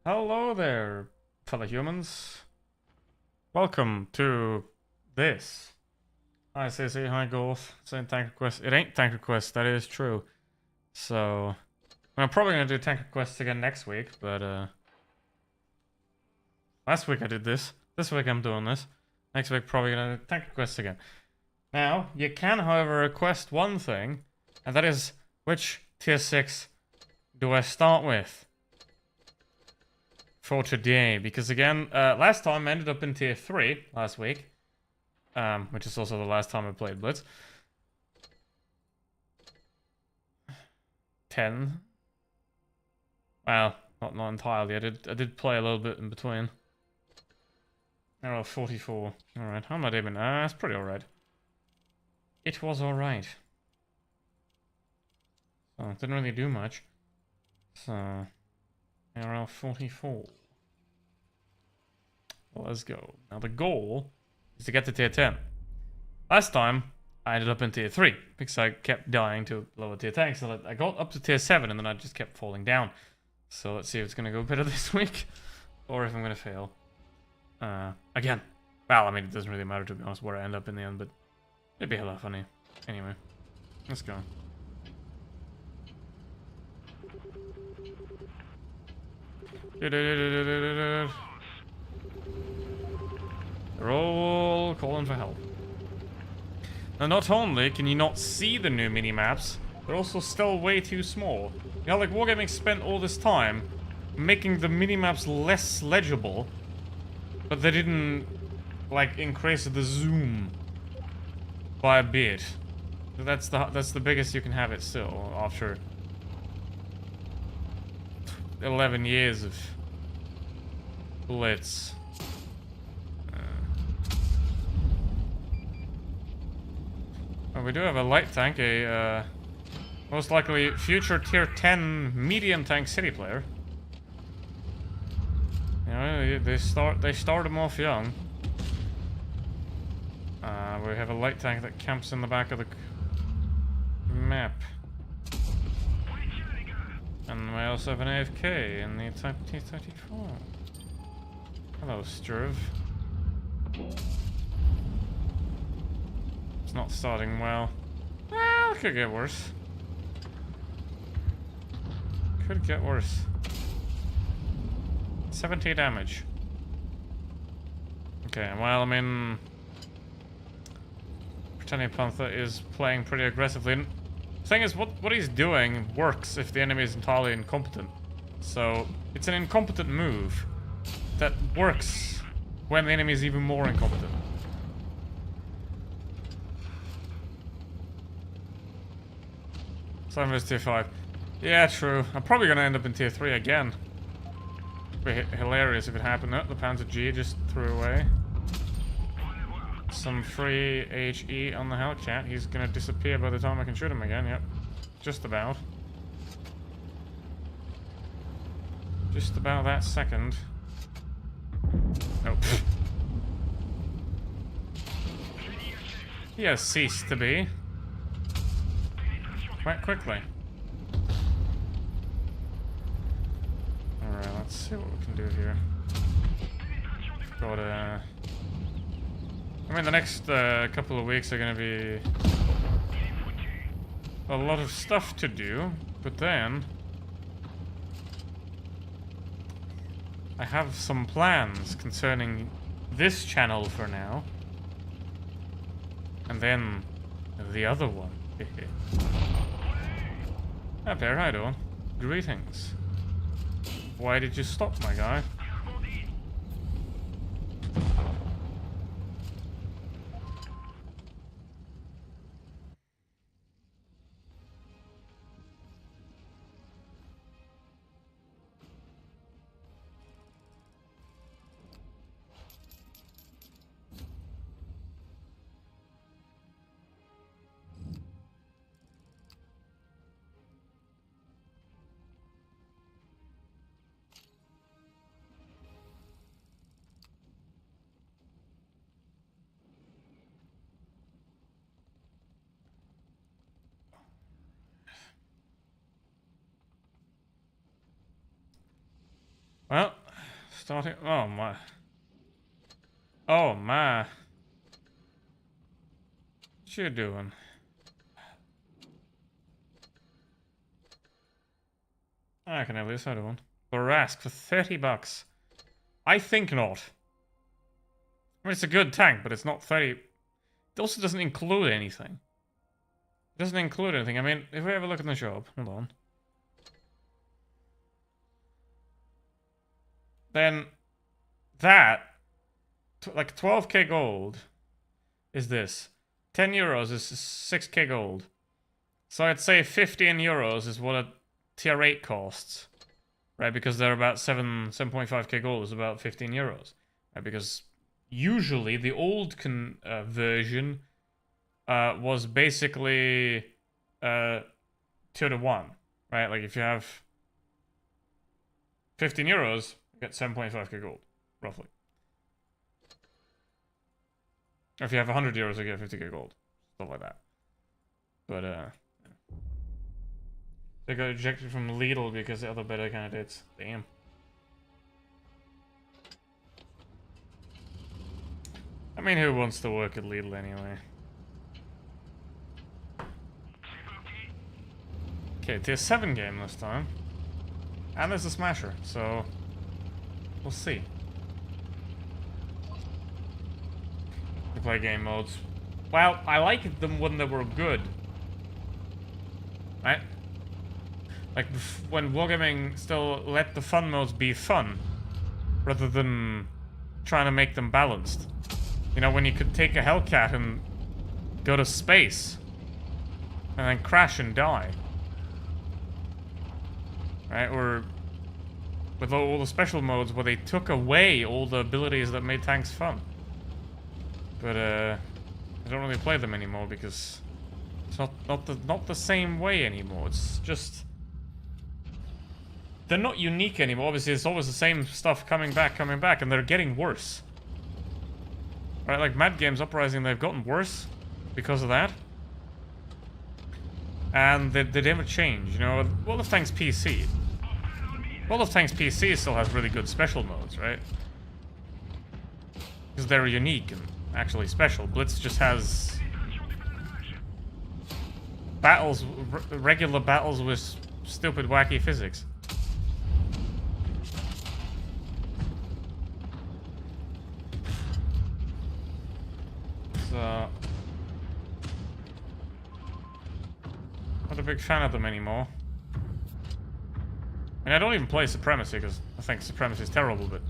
Hello there, fellow humans. Welcome to this. Hi, Sissy. Hi, Golf. It's ain't Tank Request. It ain't Tank Request. That is true. So, I'm probably gonna do Tank Requests again next week, but last week I did this. This week I'm doing this. Next week probably gonna do Tank Requests again. Now, you can, however, request one thing, and that is which tier 6 do I start with for today? Because again, last time I ended up in tier 3 last week, which is also the last time I played Blitz. 10. Well, not entirely. I did play a little bit in between. Oh, 44. Alright, how am I doing? That's pretty alright. It was alright. So, it didn't really do much. So, ARL 44. Well, let's go. Now the goal is to get to tier 10. Last time, I ended up in tier 3 because I kept dying to lower tier tanks. So I got up to tier 7 and then I just kept falling down. So let's see if it's going to go better this week or if I'm going to fail. Again. Well, I mean, it doesn't really matter to be honest where I end up in the end, but it'd be hella funny. Anyway, let's go. They're all calling for help. Now, not only can you not see the new mini-maps, they're also still way too small. You know, like, Wargaming spent all this time making the mini-maps less legible, but they didn't, like, increase the zoom by a bit. That's the biggest you can have it still, after 11 years of Blitz. Well, we do have a light tank, a most likely future tier 10 medium tank city player. You know, they start them off young. We have a light tank that camps in the back of the map. And we also have an AFK in the Type T-34. Hello, Sturv. It's not starting well. Well, it could get worse. Could get worse. 70 damage. Okay, well, I mean, Britannia Panther is playing pretty aggressively. The thing is, what he's doing works if the enemy is entirely incompetent. So, it's an incompetent move that works when the enemy is even more incompetent. So I'm in tier 5. Yeah, true. I'm probably gonna end up in tier 3 again. It'd be hilarious if it happened. Oh, the Panzer G just threw away some free HE on the Hellcat. He's gonna disappear by the time I can shoot him again. Yep. Just about. Just about that second. Nope. He has ceased to be. Quite quickly. Alright, let's see what we can do here. Got I mean, the next couple of weeks are gonna be a lot of stuff to do, but then I have some plans concerning this channel for now. And then the other one. Hi Bear, how you doing? Greetings. Why did you stop, my guy? starting. Oh my. Oh my. What you doing? I can have this other one. Barask for 30 bucks. I think not. I mean, it's a good tank, but it's not 30. It also doesn't include anything. It doesn't include anything. I mean, if we have a look in the shop, hold on. Then that, like 12k gold, is this. 10 euros is 6k gold. So I'd say 15 euros is what a tier 8 costs. Right, because they're about 7.5k gold is about 15 euros. Right, because usually the old version was basically 2 to 1. Right, like if you have 15 euros, you get 7.5k gold, roughly. Or if you have 100 euros, you get 50k gold. Stuff like that. But, they got ejected from Lidl because the other better candidates. Damn. I mean, who wants to work at Lidl anyway? Okay, tier 7 game this time. And there's a Smasher, so we'll see. We play game modes. Well, I liked them when they were good. Right? Like, when Wargaming still let the fun modes be fun, rather than trying to make them balanced. You know, when you could take a Hellcat and go to space, and then crash and die. Right, or with all the special modes where they took away all the abilities that made tanks fun. But, I don't really play them anymore because it's not the same way anymore. It's just... They're not unique anymore. Obviously, it's always the same stuff coming back, and they're getting worse. Right, like Mad Games Uprising, they've gotten worse because of that. And they never change, you know. World of Tanks PC. World of Tanks PC still has really good special modes, right? Because they're unique and actually special. Blitz just has battles, regular battles with stupid, wacky physics. So, not a big fan of them anymore. I mean, I don't even play Supremacy because I think Supremacy is terrible, but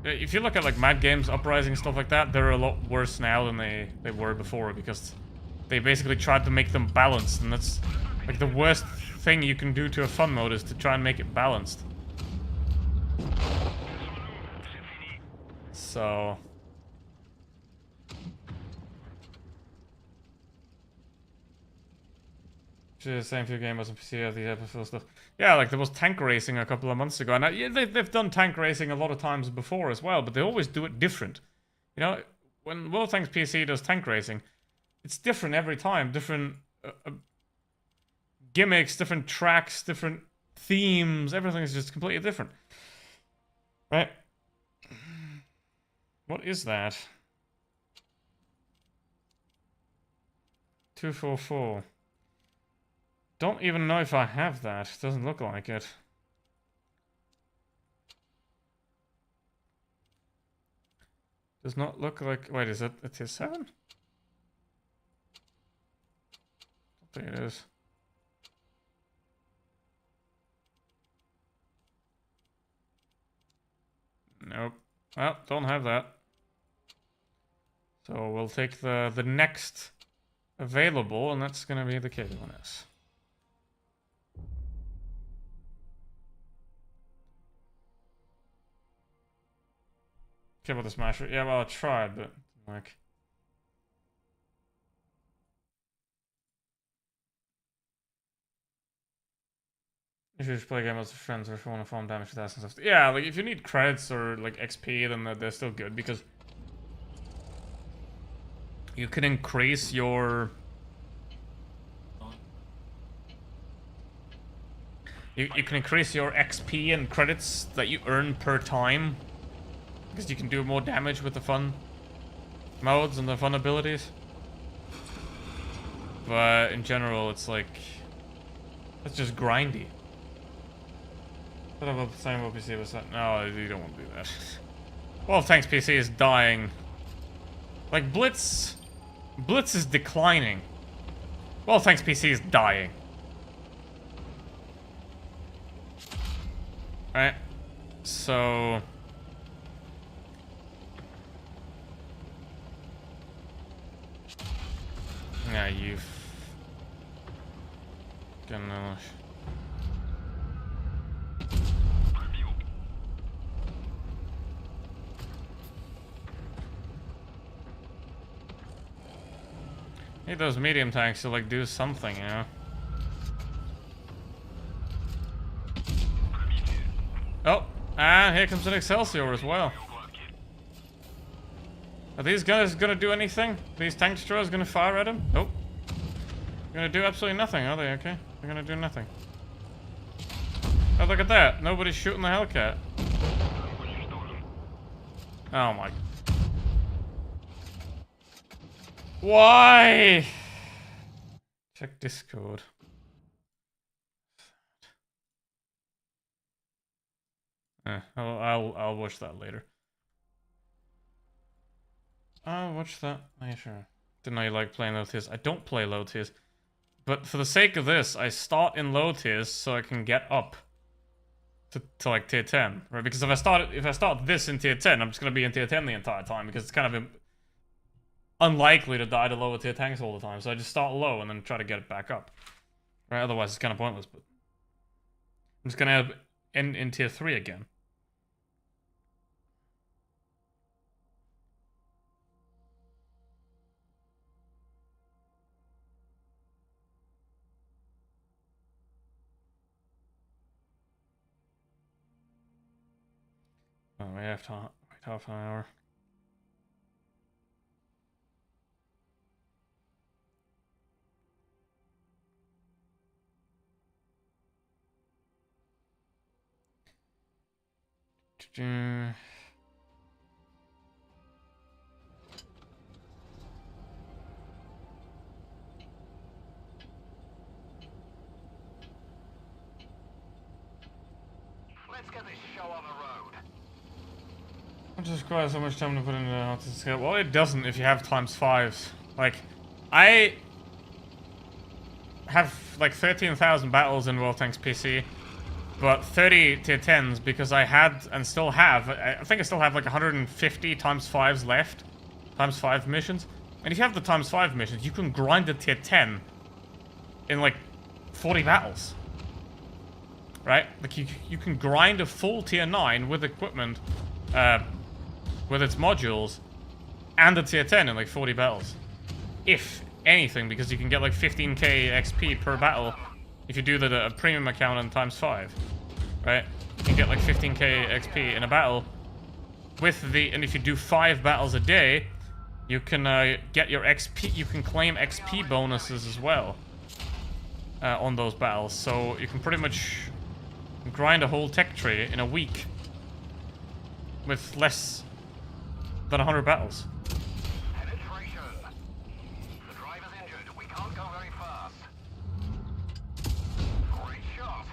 if you look at like Mad Games, Uprising, stuff like that, they're a lot worse now than they were before because they basically tried to make them balanced, and that's like the worst thing you can do to a fun mode is to try and make it balanced. So... Same few gamers on PC of the episode stuff. Yeah, like there was tank racing a couple of months ago, and yeah, they've done tank racing a lot of times before as well, but they always do it different. You know, when World of Tanks PC does tank racing, it's different every time. Different gimmicks, different tracks, different themes. Everything is just completely different. Right? What is that? 244. Don't even know if I have that. Doesn't look like it. Does not look like... Wait, is it a tier 7? I don't think it is. Nope. Well, don't have that. So we'll take the next available, and that's going to be the K1S. Okay, about the Smasher. Yeah, well, I tried, but like... You should just play a game with friends or if you want to farm damage to that and stuff. Yeah, like if you need credits or like XP, then they're still good because you can increase your You can increase your XP and credits that you earn per time. Because you can do more damage with the fun modes and the fun abilities. But in general, it's like... it's just grindy. What about the same OPC was that? No, you don't want to do that. Well, thanks PC is dying. Like, Blitz is declining. Well, thanks PC is dying. Alright. So... yeah, you've... gonna... need those medium tanks to, like, do something, you know? Oh, and here comes an Excelsior as well. Are these guys gonna do anything? These tank destroyers gonna fire at him? Nope. Gonna do absolutely nothing, are they? Okay. They're gonna do nothing. Oh, look at that. Nobody's shooting the Hellcat. Oh my... why? Check Discord. I'll watch that later. I'll watch that later. Didn't know you like playing low tiers. I don't play low tiers. But for the sake of this, I start in low tiers so I can get up to like tier 10. Right? Because if I start this in tier 10, I'm just gonna be in tier 10 the entire time because it's kind of unlikely to die to lower tier tanks all the time. So I just start low and then try to get it back up. Right? Otherwise it's kind of pointless, but I'm just gonna end in tier 3 again. Oh, we have to wait half an hour. Let's get this show on the road. It just requires so much time to put into how to scale. Well, it doesn't if you have ×5s. Like, I have like 13,000 battles in World Tanks PC, but 30 tier 10s because I had and still have. I think I still have like 150 ×5s left, ×5 missions. And if you have the ×5 missions, you can grind the tier 10 in like 40 battles. Right? Like you can grind a full tier 9 with equipment, with its modules, and a tier 10 in like 40 battles. If anything, because you can get like 15k XP per battle if you do the premium account on ×5. Right? You can get like 15k XP in a battle with and if you do 5 battles a day, you can get your XP, you can claim XP bonuses as well on those battles. So you can pretty much grind a whole tech tree in a week with less than 100 battles. Penetration. The driver's injured. We can't go very fast. Great shot.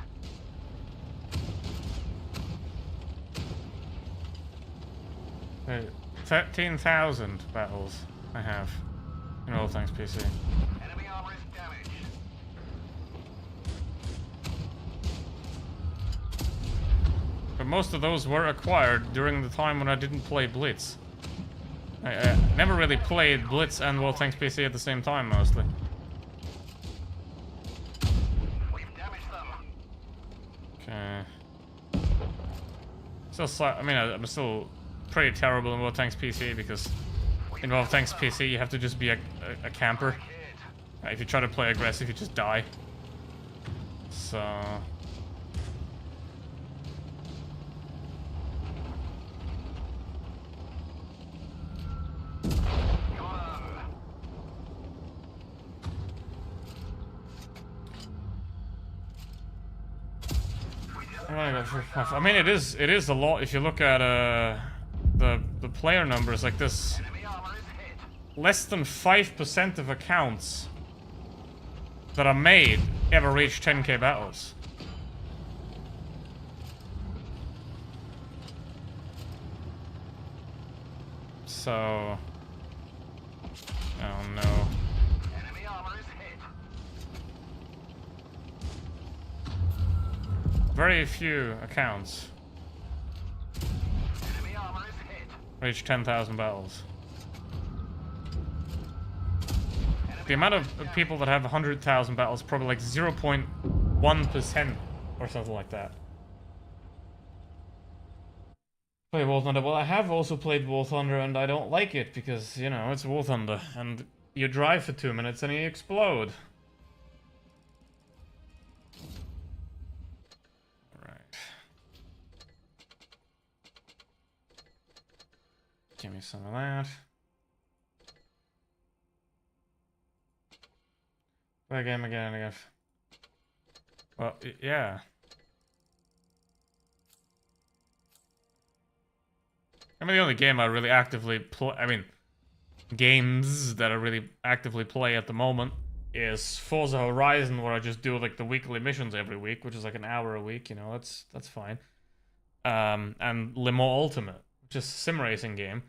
Okay, 13,000 battles I have in World Tanks PC. Enemy armor is damaged. But most of those were acquired during the time when I didn't play Blitz. I never really played Blitz and World Tanks PC at the same time, mostly. We've damaged them. Okay. Still, I mean, I'm still pretty terrible in World Tanks PC because in World Tanks PC you have to just be a camper. If you try to play aggressive, you just die. So... I mean, it is a lot if you look at the player numbers like this. Enemy armor is hit. Less than 5% of accounts that are made ever reach 10k battles. So, oh no. Enemy armor is hit. Very few accounts Enemy armor is hit. reach 10,000 battles. The Enemy amount armor of is people that have 100,000 battles is probably like 0.1% or something like that. Play War Thunder. Well, I have also played War Thunder and I don't like it because, you know, it's War Thunder and you drive for 2 minutes and you explode. Right. Give me some of that. Play a game again and again. Well, yeah. I mean, the only game I really actively play, I mean, games that I really actively play at the moment is Forza Horizon, where I just do like the weekly missions every week, which is like an hour a week, you know, that's fine. And Le Mans Ultimate, which is a sim racing game.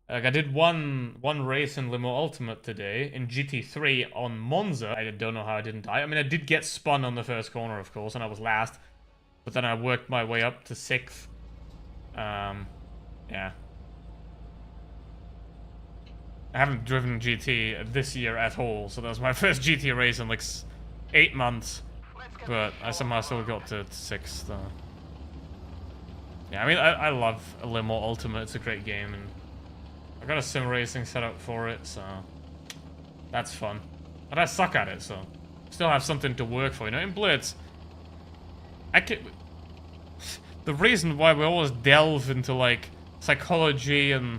Like I did one race in Le Mans Ultimate today in GT3 on Monza. I don't know how I didn't die. I mean, I did get spun on the first corner, of course, and I was last, but then I worked my way up to 6th. Yeah. I haven't driven GT this year at all, so that was my first GT race in like 8 months. But I somehow still got to 6th. Yeah, I mean, I love Le Mans Ultimate. It's a great game, and I got a sim racing set up for it, so that's fun. But I suck at it, so still have something to work for. You know, in Blitz, the reason why we always delve into like psychology and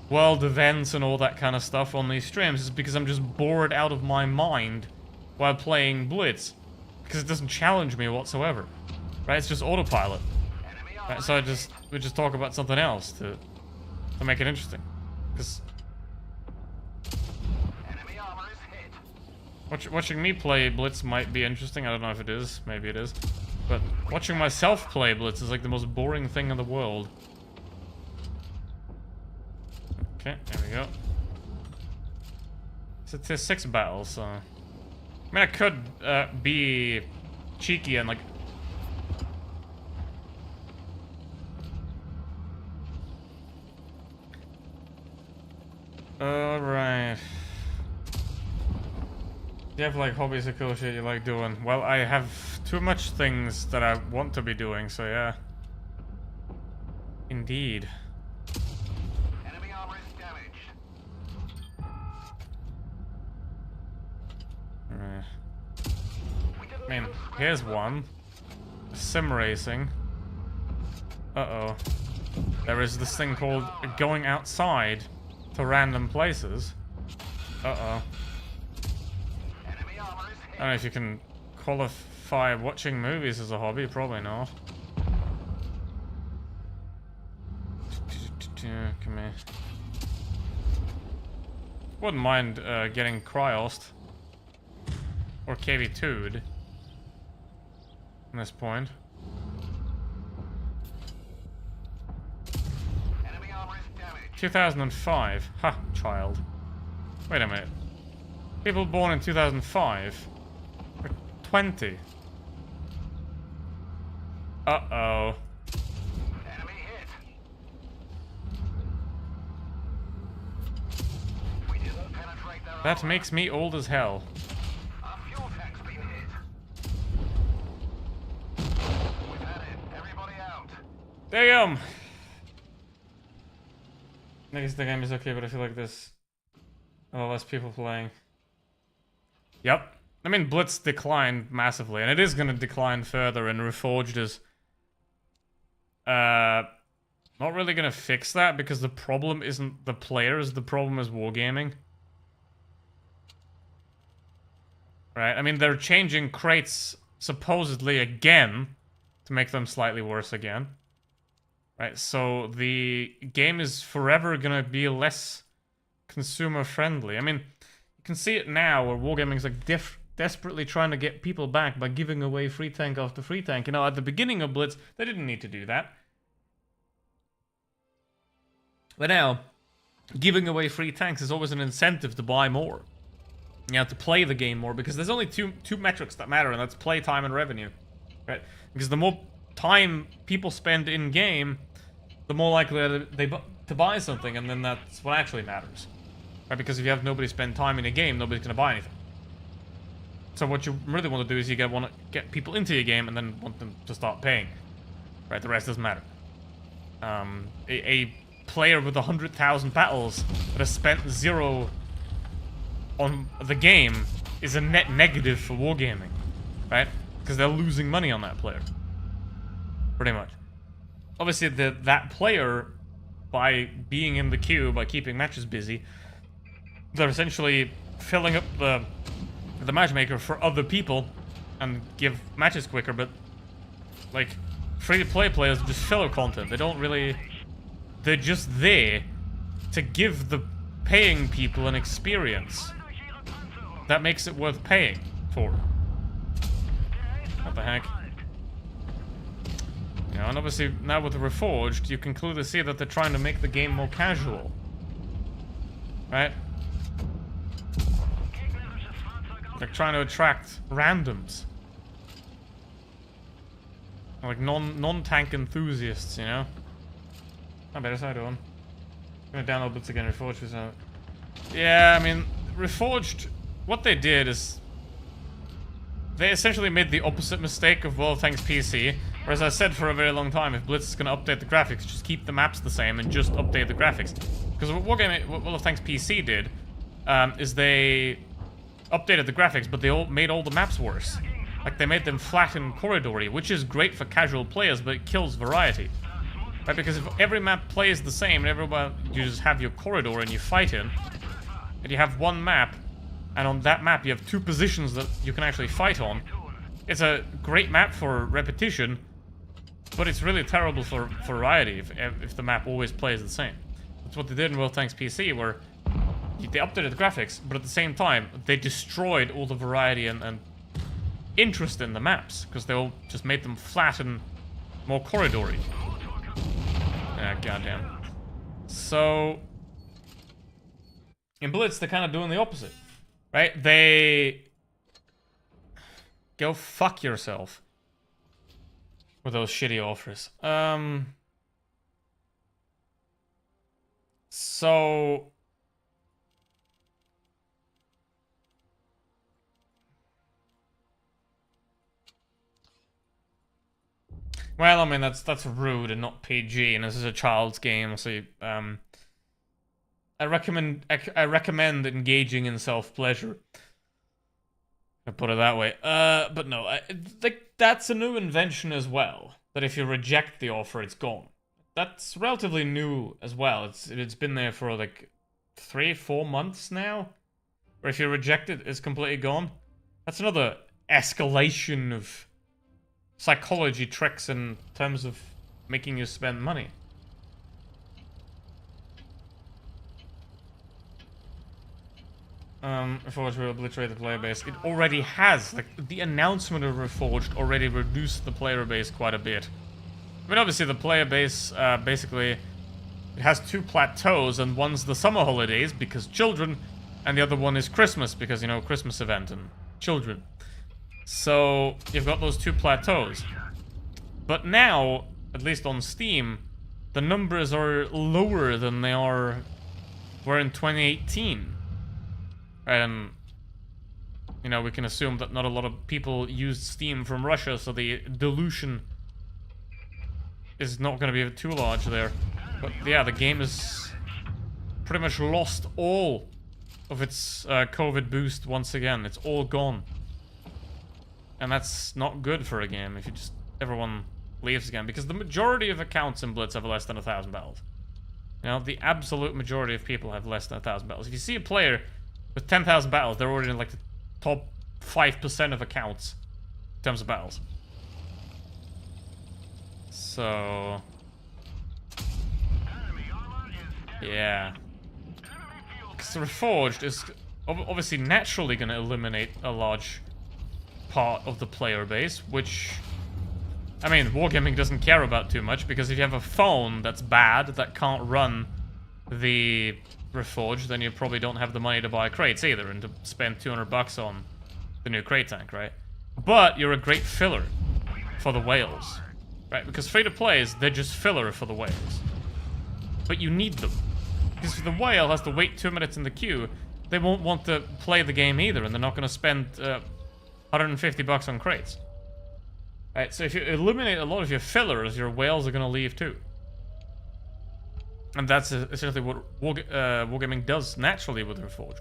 world events and all that kind of stuff on these streams is because I'm just bored out of my mind while playing Blitz, because it doesn't challenge me whatsoever, right? It's just autopilot, right? So we just talk about something else to make it interesting, because Enemy armor is hit. watching me play Blitz might be interesting. I don't know if it is, maybe it is, but watching myself play Blitz is like the most boring thing in the world. Okay, there we go. So it's 6 battles, so I mean, I could be cheeky and like alright. Do you have like hobbies or cool shit you like doing? Well, I have too much things that I want to be doing, so yeah. Indeed. Enemy armor is damaged. Alright. We didn't I mean, even scratch here's them. one. Sim racing. Uh-oh. There is this thing called going outside to random places. Uh-oh. Enemy armor is I hit. don't know if you can qualify watching movies as a hobby. Probably not. Come here. Wouldn't mind getting Cryosed. Or KV2'd. At this point. Enemy armor is damaged. 2005. Ha, child. Wait a minute. People born in 2005 are 20. Uh-oh. Enemy hit. We didn't penetrate their That armor. makes me old as hell. Our fuel tank's been hit. We've had it. Everybody out. Damn! I guess the game is okay, but I feel like there's a lot less people playing. Yep. I mean, Blitz declined massively, and it is gonna decline further, and Reforged is not really gonna fix that, because the problem isn't the players, the problem is wargaming. Right? I mean, they're changing crates supposedly again, to make them slightly worse again. Right, so the game is forever gonna be less consumer friendly. I mean, you can see it now where Wargaming is like desperately trying to get people back by giving away free tank after free tank. You know, at the beginning of Blitz, they didn't need to do that. But now, giving away free tanks is always an incentive to buy more. You have to play the game more, because there's only two metrics that matter, and that's play time and revenue. Right? Because the more time people spend in game, the more likely they to buy something, and then that's what actually matters. Right? Because if you have nobody spend time in a game, nobody's going to buy anything. So what you really want to do is you want to get people into your game and then want them to start paying. Right? The rest doesn't matter. A player with 100,000 battles that has spent 0 on the game is a net negative for Wargaming. Right? Because they're losing money on that player. Pretty much. Obviously, that player, by being in the queue, by keeping matches busy, they're essentially filling up the matchmaker for other people and give matches quicker, but like free-to-play players are just filler content. They don't really... They're just there to give the paying people an experience that makes it worth paying for. What the heck? You know, and obviously now with the Reforged, you can clearly see that they're trying to make the game more casual. Right? They're trying to attract randoms. Like non-tank enthusiasts, you know? I better side on. I'm gonna download Blitz again, Reforged was out. Yeah, I mean, Reforged, what they did is they essentially made the opposite mistake of World of Tanks PC. Whereas I said for a very long time, if Blitz is gonna update the graphics, just keep the maps the same and just update the graphics. Because what World of Tanks PC did is they updated the graphics, but they made all the maps worse. Like, they made them flat and corridory, which is great for casual players, but it kills variety. Right? Because if every map plays the same, and everyone, you just have your corridor and you fight in, and you have one map, and on that map you have 2 positions that you can actually fight on, it's a great map for repetition, but it's really terrible for variety if the map always plays the same. That's what they did in World of Tanks PC, where they updated the graphics, but at the same time, they destroyed all the variety and interest in the maps, because they all just made them flat and more corridory. Ah, goddamn. So, in Blitz, they're kind of doing the opposite, right? They go fuck yourself with those shitty offers. So well, I mean, that's rude and not PG, and this is a child's game, so I recommend engaging in self-pleasure. I'll put it that way. But no, that's a new invention as well. That if you reject the offer, it's gone. That's relatively new as well. It's been there for like 3-4 months now. Where if you reject it, it's completely gone. That's another escalation of psychology tricks in terms of making you spend money. Reforged will obliterate the player base. It already has. Like, the announcement of Reforged already reduced the player base quite a bit. I mean, obviously the player base, basically, it has 2 plateaus, and one's the summer holidays, because children, and the other one is Christmas, because, you know, Christmas event and children. So, you've got those 2 plateaus. But now, at least on Steam, the numbers are lower than they were in 2018. And, you know, we can assume that not a lot of people used Steam from Russia, so the dilution is not going to be too large there. But yeah, the game has pretty much lost all of its COVID boost once again. It's all gone. And that's not good for a game if you just... everyone leaves again. Because the majority of accounts in Blitz have less than 1,000 battles. You know, the absolute majority of people have less than 1,000 battles. If you see a player with 10,000 battles, they're already in like the top 5% of accounts in terms of battles. So... Enemy armor is dead. yeah. Enemy field Because the Reforged is obviously naturally going to eliminate a large part of the player base, which... I mean, Wargaming doesn't care about too much, because if you have a phone that's bad, that can't run the Reforged, then you probably don't have the money to buy crates either, and to spend 200 bucks on the new crate tank, right? But you're a great filler for the whales, right? Because free-to-plays, they're just filler for the whales. But you need them. Because if the whale has to wait 2 minutes in the queue, they won't want to play the game either, and they're not going to spend 150 bucks on crates. Right, so if you eliminate a lot of your fillers, your whales are going to leave too. And that's essentially what Wargaming does naturally with Reforged.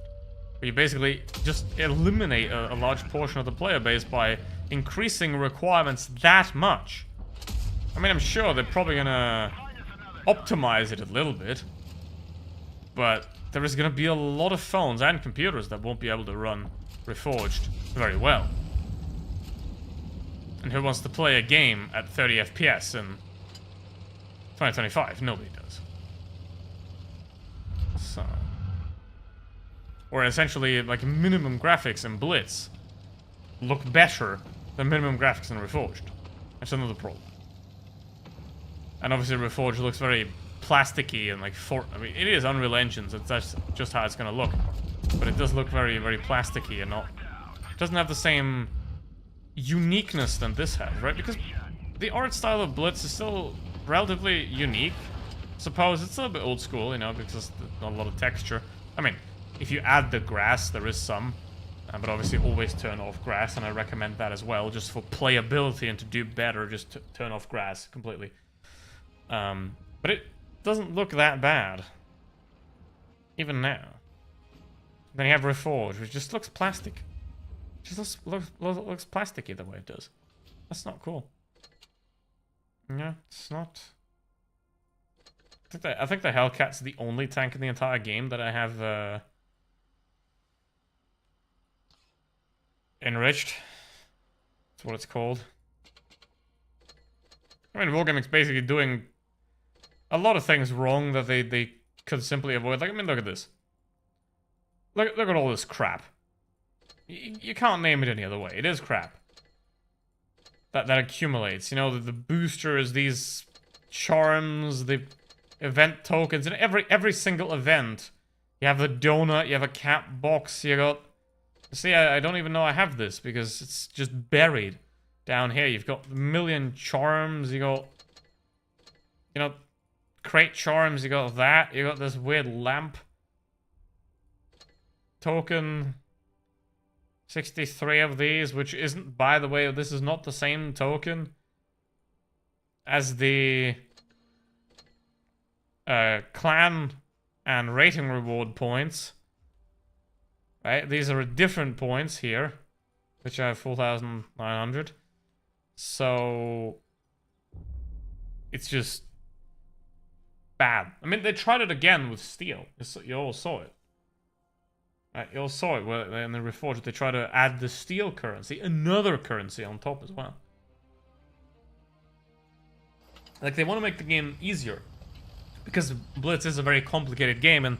You basically just eliminate a large portion of the player base by increasing requirements that much. I mean, I'm sure they're probably going to optimize it a little bit. But there is going to be a lot of phones and computers that won't be able to run Reforged very well. And who wants to play a game at 30 FPS in 2025? Nobody does. So... or essentially, like, minimum graphics in Blitz look better than minimum graphics in Reforged. That's another problem. And obviously Reforged looks very plasticky and like I mean, it is Unreal Engines, that's just how it's gonna look. But it does look very, very plasticky and not... it doesn't have the same uniqueness than this has, right? Because the art style of Blitz is still relatively unique. Suppose it's a little bit old school, you know, because there's not a lot of texture. I mean, if you add the grass, there is some. But obviously always turn off grass, and I recommend that as well, just for playability and to do better, just to turn off grass completely. But it doesn't look that bad. Even now. Then you have Reforged, which just looks plastic. Just looks plasticky the way it does. That's not cool. Yeah, it's not... I think the Hellcat's the only tank in the entire game that I have enriched. That's what it's called. I mean, Wargaming's basically doing a lot of things wrong that they could simply avoid. Like, I mean, look at this. Look at all this crap. You can't name it any other way. It is crap. That accumulates. You know, the boosters, these charms, the event tokens, and every single event. You have the donut, you have a cap box, you got... see, I don't even know I have this, because it's just buried down here. You've got a million charms, you got... you know, crate charms, you got that, you got this weird lamp token... 63 of these, which isn't, by the way, this is not the same token as the clan and rating reward points. Right? These are different points here, which I have 4,900. So it's just bad. I mean, they tried it again with steel. You all saw it. You all saw it where in the Reforged they try to add the steel currency, another currency on top as well. Like, they want to make the game easier. Because Blitz is a very complicated game, and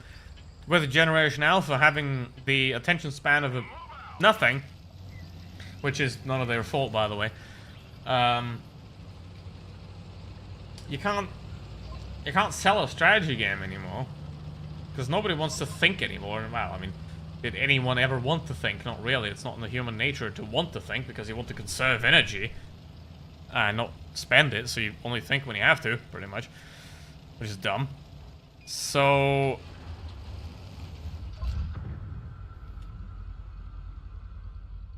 with Generation Alpha having the attention span of nothing, which is none of their fault, by the way, you can't sell a strategy game anymore. Because nobody wants to think anymore. Well, I mean... did anyone ever want to think? Not really. It's not in the human nature to want to think, because you want to conserve energy and not spend it, so you only think when you have to, pretty much. Which is dumb. So...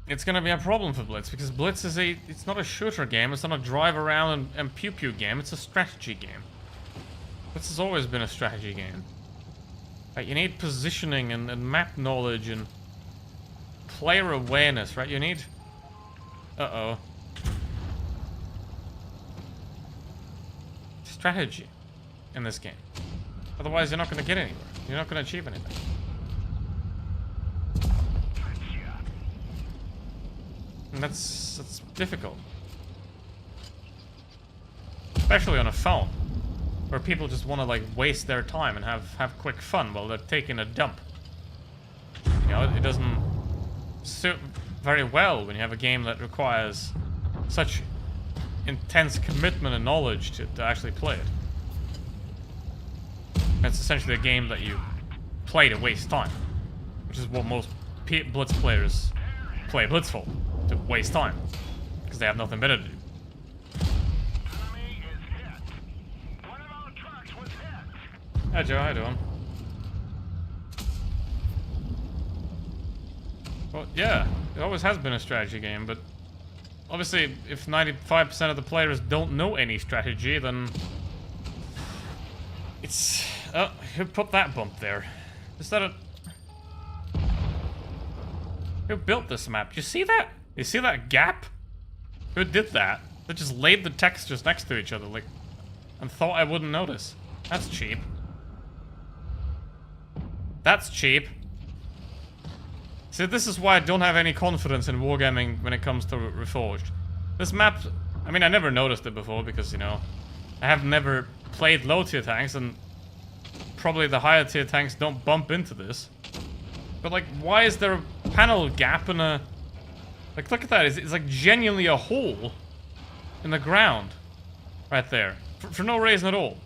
it's gonna be a problem for Blitz, because Blitz is it's not a shooter game, it's not a drive around and pew-pew game, it's a strategy game. Blitz has always been a strategy game. Right, you need positioning and map knowledge and player awareness, right? You need... uh-oh. Strategy in this game. Otherwise, you're not going to get anywhere. You're not going to achieve anything. And that's difficult. Especially on a phone, where people just want to like waste their time and have quick fun while they're taking a dump. You know, it doesn't suit very well when you have a game that requires such intense commitment and knowledge to actually play it. It's essentially a game that you play to waste time, which is what most Blitz players play Blitz for, to waste time, because they have nothing better to do. Hi Joe, how you doing? Well, yeah, it always has been a strategy game, but obviously if 95% of the players don't know any strategy, then it's... Oh, who put that bump there? Is that a... Who built this map? Do you see that? You see that gap? Who did that? They just laid the textures next to each other, like, and thought I wouldn't notice. That's cheap. That's cheap. See, this is why I don't have any confidence in wargaming when it comes to Reforged. This map, I mean, I never noticed it before because, you know, I have never played low-tier tanks, and probably the higher-tier tanks don't bump into this. But, like, why is there a panel gap and a... Like, look at that. It's like genuinely a hole in the ground right there. For no reason at all.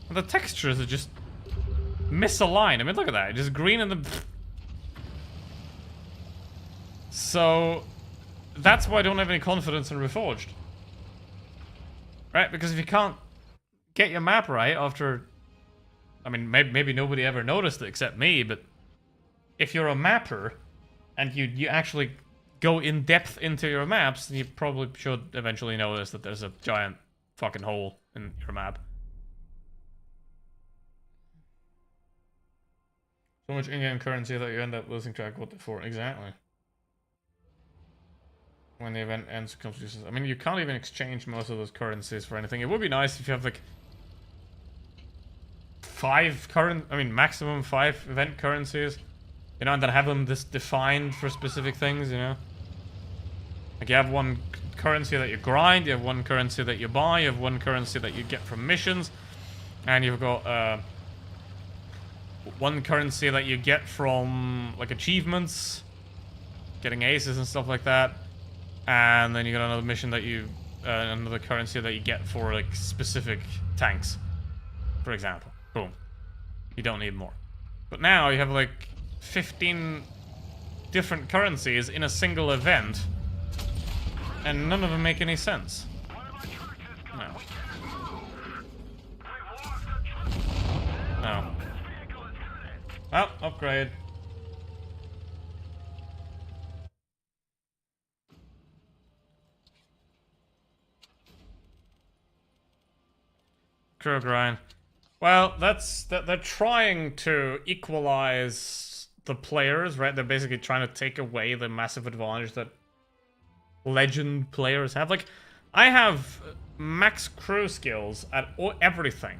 And the textures are just misaligned. I mean, look at that. Just green and the... So, that's why I don't have any confidence in Reforged. Right? Because if you can't get your map right after... I mean, maybe nobody ever noticed it except me, but... If you're a mapper, and you actually go in depth into your maps, then you probably should eventually notice that there's a giant fucking hole in your map. So much in-game currency that you end up losing track of what they're for. Exactly. When the event ends, I mean, you can't even exchange most of those currencies for anything. It would be nice if you have like 5 maximum 5 event currencies. You know, and then have them just defined for specific things, you know? Like, you have one currency that you grind, you have one currency that you buy, you have one currency that you get from missions, and you've got, one currency that you get from, like, achievements, getting aces and stuff like that, and then you got another mission that you, another currency that you get for, like, specific tanks, for example. Boom. You don't need more. But now you have, like... 15 different currencies in a single event, and none of them make any sense. No. No. Oh, upgrade. Crew grind. Well, they're trying to equalize the players, right? They're basically trying to take away the massive advantage that legend players have. Like, I have max crew skills at everything.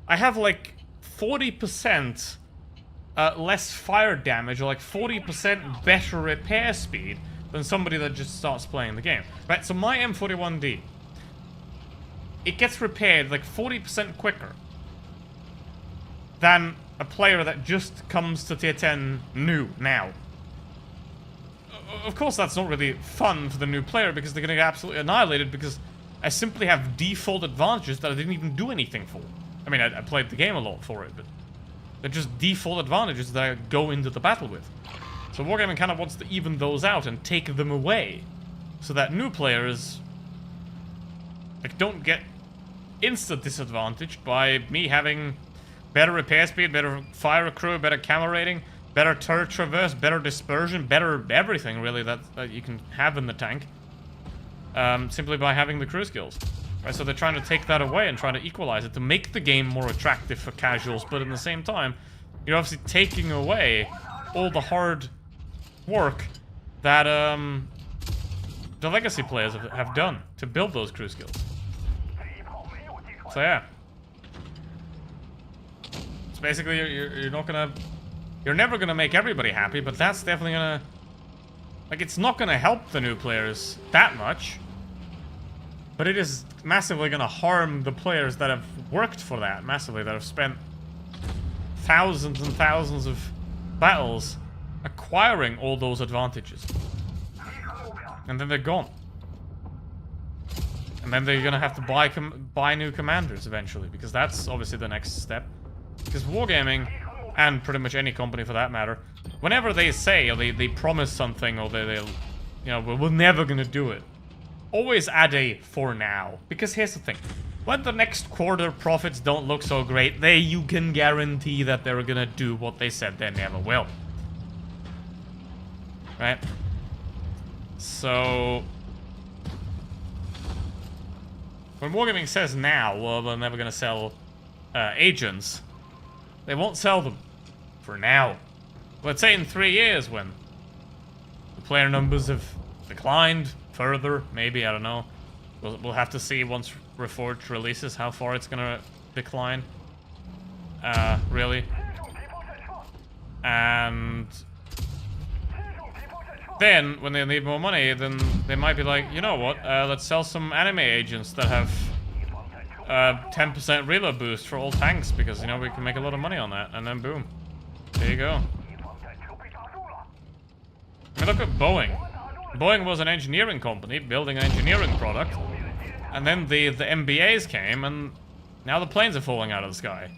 I have like 40% less fire damage, or like 40% better repair speed than somebody that just starts playing the game. Right, so my M41D, it gets repaired like 40% quicker than a player that just comes to tier 10 new, now. Of course that's not really fun for the new player, because they're gonna get absolutely annihilated, because I simply have default advantages that I didn't even do anything for. I mean, I played the game a lot for it, but they're just default advantages that I go into the battle with. So Wargaming kind of wants to even those out and take them away, so that new players, like, don't get instant disadvantaged by me having better repair speed, better fire accrue, better camo rating, better turret traverse, better dispersion, better everything, really, that you can have in the tank. Simply by having the crew skills. Right, so they're trying to take that away and trying to equalize it to make the game more attractive for casuals, but at the same time, you're obviously taking away all the hard work that the legacy players have done to build those crew skills. So yeah. Basically, you're not gonna... You're never gonna make everybody happy, but that's definitely gonna... Like, it's not gonna help the new players that much. But it is massively gonna harm the players that have worked for that, massively, that have spent thousands and thousands of battles acquiring all those advantages. And then they're gone. And then they're gonna have to buy new commanders eventually, because that's obviously the next step. Because Wargaming, and pretty much any company for that matter, whenever they say, or they promise something, or they'll, you know, we're never gonna do it, always add a "for now." Because here's the thing. When the next quarter profits don't look so great, you can guarantee that they're gonna do what they said they never will. Right? So when Wargaming says now, well, they're never gonna sell agents, they won't sell them for now. Let's say in 3 years when the player numbers have declined further, maybe, I don't know. We'll have to see once Reforged releases how far it's gonna decline. Really. And then, when they need more money, then they might be like, you know what, let's sell some anime agents that have 10% reload boost for all tanks, because, you know, we can make a lot of money on that, and then boom. There you go. I mean, look at Boeing. Boeing was an engineering company, building an engineering product, and then the MBAs came, and now the planes are falling out of the sky.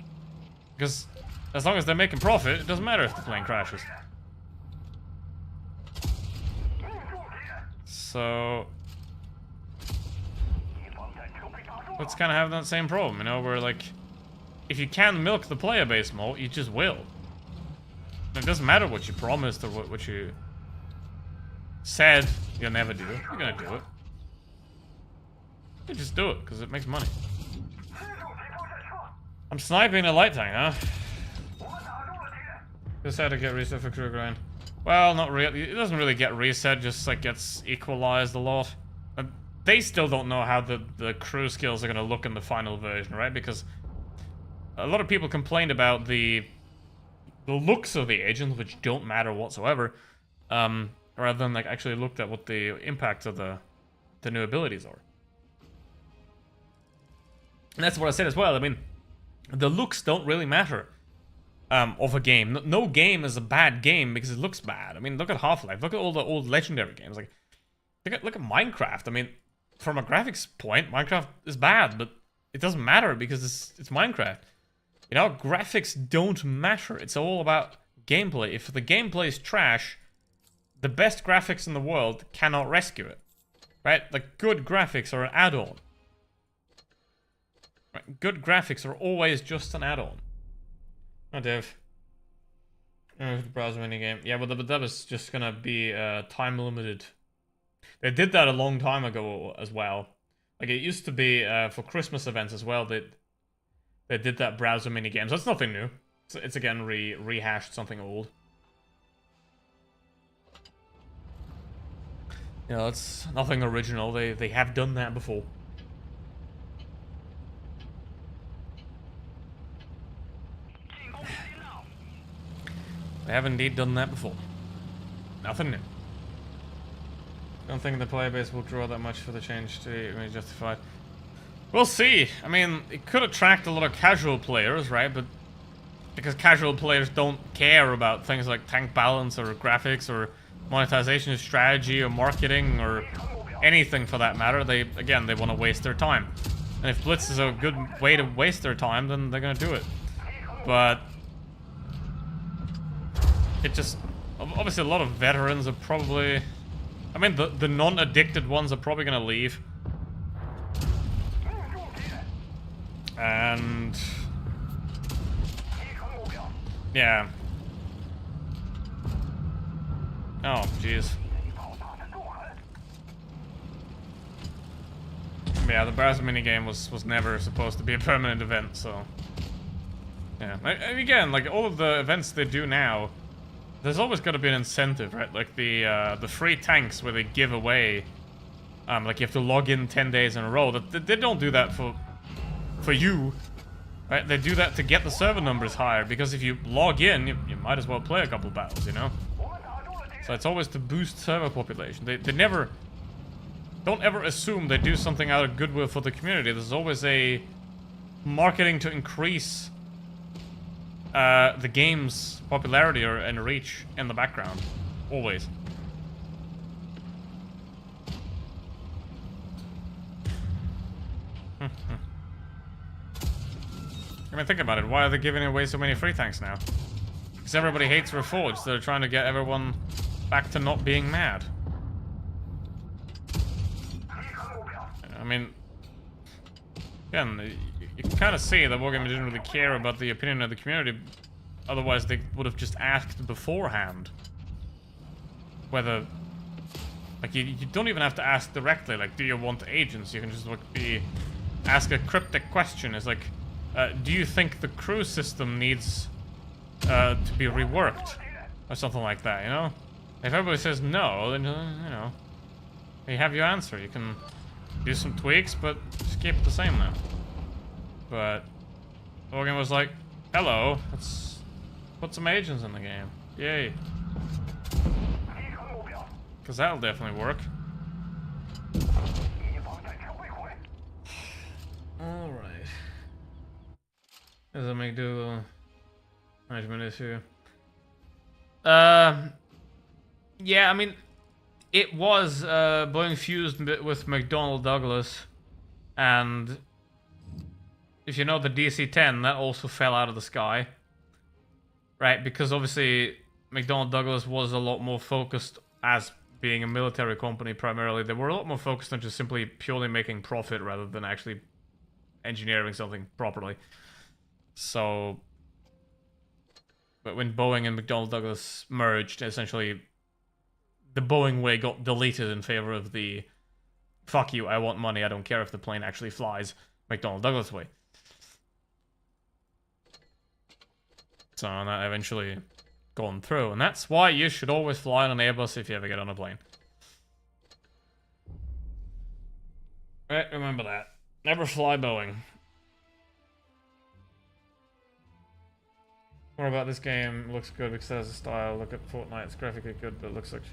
Because as long as they're making profit, it doesn't matter if the plane crashes. So let's kind of have that same problem, you know, where, like, if you can milk the player base more, you just will. It doesn't matter what you promised or what you said you'll never do. You're gonna do it. You just do it, because it makes money. I'm sniping a light tank, huh? Just had to get reset for crew grind. Well, not really. It doesn't really get reset, just like gets equalized a lot. They still don't know how the crew skills are gonna look in the final version, right? Because a lot of people complained about the looks of the agents, which don't matter whatsoever, rather than, like, actually looked at what the impact of the new abilities are. And that's what I said as well. I mean, the looks don't really matter of a game. No game is a bad game because it looks bad. I mean, look at Half-Life. Look at all the old Legendary games. Like, look at Minecraft. I mean, from a graphics point, Minecraft is bad, but it doesn't matter because it's Minecraft. You know, graphics don't matter. It's all about gameplay. If the gameplay is trash, the best graphics in the world cannot rescue it. Right? Like, good graphics are an add-on. Right? Good graphics are always just an add-on. Oh, Dev. The browser minigame. Yeah, but that was just gonna be time limited. They did that a long time ago as well. Like, it used to be for Christmas events as well. They did that browser minigame. So it's nothing new. It's again rehashed something old. You know, it's nothing original. They have done that before. They have indeed done that before. Nothing new. Don't think the player base will draw that much for the change to be justified. We'll see. I mean, it could attract a lot of casual players, right? But because casual players don't care about things like tank balance or graphics or monetization strategy or marketing or anything for that matter. They want to waste their time. And if Blitz is a good way to waste their time, then they're going to do it. But it just... Obviously, a lot of veterans are probably... I mean, the non-addicted ones are probably going to leave. And... yeah. Oh, jeez. Yeah, the browser minigame was never supposed to be a permanent event, so... yeah. And again, like, all of the events they do now, there's always got to be an incentive, right? Like the free tanks where they give away, like you have to log in 10 days in a row. They don't do that for you, right? They do that to get the server numbers higher, because if you log in, you might as well play a couple battles, you know? So it's always to boost server population. They never don't ever assume they do something out of goodwill for the community. There's always a marketing to increase the game's popularity and reach in the background. Always. I mean, think about it. Why are they giving away so many free tanks now? Because everybody hates Reforged. They're trying to get everyone back to not being mad. I mean, again, you can kind of see that Wargaming didn't really care about the opinion of the community. Otherwise, they would have just asked beforehand whether, like, you don't even have to ask directly. Like, do you want agents? You can just like ask a cryptic question. It's like, do you think the crew system needs to be reworked or something like that? You know, if everybody says no, then you know, you have your answer. You can do some tweaks, but just keep it the same now. But Morgan was like, hello, let's put some agents in the game. Yay. Because that'll definitely work. Alright. Does it make do management issue? Yeah, I mean, it was Boeing fused with McDonnell Douglas, and if you know the DC-10, that also fell out of the sky, right? Because obviously McDonnell Douglas was a lot more focused as being a military company primarily. They were a lot more focused on just simply purely making profit rather than actually engineering something properly. So, but when Boeing and McDonnell Douglas merged, essentially the Boeing way got deleted in favor of the fuck you, I want money, I don't care if the plane actually flies McDonnell Douglas way. So that eventually gone through, and that's why you should always fly on an Airbus if you ever get on a plane. Right, remember that. Never fly Boeing. What about this game? It looks good because it has a style. Look at Fortnite, it's graphically good, but it looks like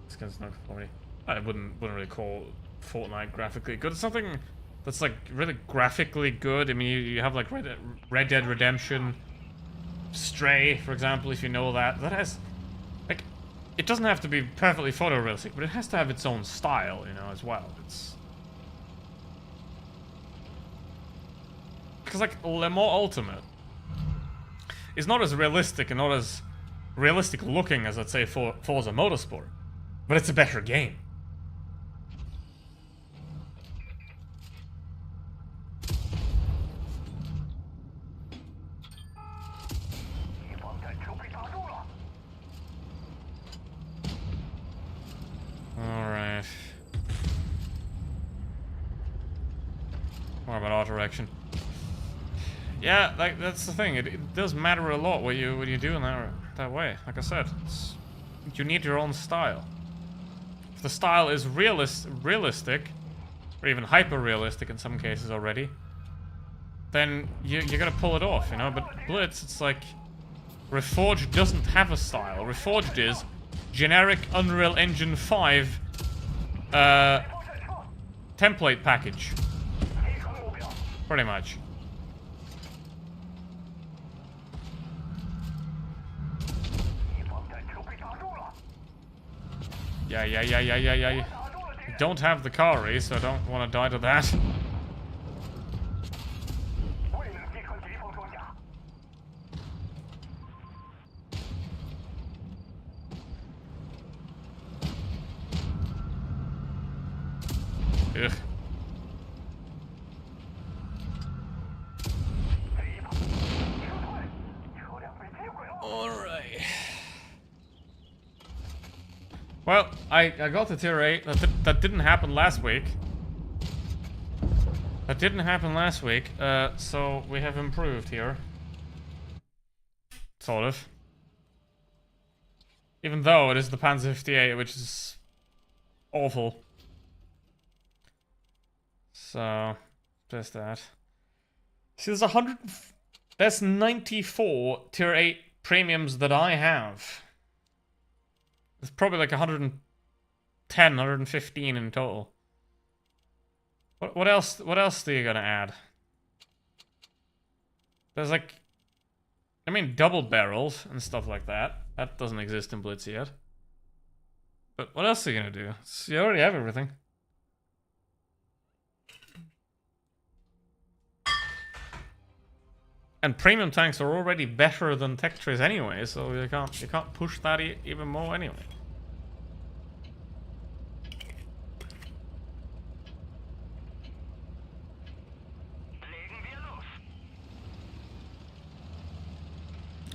skins no conformity. I wouldn't really call Fortnite graphically good. It's something that's like really graphically good. I mean, you have like Red Dead Redemption, Stray, for example, if you know that. That has, like, it doesn't have to be perfectly photorealistic, but it has to have its own style, you know, as well. It's because like Le Mans Ultimate is not as realistic and not as realistic looking as, let's say, Forza Motorsport, but it's a better game. Alright. More about auto-reaction. Yeah, like, that's the thing. It does matter a lot what you do in that way. Like I said, you need your own style. If the style is realistic, or even hyper-realistic in some cases already, then you're gonna pull it off, you know? But Blitz, it's like, Reforged doesn't have a style. Reforged is generic Unreal Engine 5 template package. Pretty much. Yeah. I don't have the car race, so I don't want to die to that. Ugh. Alright. Well, I got to tier 8. That didn't happen last week. That didn't happen last week, so we have improved here. Sort of. Even though it is the Panzer 58, which is awful. So, there's that. See, there's 94 tier 8 premiums that I have. There's probably like 110, 115 in total. What else? What else are you gonna add? There's like, I mean, double barrels and stuff like that. That doesn't exist in Blitz yet. But what else are you gonna do? You already have everything. And premium tanks are already better than tech trays anyway, so you can't push that even more anyway.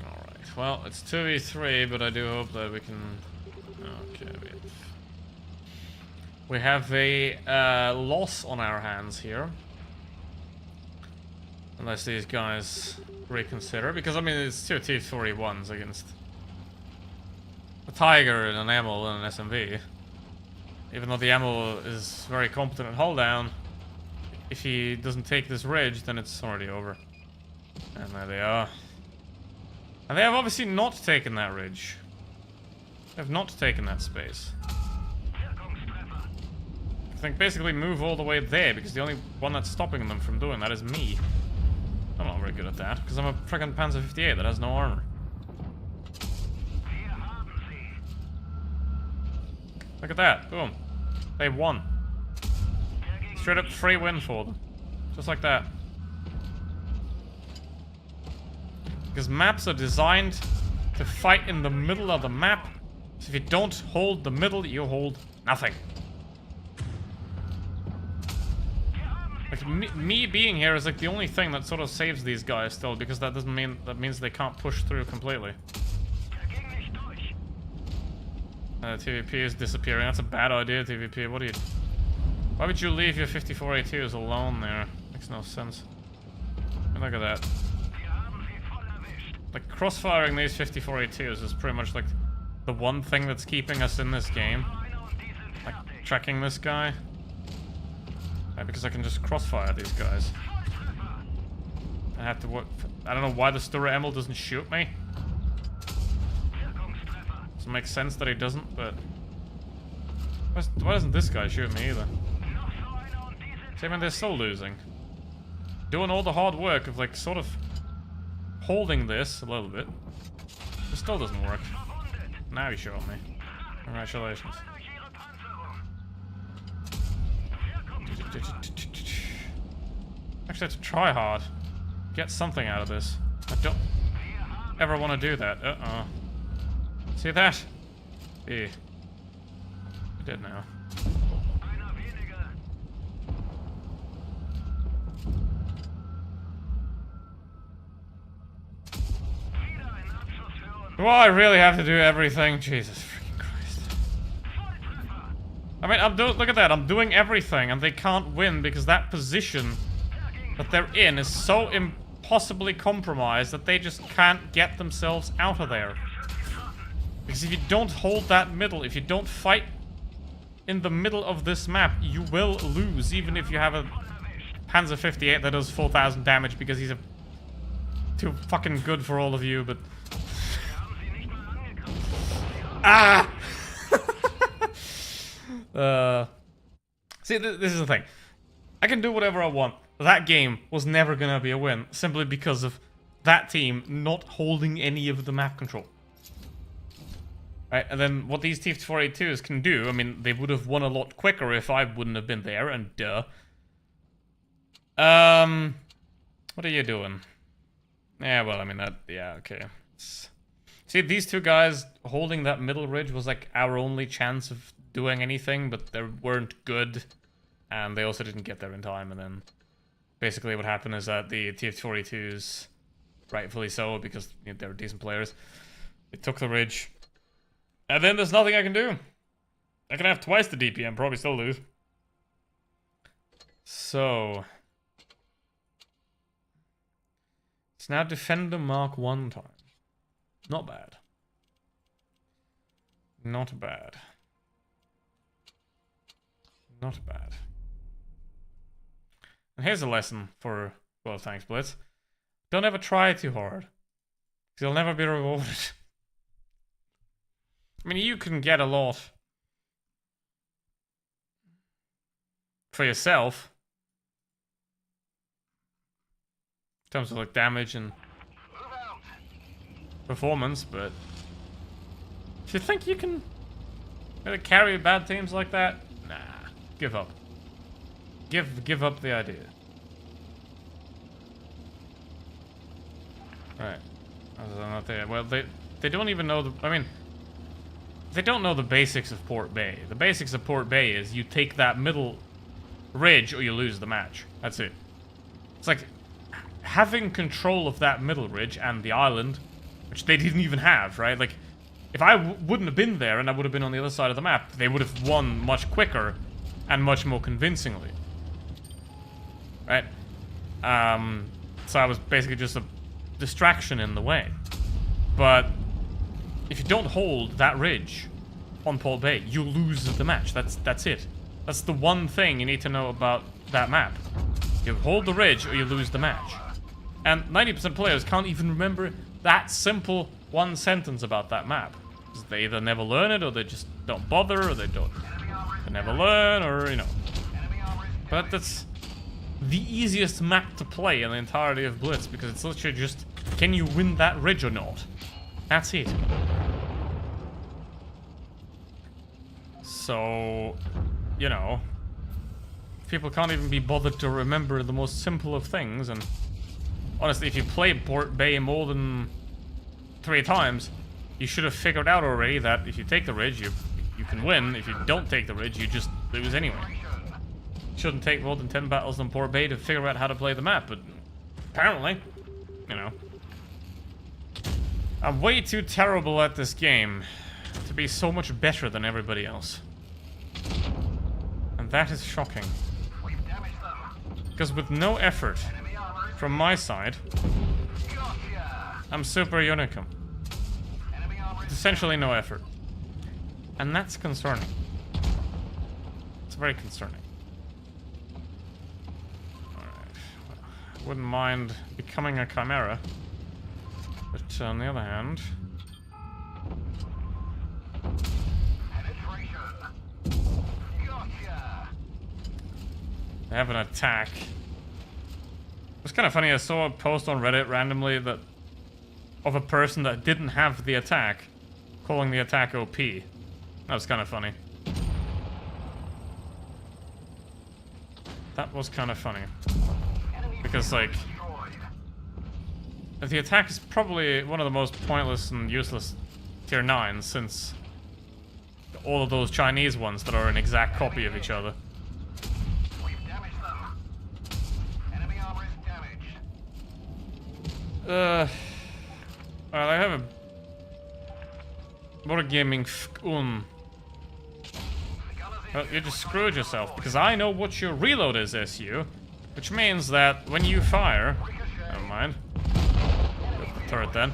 Alright, well, it's 2v3, but I do hope that we can... Okay, we have a loss on our hands here. Unless these guys reconsider, because I mean it's two T-41s against a Tiger and an Amel and an SMV. Even though the Amel is very competent at hull down, if he doesn't take this ridge, then it's already over. And there they are. And they have obviously not taken that ridge. They have not taken that space. I think basically move all the way there, because the only one that's stopping them from doing that is me. I'm not very good at that, because I'm a freaking Panzer 58 that has no armor. Look at that, boom. They won. Straight up free win for them. Just like that. Because maps are designed to fight in the middle of the map. So if you don't hold the middle, you hold nothing. Like, me being here is like the only thing that sort of saves these guys still, because that doesn't mean, that means they can't push through completely. TVP is disappearing. That's a bad idea, TVP. What do you... Why would you leave your 54A2s alone there? Makes no sense. I mean, look at that. Like, crossfiring these 54A2s is pretty much like the one thing that's keeping us in this game. Like, tracking this guy. Because I can just crossfire these guys. I have to work. I don't know why the Stura Emil doesn't shoot me. Doesn't make sense that he doesn't, but why doesn't this guy shoot me either? See, I mean, they're still losing. Doing all the hard work of like sort of holding this a little bit. It still doesn't work. Now he shot me. Congratulations. Actually, have to try hard. Get something out of this. I don't ever want to do that. Uh-oh. See that? Yeah. I did now. Do I really have to do everything? Jesus freaking Christ. I mean, look at that. I'm doing everything, and they can't win because that position that they're in is so impossibly compromised that they just can't get themselves out of there. Because if you don't hold that middle, if you don't fight in the middle of this map, you will lose, even if you have a Panzer 58 that does 4,000 damage because he's too fucking good for all of you, but... Ah! See, this is the thing. I can do whatever I want. That game was never gonna be a win, simply because of that team not holding any of the map control. Right, and then what these T-482s can do, I mean, they would have won a lot quicker if I wouldn't have been there, and duh. What are you doing? Yeah, well, I mean, yeah, okay. See, these two guys holding that middle ridge was like our only chance of doing anything, but they weren't good, and they also didn't get there in time, and then basically what happened is that the T-42s, rightfully so, because you know, they're decent players, they took the ridge, and then there's nothing I can do. I can have twice the DPM, probably still lose. So... it's now Defender Mark 1 time. Not bad. Not bad. Not bad. And here's a lesson for World of Tanks Blitz. Don't ever try too hard. Because you'll never be rewarded. I mean, you can get a lot for yourself terms of like damage and Move out. performance, but if you think you can really carry bad teams like that, nah, give up. Give up the idea. Right. Not there. Well, they don't even know the. I mean, they don't know the basics of Port Bay. The basics of Port Bay is you take that middle ridge or you lose the match. That's it. It's like having control of that middle ridge and the island, which they didn't even have, right? Like, if I wouldn't have been there and I would have been on the other side of the map, they would have won much quicker and much more convincingly. Right? So I was basically just a distraction in the way. But if you don't hold that ridge on Port Bay, you lose the match. That's it. That's the one thing you need to know about that map. You hold the ridge or you lose the match. And 90% of players can't even remember that simple one sentence about that map. They either never learn it or they just don't bother or they never learn or, you know. But that's the easiest map to play in the entirety of Blitz because it's literally just, can you win that ridge or not? That's it. So, you know, people can't even be bothered to remember the most simple of things, and honestly, if you play Port Bay more than 3 times, you should have figured out already that if you take the ridge, you can win. If you don't take the ridge, you just lose anyway. Shouldn't take more than 10 battles on Port Bay to figure out how to play the map, but apparently, you know. I'm way too terrible at this game to be so much better than everybody else. And that is shocking. Because with no effort from my side, I'm super unicum. Essentially no effort. And that's concerning. It's very concerning. Alright. Wouldn't mind becoming a chimera. But on the other hand... They have an attack. It was kind of funny, I saw a post on Reddit randomly that of a person that didn't have the attack, calling the attack OP. That was kind of funny. That was kind of funny. Because, like, the attack is probably one of the most pointless and useless tier 9s since all of those Chinese ones that are an exact copy of each other. Well, I have a Wargaming F1. Well, you just screwed yourself, because I know what your reload is, SU. Which means that when you fire... Never mind. Got the turret then.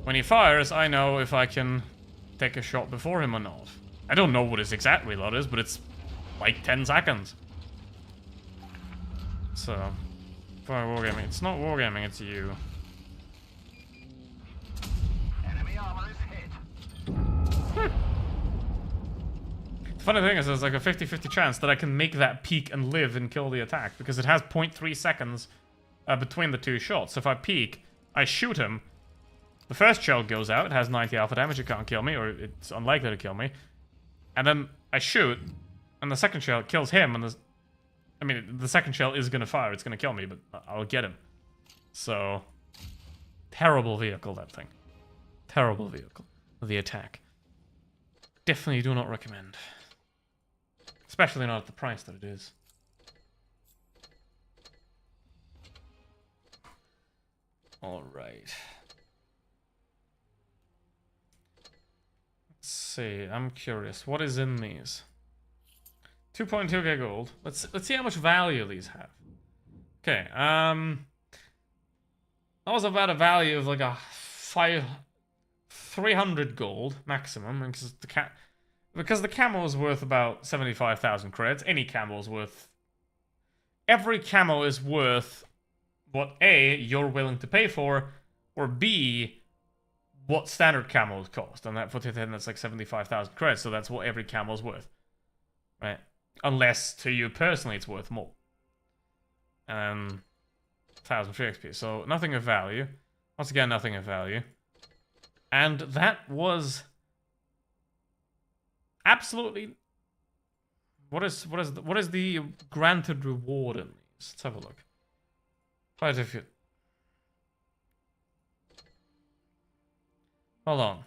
When he fires, I know if I can take a shot before him or not. I don't know what his exact reload is, but it's like 10 seconds. So... Fire Wargaming. It's not Wargaming, it's you. Enemy armor is hit. The funny thing is, there's like a 50-50 chance that I can make that peek and live and kill the attack, because it has 0.3 seconds between the 2 shots. So if I peek, I shoot him, the first shell goes out, it has 90 alpha damage, it can't kill me, or it's unlikely to kill me. And then I shoot, and the second shell kills him, and the second shell is gonna fire, it's gonna kill me, but I'll get him. So, terrible vehicle, that thing. Terrible vehicle. The attack. Definitely do not recommend. Especially not at the price that it is. Alright. Let's see, I'm curious. What is in these? 2.2k gold. Let's see how much value these have. Okay, that was about a value of like a 300 gold maximum, because the camo is worth about 75,000 credits. Any camo is worth... Every camo is worth what A, you're willing to pay for, or B, what standard camos cost. And that puts it in, that's like 75,000 credits, so that's what every camo is worth. Right? Unless to you personally it's worth more. 1,000 free XP. So nothing of value. Once again, nothing of value. And that was absolutely. What is the granted reward in these? Let's have a look. Quite a few. Hold on.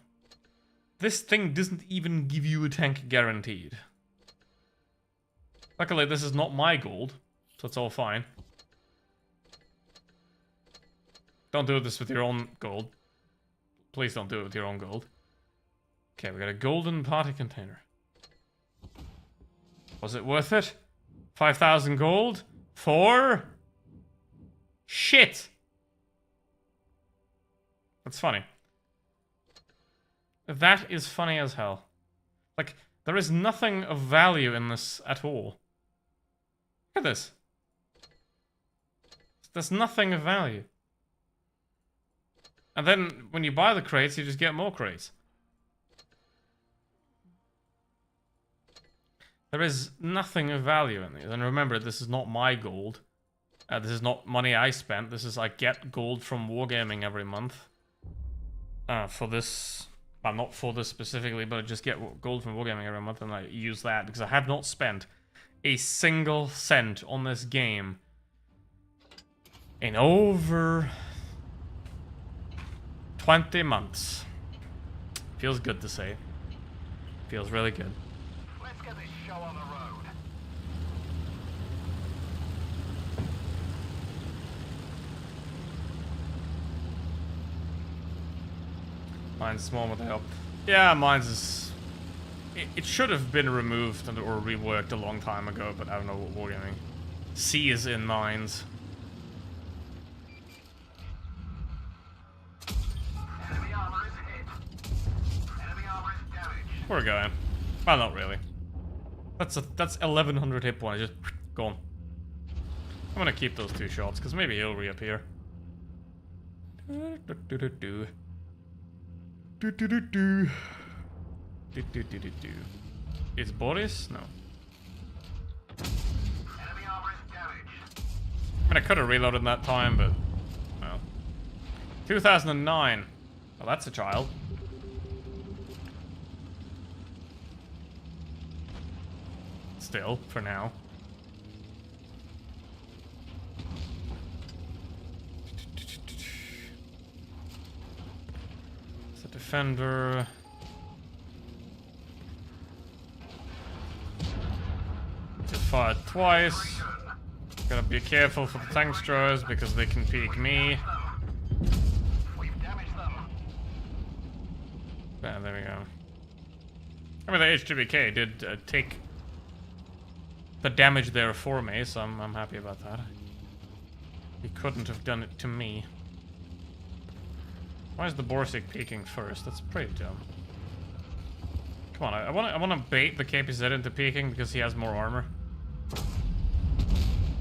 This thing doesn't even give you a tank guaranteed. Luckily, this is not my gold, so it's all fine. Don't do this with your own gold. Please don't do it with your own gold. Okay, we got a golden party container. Was it worth it? 5,000 gold? For? Shit! That's funny. That is funny as hell. Like, there is nothing of value in this at all. Look at this. There's nothing of value. And then, when you buy the crates, you just get more crates. There is nothing of value in these. And remember, this is not my gold. This is not money I spent. This is, I get gold from Wargaming every month. For this... Well, not for this specifically, but I just get gold from Wargaming every month, and I use that because I have not spent a single cent on this game in over 20 months. Feels good to say. Feels really good. Let's get this show on the road. Mine's small with help. Yeah, mine's is... It should have been removed or reworked a long time ago, but I don't know what Wargaming sees in mines. Enemy armor is hit. Enemy armor is damaged. Poor guy. Well, not really. That's 1,100 hit points, just gone. I'm gonna keep those 2 shots, because maybe he'll reappear. It's Boris? No. Enemy armor is damaged. I mean, I could have reloaded in that time, but... Well. 2009. Well, that's a child. Still, for now. It's a defender. Just fired twice. Gotta be careful for the tank destroyers because they can peek me. We've damaged them. Yeah, there we go. I mean, the HWK did take the damage there for me, so I'm happy about that. He couldn't have done it to me. Why is the Borsig peeking first? That's pretty dumb. Come on, I wanna bait the KPZ into peeking because he has more armor.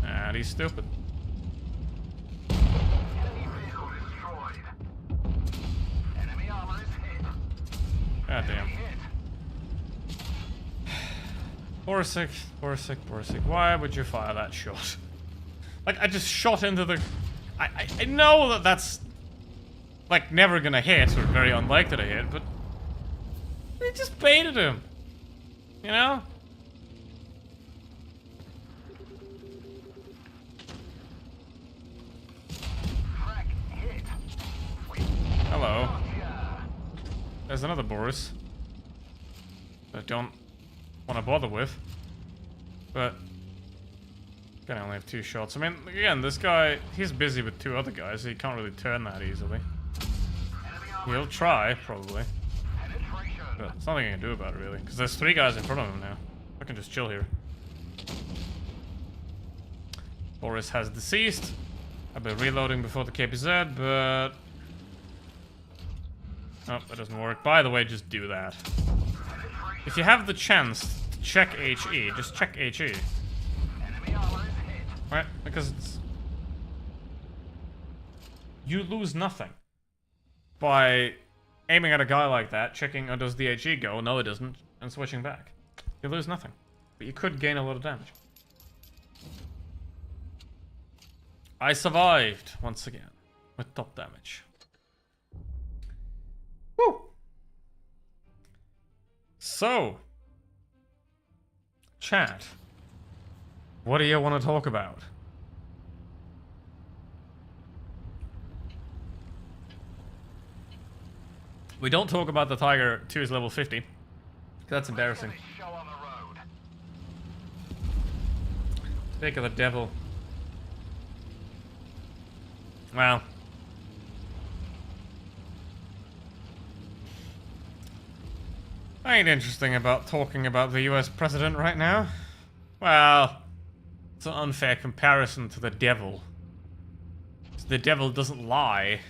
And he's stupid. Enemy vehicle destroyed. Enemy armor is hit. God damn. Hit. Borsig. Why would you fire that shot? Like, I just shot into the... I know that that's... like, never gonna hit, or very unlikely to hit, but... I just baited him. You know? Frag hit. Hello. There's another Boris. That I don't want to bother with. But... I only have 2 shots. I mean, again, this guy... he's busy with 2 other guys, so he can't really turn that easily. He'll try, probably. But there's nothing I can do about it, really. Because there's 3 guys in front of him now. I can just chill here. Boris has deceased. I've been reloading before the KPZ, but... oh, that doesn't work. By the way, just do that. If you have the chance to check HE, just check HE. Right? Because it's... you lose nothing by aiming at a guy like that, checking, oh, does the HE go? No, it doesn't. And switching back. You lose nothing. But you could gain a lot of damage. I survived once again with top damage. Woo! So, chat, what do you want to talk about? We don't talk about the Tiger 2 is level 50. 'Cause that's embarrassing. Finish show on the road. Speak of the devil. Well. Ain't interesting about talking about the US president right now. Well, it's an unfair comparison to the devil. The devil doesn't lie.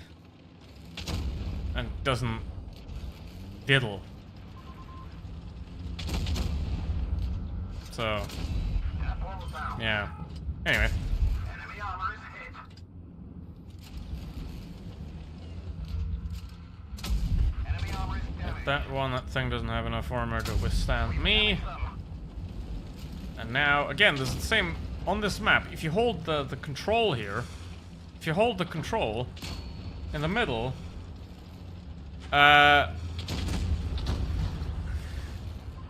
And doesn't diddle. So, Tap all down. yeah. Anyway. Enemy armor is hit. Enemy armor is damaged. That thing doesn't have enough armor to withstand me. And now, again, there's the same on this map. If you hold the control here, if you hold the control in the middle,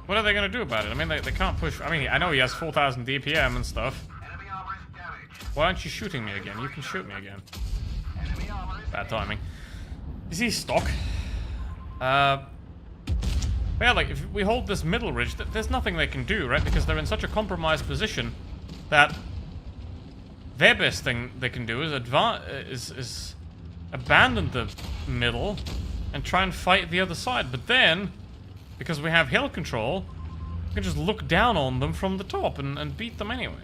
what are they gonna do about it? I mean, they can't push. I mean, I know he has 4,000 DPM and stuff. Enemy armor is damaged. Why aren't you shooting me again? You can shoot me again. Enemy armor is Bad timing. Is he stock? But yeah, like, if we hold this middle ridge, there's nothing they can do, right? Because they're in such a compromised position that their best thing they can do is abandon the middle and try and fight the other side. But then, because we have hill control, we can just look down on them from the top and beat them anyway.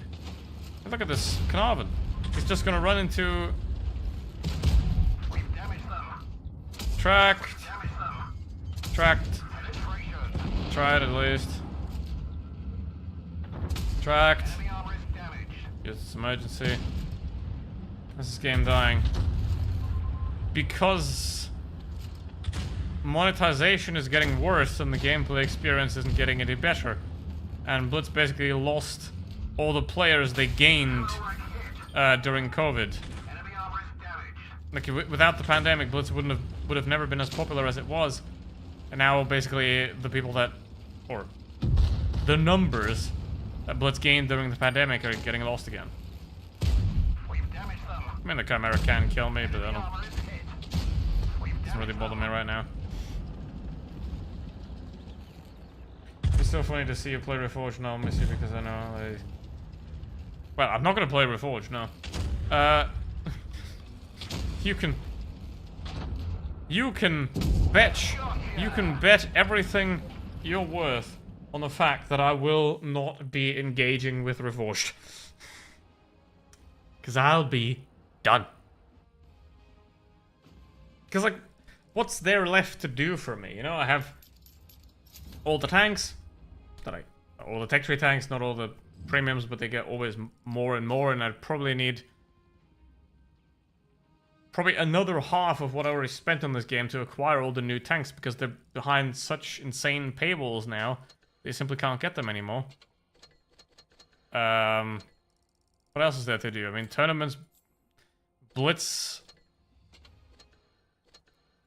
And look at this Carnarvon. He's just gonna run into... We've damaged them. Tracked. Damaged them. Tracked. Penetration. Tried at least. Tracked. Enemy armor is damaged. It's emergency. This is game dying. Because monetization is getting worse and the gameplay experience isn't getting any better. And Blitz basically lost all the players they gained during COVID. Enemy armor is damaged. Like, without the pandemic, Blitz would have never been as popular as it was. And now basically the people that, or the numbers that Blitz gained during the pandemic are getting lost again. We've damaged them. I mean, the Chimera can kill me, but I Enemy don't, armor is hit. We've doesn't really damaged bother them. me right now. It's so funny to see you play Reforged. No, I'll miss you because I know well, I'm not gonna play Reforged, no. You can bet everything you're worth on the fact that I will not be engaging with Reforged. Because I'll be done. Because, like, what's there left to do for me? You know, I have all the tanks, all the tech tree tanks, not all the premiums, but they get always more and more, and I'd probably need another half of what I already spent on this game to acquire all the new tanks, because they're behind such insane paywalls now, they simply can't get them anymore. What else is there to do? I mean, tournaments, Blitz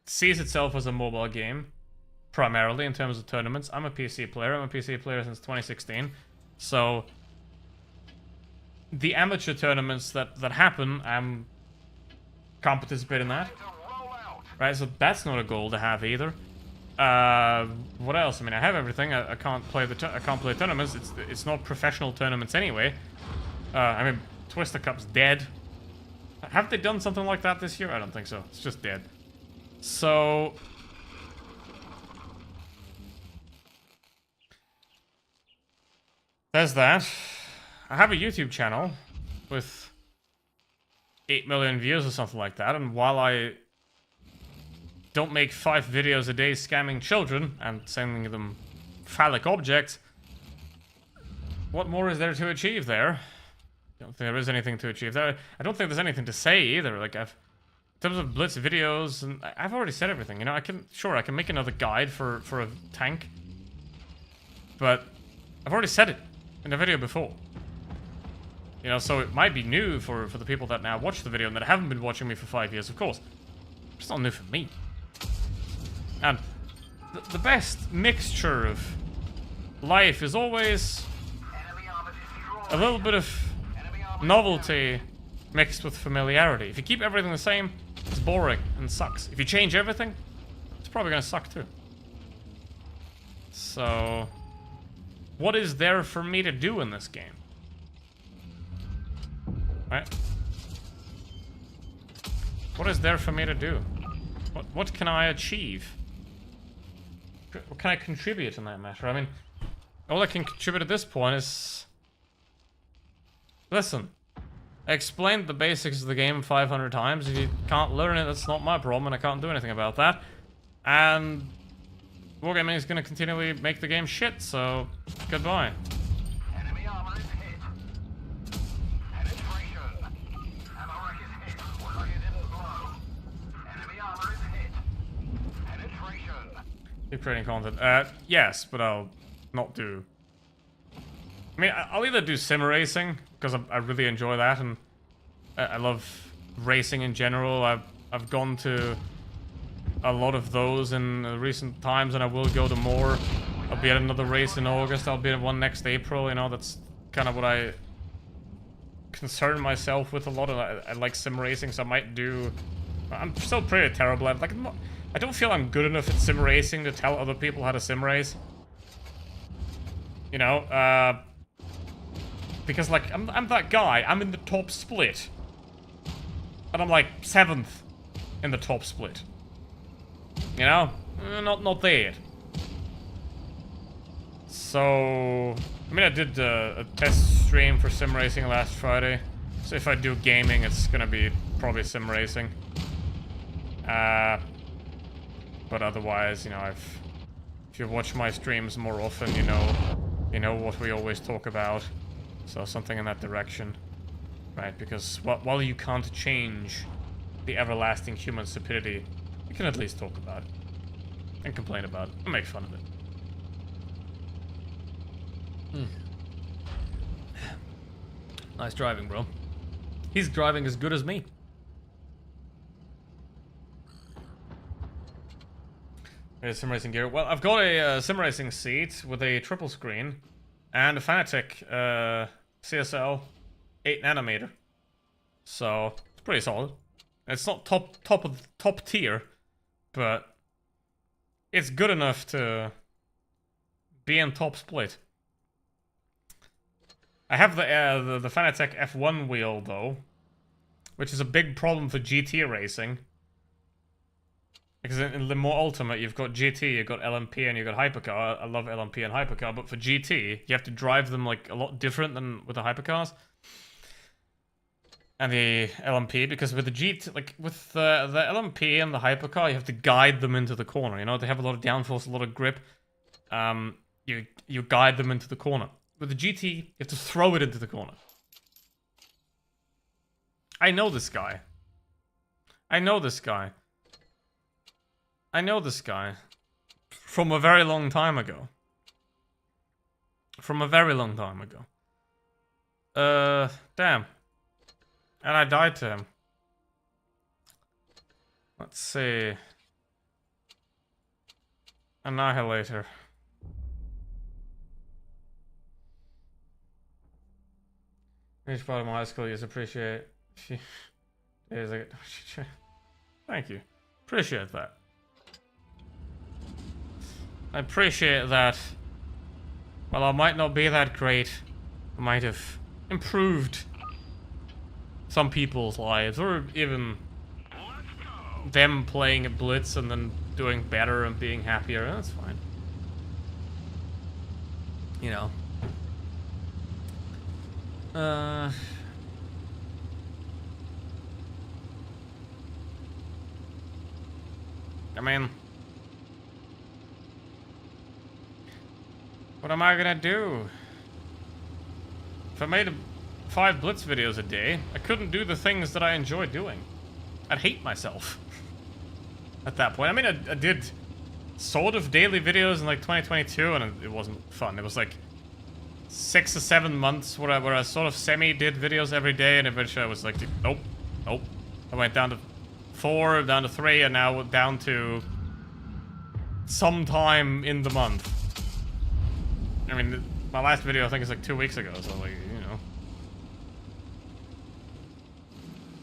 sees itself as a mobile game, primarily in terms of tournaments. I'm a PC player. I'm a PC player since 2016. So, the amateur tournaments that happen, can't participate in that. To roll out. Right, so that's not a goal to have either. What else? I mean, I have everything. I can't play I can't play tournaments. It's not professional tournaments anyway. I mean, Twister Cup's dead. Have they done something like that this year? I don't think so. It's just dead. So there's that. I have a YouTube channel with 8 million views or something like that, and while I don't make 5 videos a day scamming children and sending them phallic objects, what more is there to achieve there? I don't think there is anything to achieve there. I don't think there's anything to say either. Like, in terms of Blitz videos, and I've already said everything. You know, I can make another guide for a tank, but I've already said it in a video before. You know, so it might be new for the people that now watch the video and that haven't been watching me for 5 years, of course. It's not new for me. And the best mixture of life is always a little bit of novelty mixed with familiarity. If you keep everything the same, it's boring and sucks. If you change everything, it's probably gonna suck too. So, what is there for me to do in this game? Right? What is there for me to do? What can I achieve? What can I contribute in that matter? I mean, all I can contribute at this point is... Listen, I explained the basics of the game 500 times. If you can't learn it, that's not my problem, and I can't do anything about that. And Wargaming is going to continually make the game shit, so goodbye. Enemy armor is hit. Penetration. Ammo rack is hit. Looks like it didn't blow. Enemy armor is hit. Penetration. Keep creating content. Yes, but I'll not do... I mean, I'll either do sim racing, because I really enjoy that, and I love racing in general. I've gone to a lot of those in recent times, and I will go to more. I'll be at another race in August, I'll be at one next April, you know, that's kind of what I concern myself with a lot of. I like sim racing, so I might do... I'm still pretty terrible at it. Like, I don't feel I'm good enough at sim racing to tell other people how to sim race. You know, because, like, I'm that guy. I'm in the top split. And I'm, like, 7th in the top split. You know? Not there yet. So... I mean, I did a test stream for sim racing last Friday. So if I do gaming, it's gonna be probably sim racing. But otherwise, you know, if you watch my streams more often, you know what we always talk about. So something in that direction, right? Because while you can't change the everlasting human stupidity, you can at least talk about it and complain about it and make fun of it. Nice driving, bro. He's driving as good as me. Here's sim racing gear. Well, I've got a sim racing seat with a triple screen and a Fanatec CSL 8nm. So it's pretty solid. It's not top tier, but it's good enough to be in top split. I have the Fanatec F1 wheel though, which is a big problem for GT racing. Because in Le Mans Ultimate, you've got GT, you've got LMP, and you've got Hypercar. I love LMP and Hypercar, but for GT, you have to drive them like a lot different than with the Hypercars. And the LMP, because with the GT, like with the LMP and the Hypercar, you have to guide them into the corner. You know, they have a lot of downforce, a lot of grip. You guide them into the corner. With the GT, you have to throw it into the corner. I know this guy. I know this guy. I know this guy from a very long time ago. From a very long time ago. Damn. And I died to him. Let's see. Annihilator. Each part of my high school years appreciate. Thank you. Appreciate that. I appreciate that. While I might not be that great, I might have improved some people's lives, or even them playing at Blitz and then doing better and being happier. That's fine. You know. I mean, what am I gonna do? If I made 5 Blitz videos a day, I couldn't do the things that I enjoy doing. I'd hate myself at that point. I mean, I did sort of daily videos in like 2022, and it wasn't fun. It was like 6 or 7 months where I sort of semi-did videos every day, and eventually I was like, nope, nope. I went down to 4, down to 3, and now down to sometime in the month. I mean, my last video I think is like 2 weeks ago, so like, you know.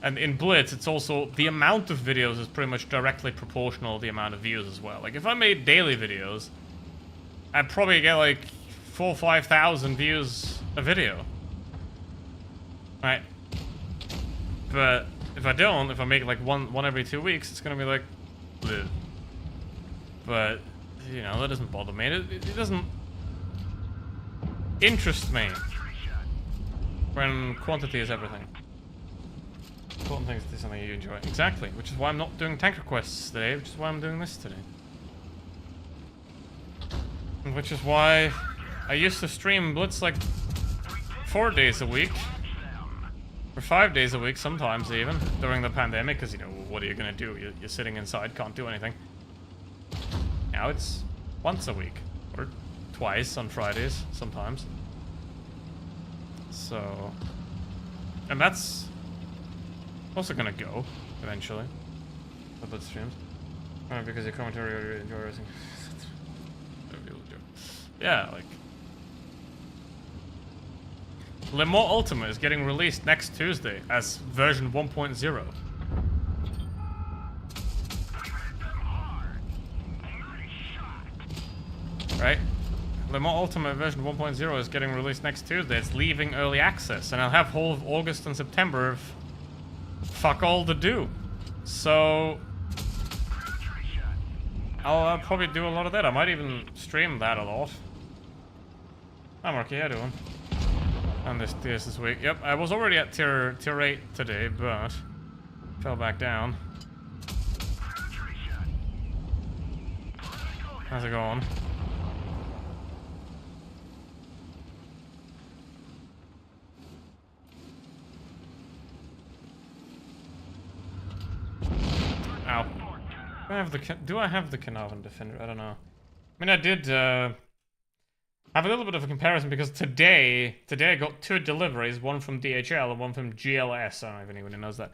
And in Blitz, it's also, the amount of videos is pretty much directly proportional to the amount of views as well. Like, if I made daily videos, I'd probably get like 4,000 or 5,000 views a video. Right? But if I don't, if I make like one every 2 weeks, it's gonna be like, bleh. But, you know, that doesn't bother me. It doesn't interest me when quantity is everything. Important things to do something you enjoy. Exactly, which is why I'm not doing tanker quests today, which is why I'm doing this today. And which is why I used to stream Blitz like 4 days a week. Or 5 days a week, sometimes even, during the pandemic, because, you know, what are you gonna do? You're sitting inside, can't do anything. Now it's once a week. Or twice on Fridays, sometimes. So... And that's also gonna go, eventually. The Blitz streams. Because your commentary enjoy racing. Yeah, like... Le Mans Ultimate is getting released next Tuesday as version 1.0. Right? Le Mans Ultimate version 1.0 is getting released next Tuesday. It's leaving early access, and I'll have whole of August and September of fuck all to do. So I'll probably do a lot of that. I might even stream that a lot. Hi Marky, how you doing? And this week. Yep, I was already at tier 8 today, but fell back down. How's it going? Ow. Do I have the Carnarvon Defender? I don't know. I mean, I did have a little bit of a comparison because today I got 2 deliveries, one from DHL and one from GLS. I don't know if anyone knows that.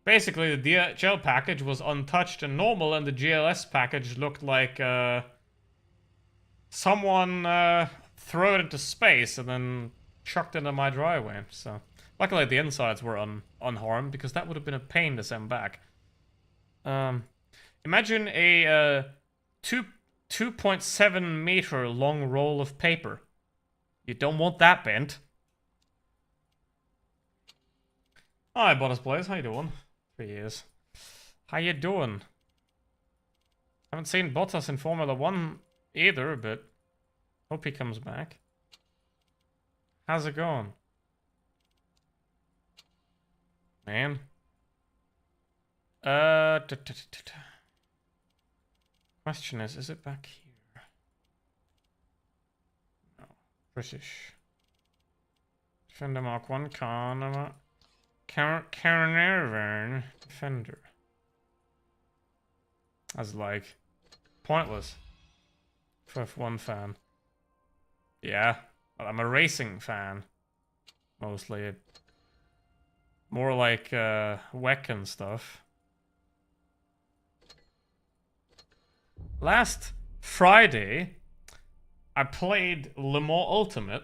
Basically, the DHL package was untouched and normal, and the GLS package looked like someone threw it into space and then chucked it into my driveway. So, luckily the insides were unharmed, because that would have been a pain to send back. Imagine a 2.7 meter long roll of paper. You don't want that bent. Hi, Bottas Blaze. How you doing? 3 years. How you doing? Haven't seen Bottas in Formula 1 either, but hope he comes back. How's it going? Man. Question is it back here? No. British. Defender Mark 1, Carnarvon Defender. That's like pointless for F1 fan. Yeah, well, I'm a racing fan. Mostly. More like WEC and stuff. Last Friday, I played Le Mans Ultimate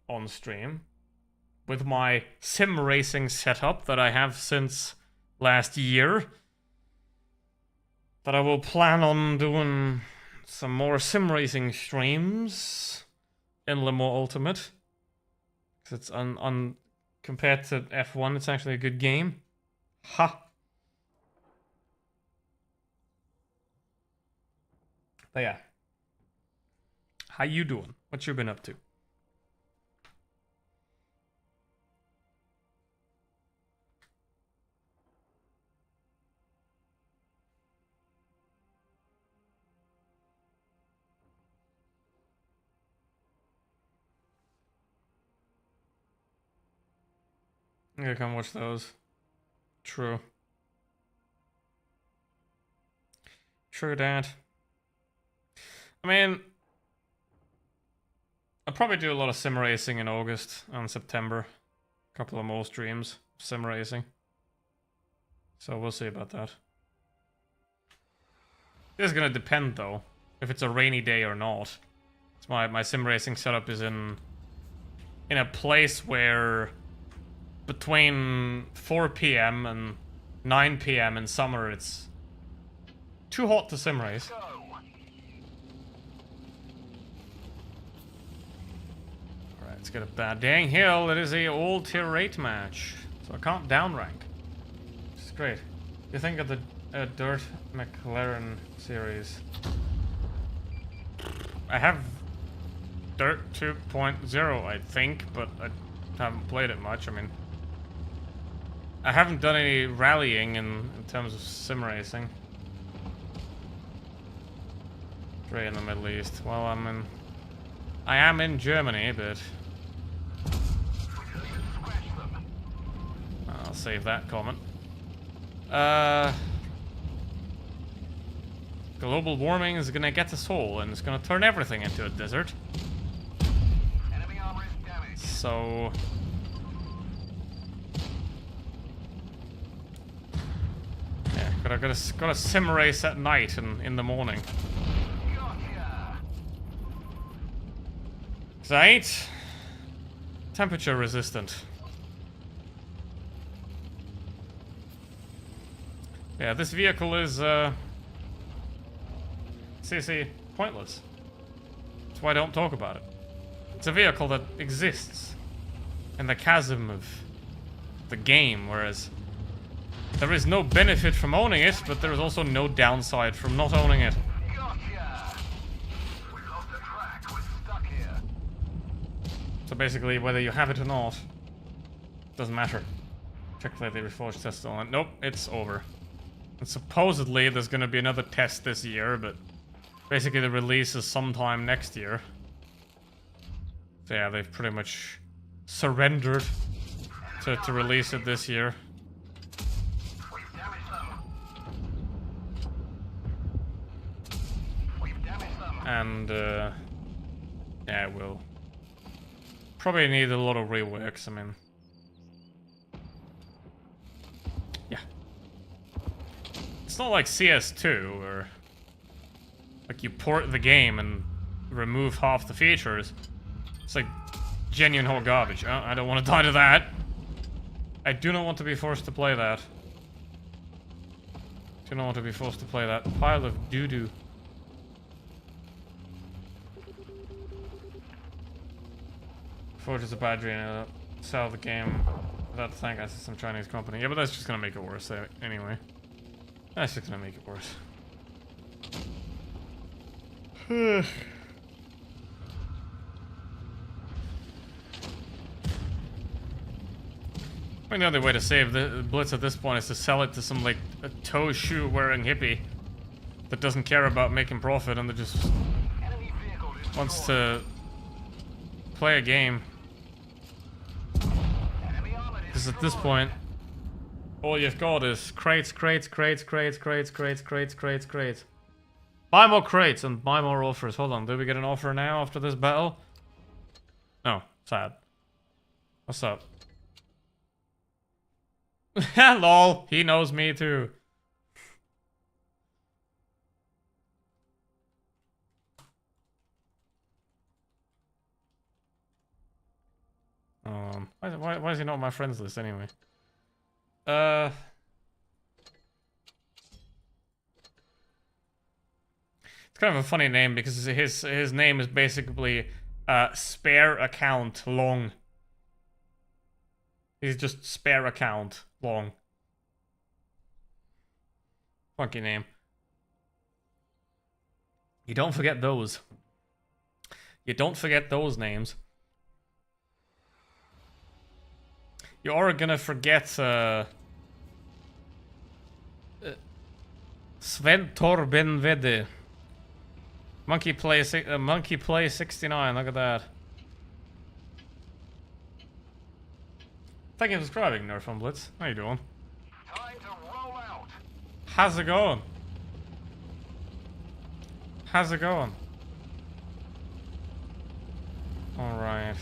on stream with my sim racing setup that I have since last year. That I will plan on doing some more sim racing streams in Le Mans Ultimate. Because it's compared to F1, it's actually a good game. Ha! But yeah. How you doing? What you been up to? I'm gonna come watch those. True. True, Dad. I mean, I'll probably do a lot of sim racing in August and September. A couple of more streams of sim racing. So we'll see about that. This is gonna depend though, if it's a rainy day or not. It's my sim racing setup is in a place where between 4 PM and 9 PM in summer it's too hot to sim race. Go. Alright, let's get a bad dang hill. It is a all tier 8 match. So I can't downrank. Which is great. You think of the Dirt McLaren series. I have Dirt 2.0, I think, but I haven't played it much. I mean, I haven't done any rallying in terms of sim racing. Straight in the Middle East. Well, I am in Germany, but I'll save that comment. Global warming is gonna get us all, and it's gonna turn everything into a desert. Enemy armor is damaged. So yeah, gotta sim race at night and in the morning. Gotcha. 'Cause I ain't temperature resistant. Yeah, this vehicle is CC pointless. That's why I don't talk about it. It's a vehicle that exists in the chasm of the game, whereas there is no benefit from owning it, but there is also no downside from not owning it. Gotcha. We lost the track. We're stuck here. So basically, whether you have it or not, doesn't matter. Check the reforged test on it. Nope, it's over. And supposedly there's gonna be another test this year, but basically the release is sometime next year. So yeah, they've pretty much surrendered to release it this year. We've damaged them. We've damaged them. And yeah, it will probably need a lot of reworks. I mean, yeah, it's not like CS2 where like you port the game and remove half the features. It's like genuine hot garbage. I don't want to die to that. I do not want to be forced to play that. Do not want to be forced to play that pile of doo-doo. Forge is a bad dream. Sell the game without thank us to some Chinese company. Yeah, but that's just gonna make it worse anyway. That's just gonna make it worse. I mean, the only way to save the Blitz at this point is to sell it to some, like, a toe shoe wearing hippie that doesn't care about making profit and that just Enemy vehicle wants destroyed. to play a game. Enemy armor Because at this point, all you've got is crates, crates, crates, crates, crates, crates, crates, crates, crates. Buy more crates and buy more offers. Hold on, did we get an offer now after this battle? No, sad. What's up? Lol, he knows me too. Why is he not on my friends list anyway? It's kind of a funny name because his name is basically spare account long. He's just spare account long. Funky name. You don't forget those. You don't forget those names. You are gonna forget Sven Torben Vede. Monkey Play 69, look at that. Thank you for subscribing, Nerf on Blitz. How you doing? Time to roll out. How's it going? How's it going? Alright.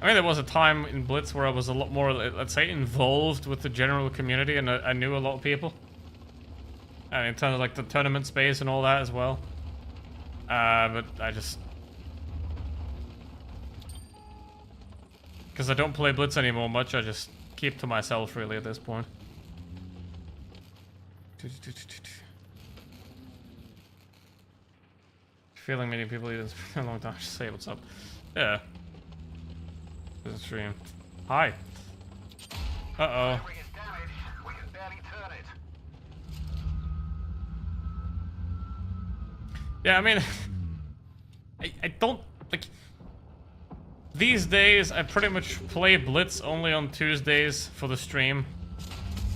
I mean, there was a time in Blitz where I was a lot more, let's say, involved with the general community, and I knew a lot of people. And in terms of like the tournament space and all that as well. But I just... Because I don't play Blitz anymore much, I just keep to myself really at this point. Feeling many people even for a long time. Just say what's up. Yeah. This is stream. Hi. Uh-oh. Ring is damaged. We can barely turn it. Yeah, I mean... I don't... like... These days, I pretty much play Blitz only on Tuesdays for the stream.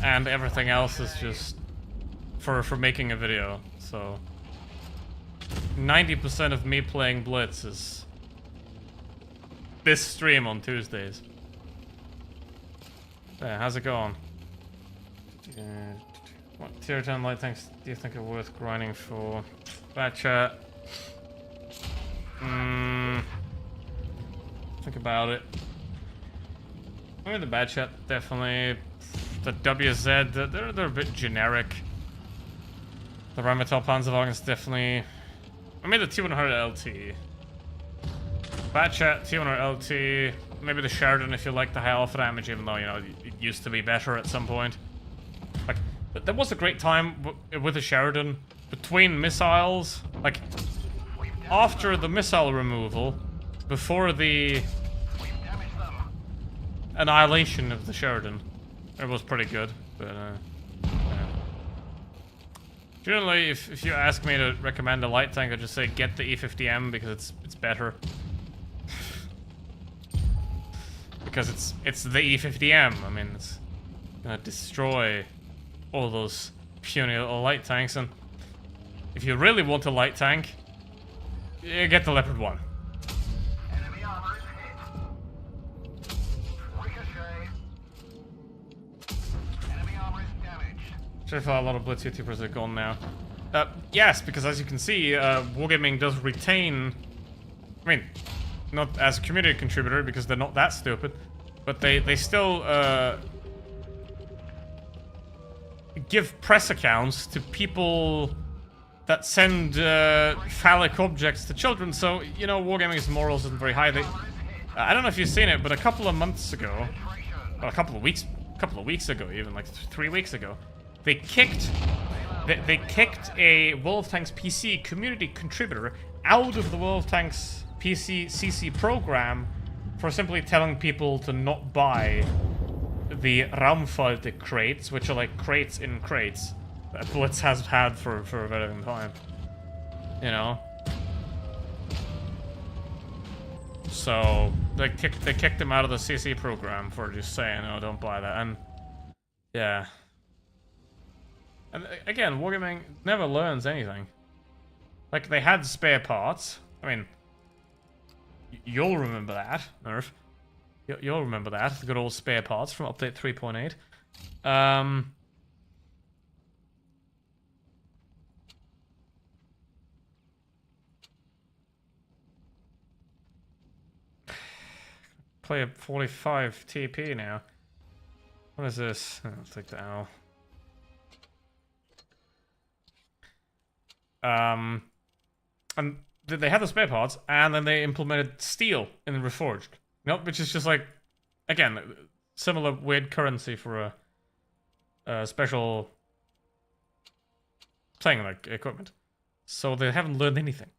And everything else is just... for making a video, so... 90% of me playing Blitz is... this stream on Tuesdays. Yeah, how's it going? What tier 10 light tanks do you think are worth grinding for? Bad chat. Think about it. Maybe the bad chat, definitely. The WZ, they're a bit generic. The Rheinmetall Panzerwagen is definitely... I mean the T100 LT. Bad chat, T100 LT. Maybe the Sheridan if you like the high alpha damage, even though, you know, it used to be better at some point. Like, there was a great time with the Sheridan between missiles. Like, after the missile removal, before the annihilation of the Sheridan, it was pretty good. But, yeah. Generally, if you ask me to recommend a light tank, I just say get the E50M because it's better. Because it's the E50M. I mean, it's gonna destroy all those puny little light tanks. And if you really want a light tank, you get the Leopard 1. Enemy armor is hit. Ricochet. Enemy armor is damaged. Sure, a lot of Blitz YouTubers are gone now. Yes, because as you can see, Wargaming does retain... I mean, not as a community contributor, because they're not that stupid, but they still, give press accounts to people that send, phallic objects to children, so, you know, Wargaming's morals isn't very high. I don't know if you've seen it, but a couple of months ago, or a couple of weeks ago even, like 3 weeks ago, they kicked a World of Tanks PC community contributor out of the World of Tanks PC CC program for simply telling people to not buy the Raumfalte crates, which are like crates in crates that Blitz has had for a very long time. You know? So, they kicked him out of the CC program for just saying, oh, don't buy that. And, yeah. And again, Wargaming never learns anything. Like, they had spare parts. I mean, you'll remember that, Nerf. You'll remember that. The good old spare parts from update 3.8. Play a 45 TP now. What is this? I'll take the owl. And they had the spare parts, and then they implemented steel in the Reforged. You know, which is just like, again, similar weird currency for a special thing, like equipment. So they haven't learned anything.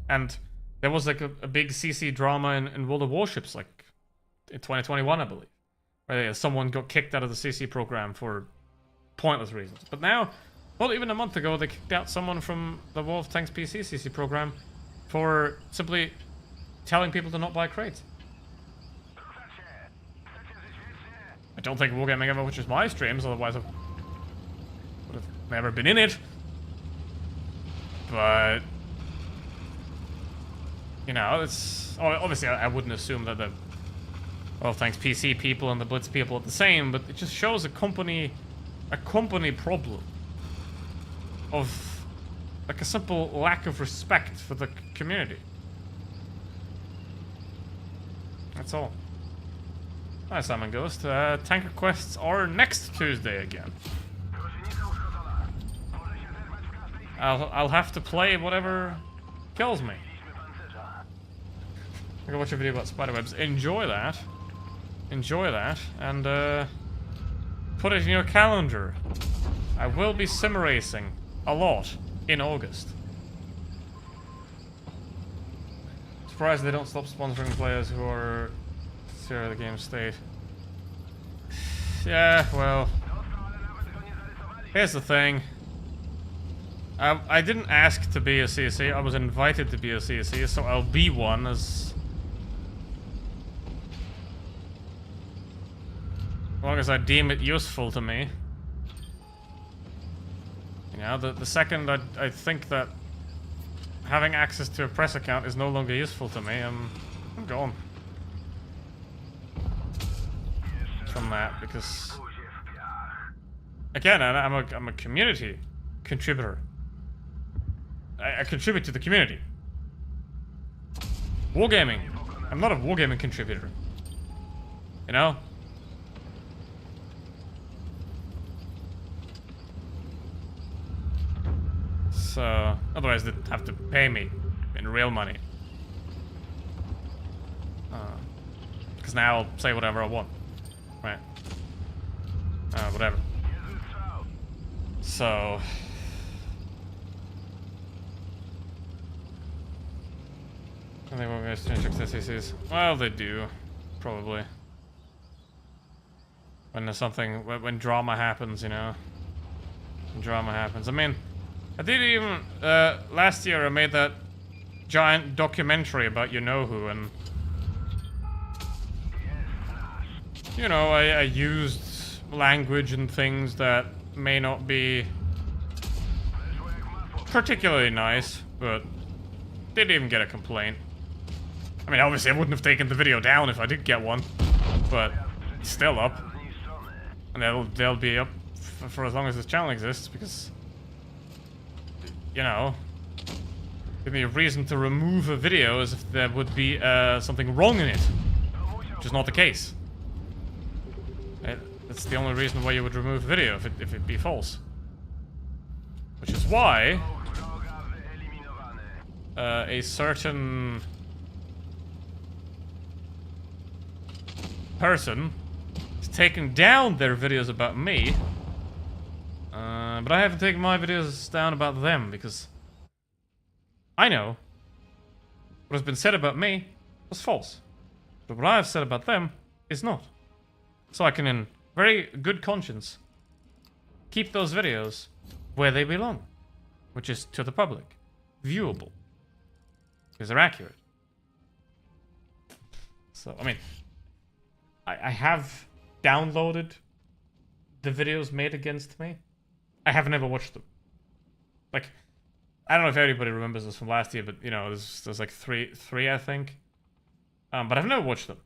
And there was like a big CC drama in World of Warships, like in 2021, I believe, where someone got kicked out of the CC program for pointless reasons. But now, well, even a month ago, they kicked out someone from the World of Tanks PC CC program for simply telling people to not buy crates. I don't think Wargaming ever watches my streams, otherwise I would have never been in it. But, you know, it's... obviously, I wouldn't assume that well, thanks PC people and the Blitz people are the same, but it just shows a company problem of like a simple lack of respect for the community. That's all. Hi, Simon Ghost. Tanker quests are next Tuesday again. I'll have to play whatever kills me. I can watch a video about spiderwebs. Enjoy that. Enjoy that. And put it in your calendar. I will be sim racing a lot in August. Surprised they don't stop sponsoring players who are zero of the game state. Yeah, well. Here's the thing. I didn't ask to be a CSC, I was invited to be a CSC, so I'll be one as long as I deem it useful to me. You know, the second I think that having access to a press account is no longer useful to me, I'm gone from that, because again, I'm a community contributor. I contribute to the community. Wargaming. I'm not a wargaming contributor. You know? So, otherwise they'd have to pay me in real money. Because now I'll say whatever I want. Right. Whatever. So... I think we're going to change XSCCs. Well, they do. Probably. When there's something... When drama happens, you know? When drama happens. I mean, I did even... last year I made that giant documentary about you-know-who, and... You know, I used language and things that may not be... particularly nice, but... didn't even get a complaint. I mean, obviously I wouldn't have taken the video down if I did get one, but it's still up. And they'll be up for as long as this channel exists, because, you know, give me a reason to remove a video as if there would be something wrong in it, which is not the case. That's the only reason why you would remove a video, if it be false. Which is why a certain person has taken down their videos about me, but I haven't taken my videos down about them, because I know what has been said about me was false, but what I have said about them is not. So I can, in very good conscience, keep those videos where they belong, which is to the public, viewable, because they're accurate. So, I mean, I have downloaded the videos made against me. I have never watched them. Like, I don't know if everybody remembers this from last year, but, you know, there's like three, I think. But I've never watched them.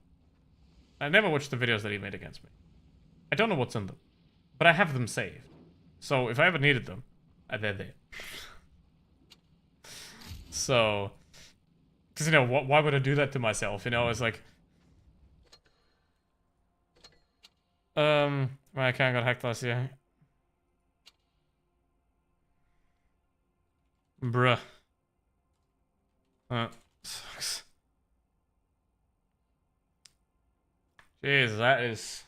I never watched the videos that he made against me. I don't know what's in them, but I have them saved. So if I ever needed them, they're there. So, because, you know, why would I do that to myself? You know, it's like, my account got hacked last year. Bruh. Sucks. Jeez, that is...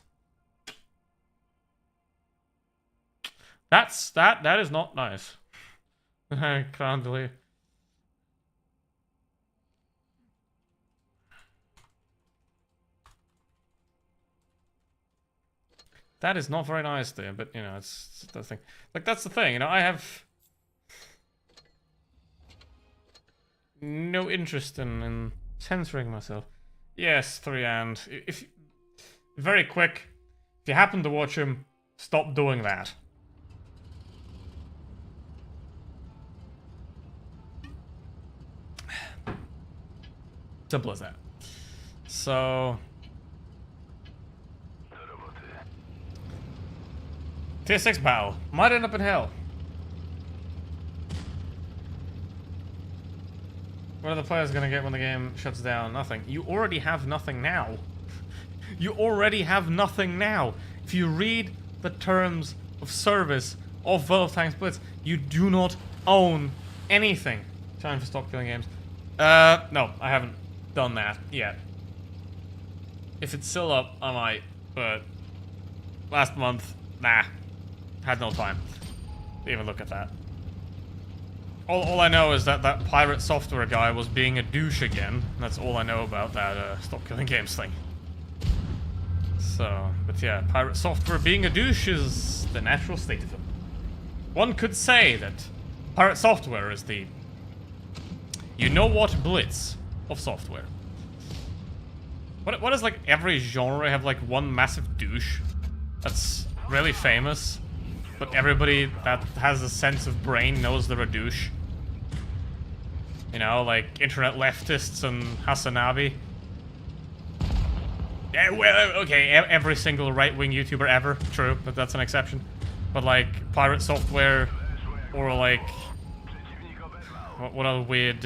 That is not nice. I can't believe... That is not very nice there, but, you know, it's the thing. Like, that's the thing, you know, I have no interest in censoring myself. Yes, 3and. If very quick, if you happen to watch him, stop doing that. Simple as that. So, Tier 6 battle. Might end up in hell. What are the players gonna get when the game shuts down? Nothing. You already have nothing now. You already have nothing now. If you read the terms of service of World of Tanks Blitz, you do not own anything. Time for stop killing games. No, I haven't done that yet. If it's still up, I might, but last month, nah. Had no time to even look at that. All I know is that that Pirate Software guy was being a douche again. That's all I know about that stop killing games thing. So, but yeah, Pirate Software being a douche is the natural state of it. One could say that Pirate Software is the you-know-what Blitz of software. What does like every genre have like one massive douche that's really famous, but everybody that has a sense of brain knows they're a douche? You know, like internet leftists and Hasanabi. Yeah, well, okay, every single right-wing YouTuber ever, true, but that's an exception. But like Pirate Software, or like what other weird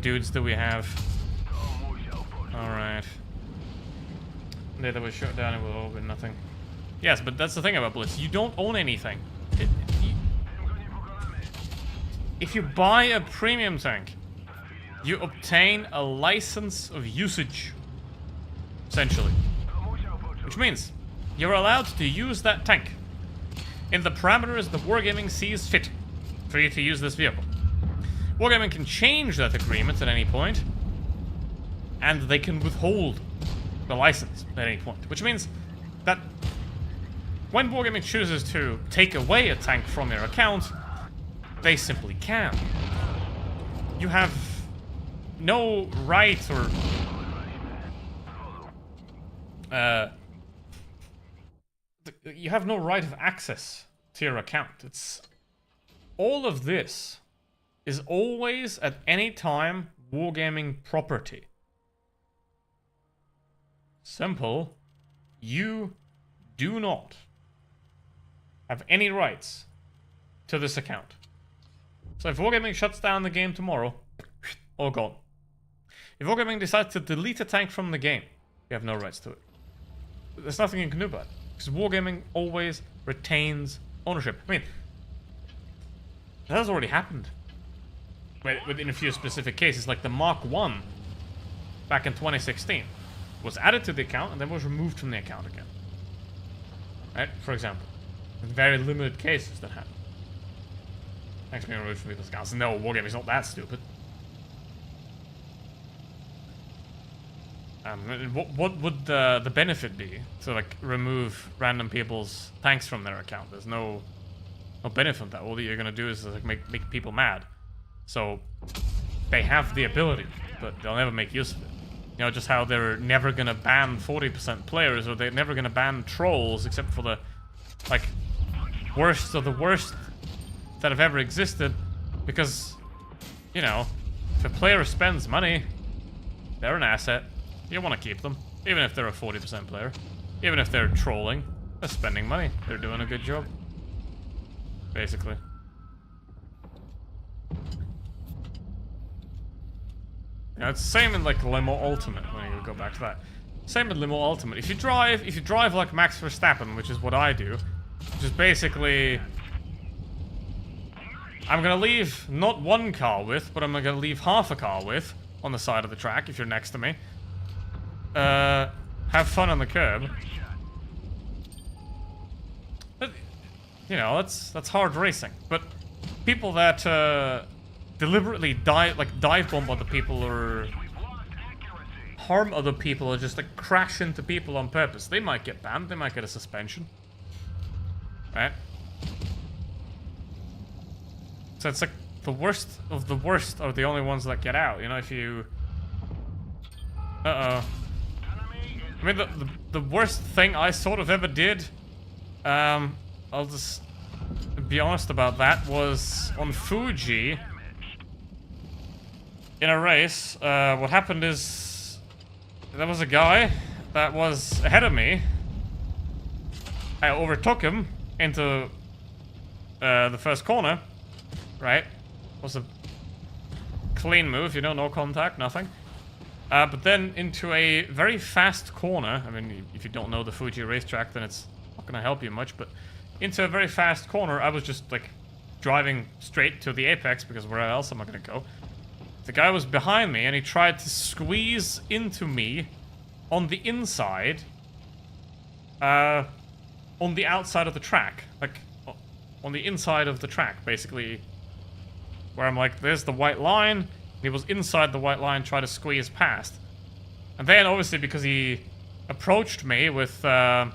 dudes do we have? All right, data was shut down. It will open nothing. Yes, but that's the thing about Blitz. You don't own anything. If you buy a premium tank, you obtain a license of usage, essentially. Which means you're allowed to use that tank in the parameters that Wargaming sees fit for you to use this vehicle. Wargaming can change that agreement at any point, and they can withhold the license at any point. Which means that when Wargaming chooses to take away a tank from your account, they simply can. You have no right or you have no right of access to your account. It's all of this is always at any time Wargaming property. Simple. You do not have any rights to this account. So if Wargaming shuts down the game tomorrow, all gone. If Wargaming decides to delete a tank from the game, you have no rights to it. There's nothing you can do about it, because Wargaming always retains ownership. I mean, that has already happened. Within a few specific cases, like the Mark 1 back in 2016 was added to the account and then was removed from the account again. Right? For example. In very limited cases that happen. Thanks for being removed from people's accounts. No, Wargaming's not that stupid. What would the benefit be to like remove random people's tanks from their account? There's no benefit of that. All that you're gonna do is like make people mad. So they have the ability, but they'll never make use of it. You know, just how they're never gonna ban 40% players, or they're never gonna ban trolls, except for the like worst of the worst that have ever existed, because you know, if a player spends money, they're an asset. You want to keep them, even if they're a 40% player. Even if they're trolling, they're spending money. They're doing a good job. Basically. You know, it's the same in like Limo Ultimate, when you go back to that. Same in Limo Ultimate. If you drive like Max Verstappen, which is what I do, which is basically I'm gonna leave not one car width, but I'm gonna leave half a car width on the side of the track if you're next to me. Have fun on the curb. But, you know, that's hard racing. But people that deliberately dive bomb other people or harm other people or just like crash into people on purpose, they might get banned. They might get a suspension. Right? So it's like the worst of the worst are the only ones that get out. You know, if you... Uh-oh. I mean, the worst thing I sort of ever did, I'll just be honest about that, was on Fuji, in a race. What happened is, there was a guy that was ahead of me, I overtook him into the first corner, right? Was a clean move, you know, no contact, nothing. But then into a very fast corner. I mean, if you don't know the Fuji racetrack, then it's not gonna help you much, but into a very fast corner, I was just, like, driving straight to the apex, because where else am I gonna go? The guy was behind me, and he tried to squeeze into me on the inside, on the outside of the track. Like, on the inside of the track, basically. Where I'm like, there's the white line, and he was inside the white line trying to squeeze past. And then, obviously, because he approached me with, I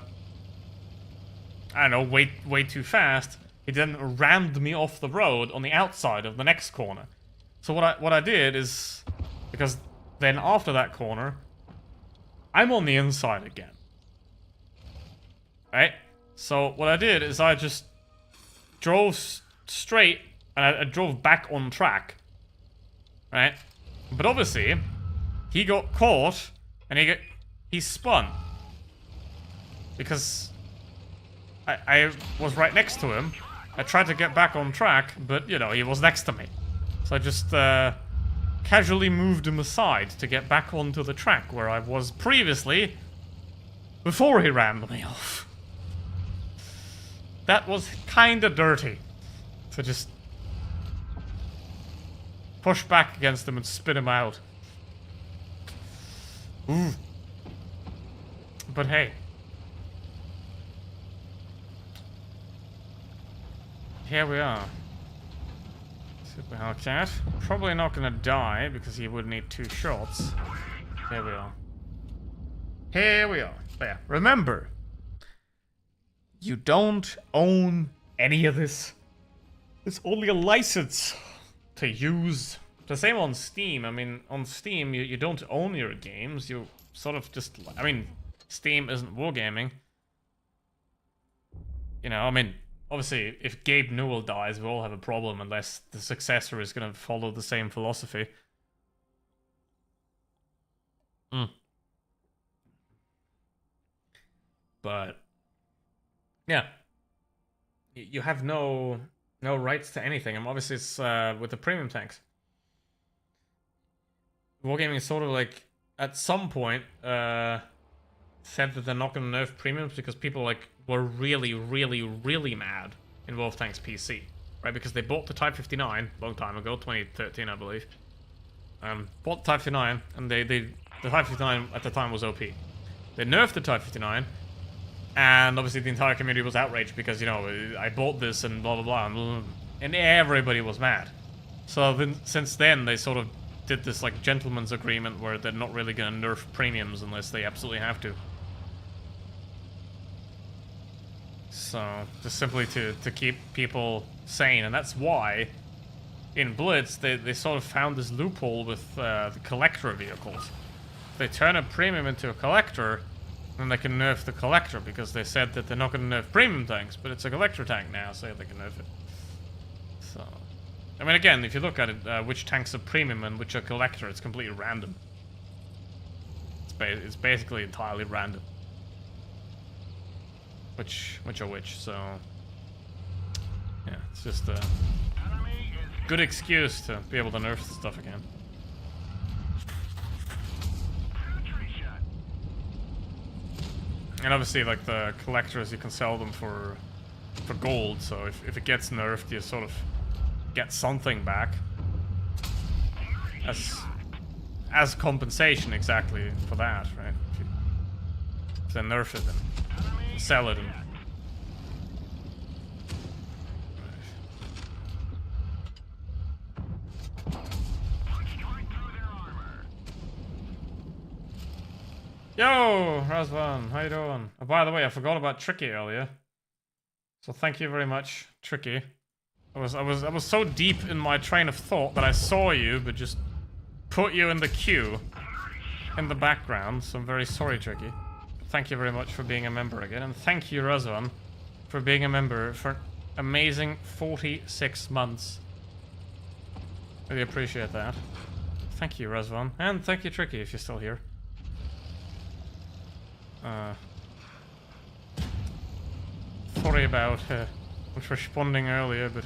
don't know, way too fast, he then rammed me off the road on the outside of the next corner. So what I did is, because then after that corner, I'm on the inside again. Right? So what I did is I just drove straight, and I drove back on track. Right? But obviously, he got caught, and he spun. Because I was right next to him. I tried to get back on track, but, you know, he was next to me. So I just casually moved him aside to get back onto the track where I was previously before he rammed me off. That was kinda dirty. To just push back against him and spin him out. Ooh. But hey. Here we are. Super Hellcat. Probably not gonna die because he would need 2 shots. Here we are. Here we are. There. Remember, you don't own any of this. It's only a license to use. The same on Steam. I mean, on Steam, you don't own your games. You sort of just... I mean, Steam isn't wargaming. You know, I mean... Obviously, if Gabe Newell dies, we all have a problem unless the successor is going to follow the same philosophy. But, yeah. You have no rights to anything. And obviously it's with the premium tanks. Wargaming is sort of like, at some point, said that they're not going to nerf premiums because people like were really mad in Wolf Tanks PC, right? Because they bought the Type 59 a long time ago, 2013 I believe. Bought the Type 59, and the Type 59 at the time was OP. They nerfed the Type 59, and obviously the entire community was outraged because, you know, I bought this and blah blah blah, and everybody was mad. So then, since then, they sort of did this like gentleman's agreement where they're not really going to nerf premiums unless they absolutely have to. So, just simply to keep people sane, and that's why in Blitz they sort of found this loophole with the collector vehicles. If they turn a premium into a collector, then they can nerf the collector, because they said that they're not going to nerf premium tanks, but it's a collector tank now, so they can nerf it. So, I mean, again, if you look at it, which tanks are premium and which are collector, it's completely random. It's basically entirely random. Which are which, so... Yeah, it's just a good excuse to be able to nerf stuff again. And obviously, like, the collectors, you can sell them for gold, so if it gets nerfed, you sort of get something back. As compensation, exactly, for that, right? If they nerf it, then sell it. Yo, Razvan, how you doing? Oh, by the way, I forgot about Tricky earlier, so thank you very much, Tricky. I was so deep in my train of thought that I saw you, but just put you in the queue in the background. So I'm very sorry, Tricky. Thank you very much for being a member again, and thank you, Razvan, for being a member for an amazing 46 months. Really appreciate that. Thank you, Razvan, and thank you, Tricky, if you're still here. Sorry about not responding earlier, but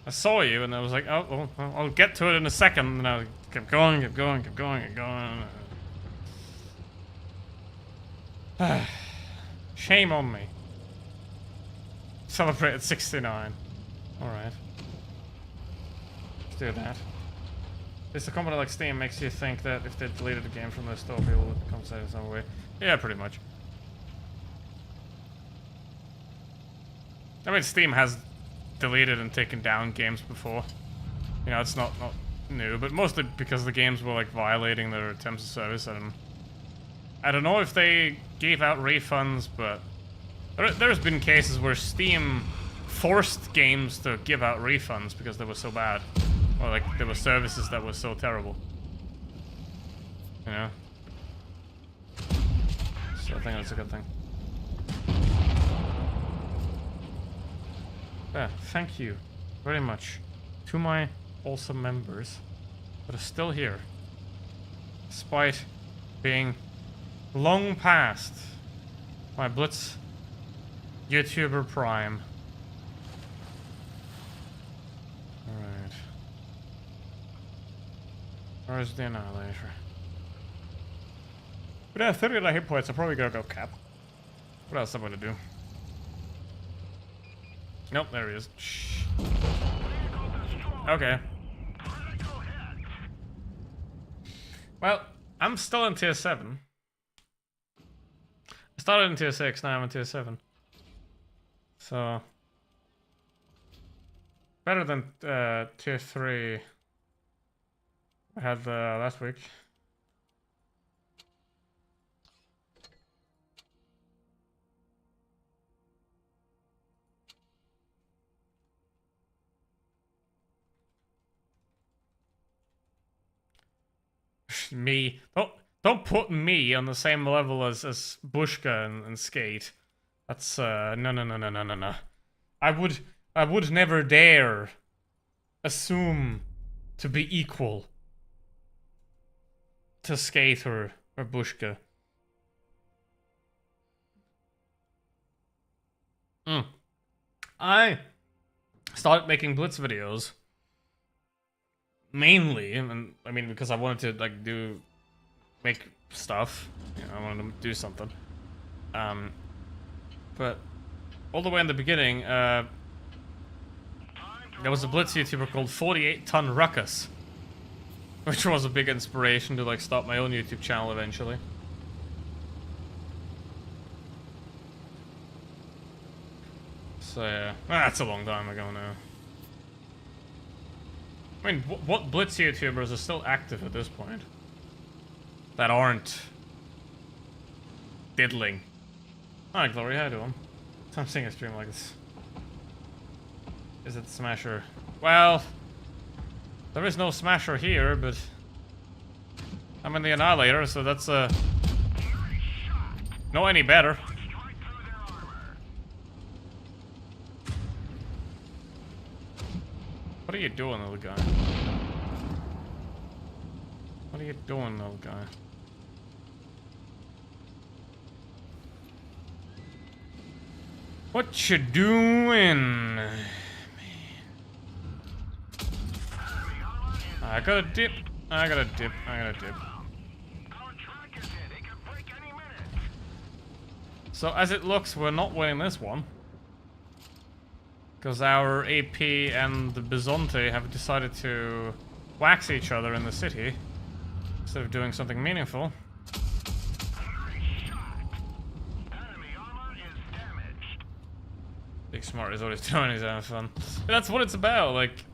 I saw you and I was like, oh, well, I'll get to it in a second, and I kept going. Shame on me. Celebrate at 69. Alright. Let's do that. It's a company like Steam makes you think that if they deleted the game from their store, people would compensate in some way. Yeah, pretty much. I mean, Steam has deleted and taken down games before. You know, it's not new, but mostly because the games were like violating their terms of service. I don't know if they gave out refunds, but there's been cases where Steam forced games to give out refunds because they were so bad, or like there were services that were so terrible. You know, so I think that's a good thing. Yeah, thank you very much to my awesome members that are still here, despite being long past my Blitz YouTuber prime. Alright. Where's the Annihilator? But yeah, 39 hit points, I'm probably gonna go cap. What else am I gonna do? Nope, there he is. Shh. Okay. Well, I'm still in tier 7. I started in tier 6, now I'm in tier 7. So... better than tier 3 I had last week. Me. Don't put me on the same level as Bushka and Skate. That's no. I would never dare assume to be equal to Skate or Bushka. I started making Blitz videos mainly, and I mean because I wanted to like make stuff. You know, I wanted to do something. But all the way in the beginning, there was a Blitz YouTuber called 48 Ton Ruckus, which was a big inspiration to like start my own YouTube channel eventually. So yeah, that's a long time ago now. I mean, what Blitz YouTubers are still active at this point? That aren't diddling. Hi, Glory, how you doing? I'm seeing a stream like this. Is it Smasher? Well, there is no Smasher here, but I'm in the Annihilator, so that's not any better. What are you doing, little guy? What are you doing, little guy? What you doing, man? I gotta dip. I gotta dip. So as it looks, we're not winning this one. Because our AP and the Bizonte have decided to wax each other in the city instead of doing something meaningful. Big Smart is always doing his own fun. But that's what it's about, like,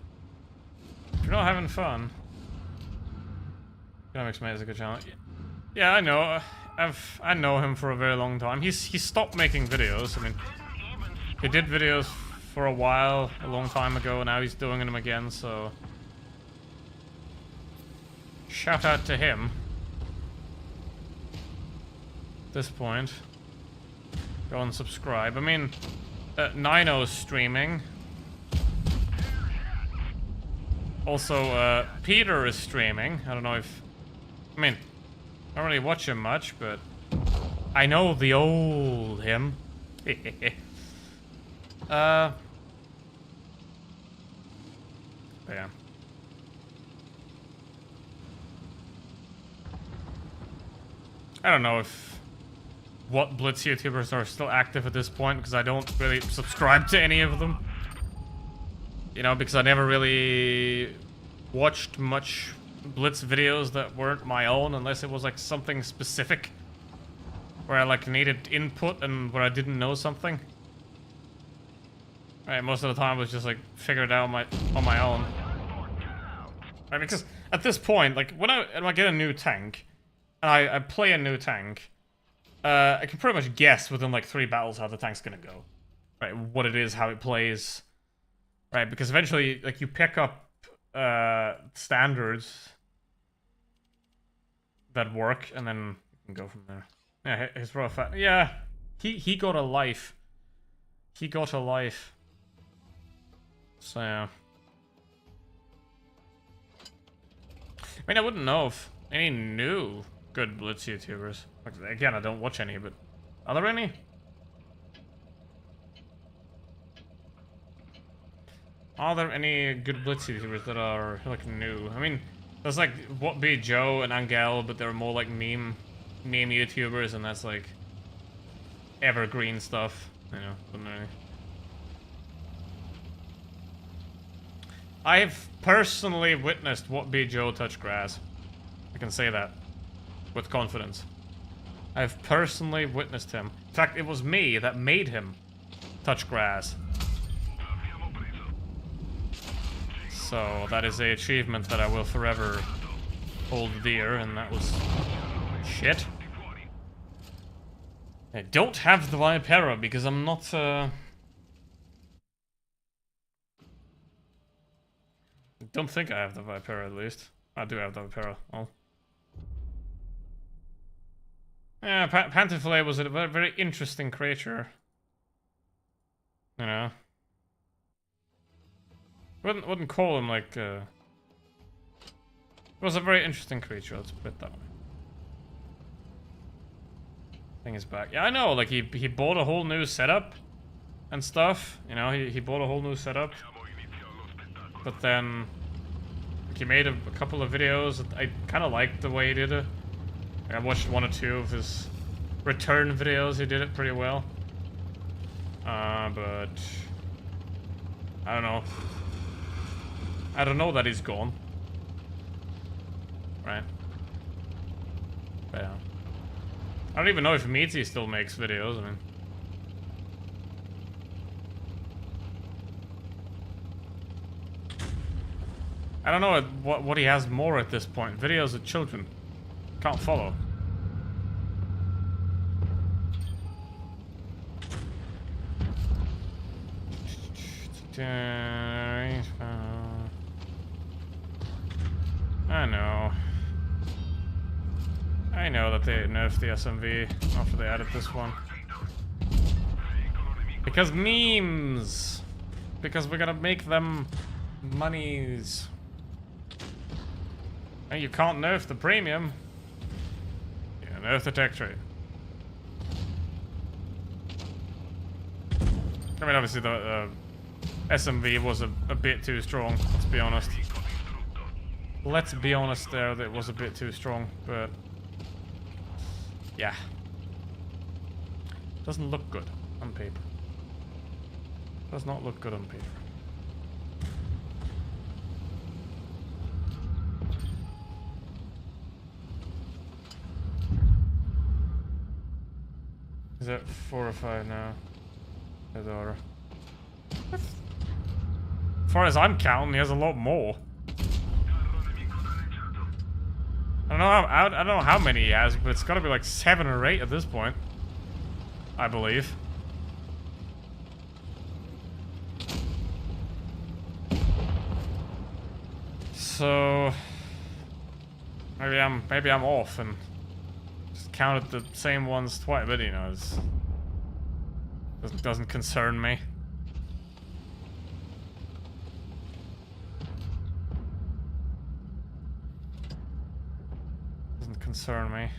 if you're not having fun. Economics Mate is a good channel. Yeah, I know. I know him for a very long time. He stopped making videos. I mean, he did videos for a while, a long time ago, and now he's doing them again, so shout out to him. At this point, go and subscribe. I mean, Nino's streaming. Also, Peter is streaming. I don't know if... I mean, I don't really watch him much, but I know the old him. Yeah. I don't know if what Blitz YouTubers are still active at this point, because I don't really subscribe to any of them. You know, because I never really watched much Blitz videos that weren't my own, unless it was like something specific where I like needed input and where I didn't know something. Right, most of the time I was just like figure it out on my own. Right, because at this point, like when I get a new tank and I play a new tank, I can pretty much guess within like 3 battles how the tank's gonna go. Right, what it is, how it plays. Right, because eventually, like, you pick up standards that work, and then you can go from there. Yeah, his raw fat. Yeah, he got a life. He got a life. So yeah. I mean, I wouldn't know if any new good Blitz YouTubers. Like, again, I don't watch any, but are there any? Are there any good Blitz YouTubers that are, like, new? I mean, there's, like, What Be Joe and Angel, but they're more, like, meme YouTubers, and that's, like, evergreen stuff. You know, but no. I've personally witnessed What Be Joe touch grass. I can say that with confidence. I've personally witnessed him. In fact, it was me that made him touch grass. So that is a achievement that I will forever hold dear, and that was shit. I don't have the Vipera because I'm not I don't think I have the Vipera, at least. I do have the Vipera. Oh. Yeah, Pantifillet was a very, very interesting creature. You know. Wouldn't call him like it was a very interesting creature, let's put it that way. Thing is back. Yeah, I know, like he bought a whole new setup and stuff. You know, he bought a whole new setup. But then like, he made a couple of videos that I kinda liked the way he did it. Like, I watched 1 or 2 of his return videos, he did it pretty well. But I don't know. I don't know that he's gone. Right. But yeah. I don't even know if Meatsy still makes videos, I mean. I don't know what he has more at this point. Videos of children. Can't follow. I know that they nerfed the SMV after they added this one. Because memes! Because we're gonna make them monies. And you can't nerf the premium. Yeah, nerf the tech trade. I mean, obviously the SMV was a bit too strong, let's be honest. Let's be honest there, that it was a bit too strong, but... yeah. Doesn't look good on paper. Does not look good on paper. Is that 4 or 5 now? His order. As far as I'm counting, he has a lot more. I don't know how many he has, but it's got to be like 7 or 8 at this point. I believe. So maybe I'm off and just counted the same ones twice, but you know, it doesn't concern me. Doesn't concern me.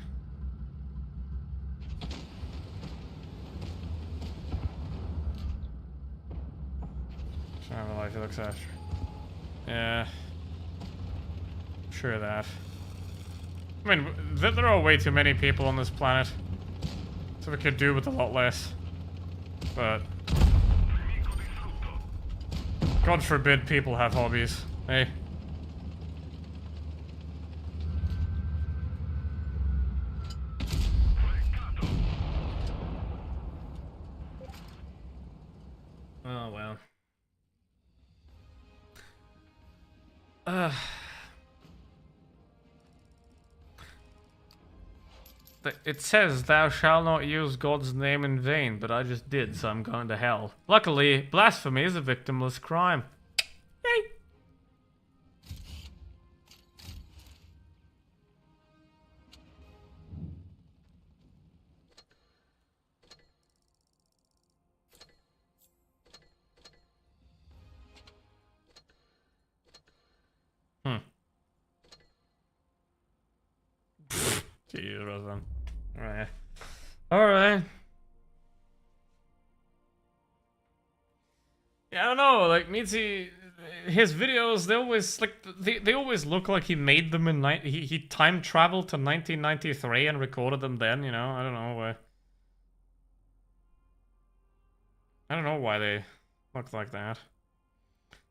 Survival life he looks after. Yeah. Sure of that. I mean, there are way too many people on this planet. So we could do with a lot less. But... God forbid people have hobbies. Hey. Oh, well. It says, thou shalt not use God's name in vain, but I just did, so I'm going to hell. Luckily, blasphemy is a victimless crime. Yay! Jeez, Roseanne. Alright. Alright. Yeah, I don't know, like, Mitzi, his videos, they always, like, they always look like he made them in, he time traveled to 1993 and recorded them then, you know? I don't know why. I don't know why they look like that.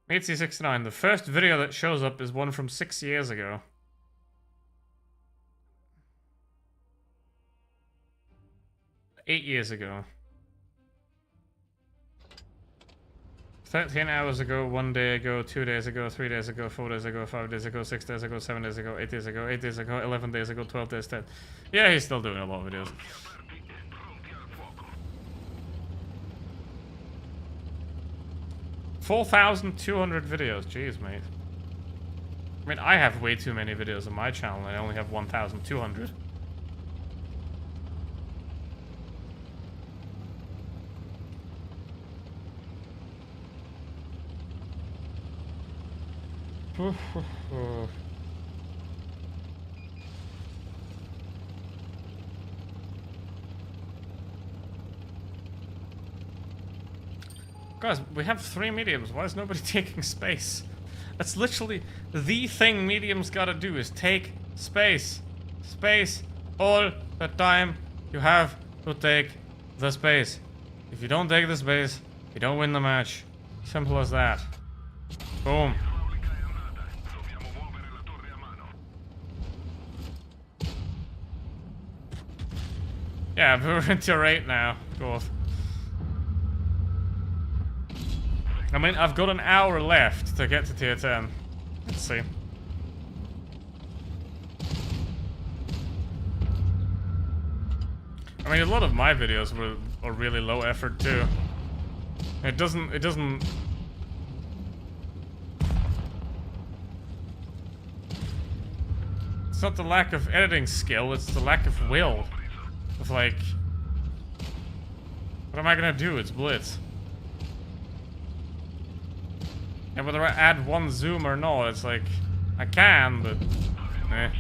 Mitzi69, the first video that shows up is one from 6 years ago. 8 years ago. 13 hours ago, 1 day ago, 2 days ago, 3 days ago, 4 days ago, 5 days ago, 6 days ago, 7 days ago, 8 days ago, 8 days ago, 11 days ago, 12 days, 10. Yeah, he's still doing a lot of videos. $4,200 videos, jeez, mate. I mean, I have way too many videos on my channel, and I only have 1,200. Guys, we have 3 mediums. Why is nobody taking space? That's literally the thing mediums gotta do is take space. Space all the time. You have to take the space. If you don't take the space, you don't win the match. Simple as that. Boom. Yeah, we're in tier 8 now. Cool. I mean, I've got an hour left to get to tier 10. Let's see. I mean, a lot of my videos are really low effort too. It doesn't... It's not the lack of editing skill, it's the lack of will. Of like... What am I gonna do? It's Blitz. And whether I add 1 zoom or not, it's like... I can, but... Eh.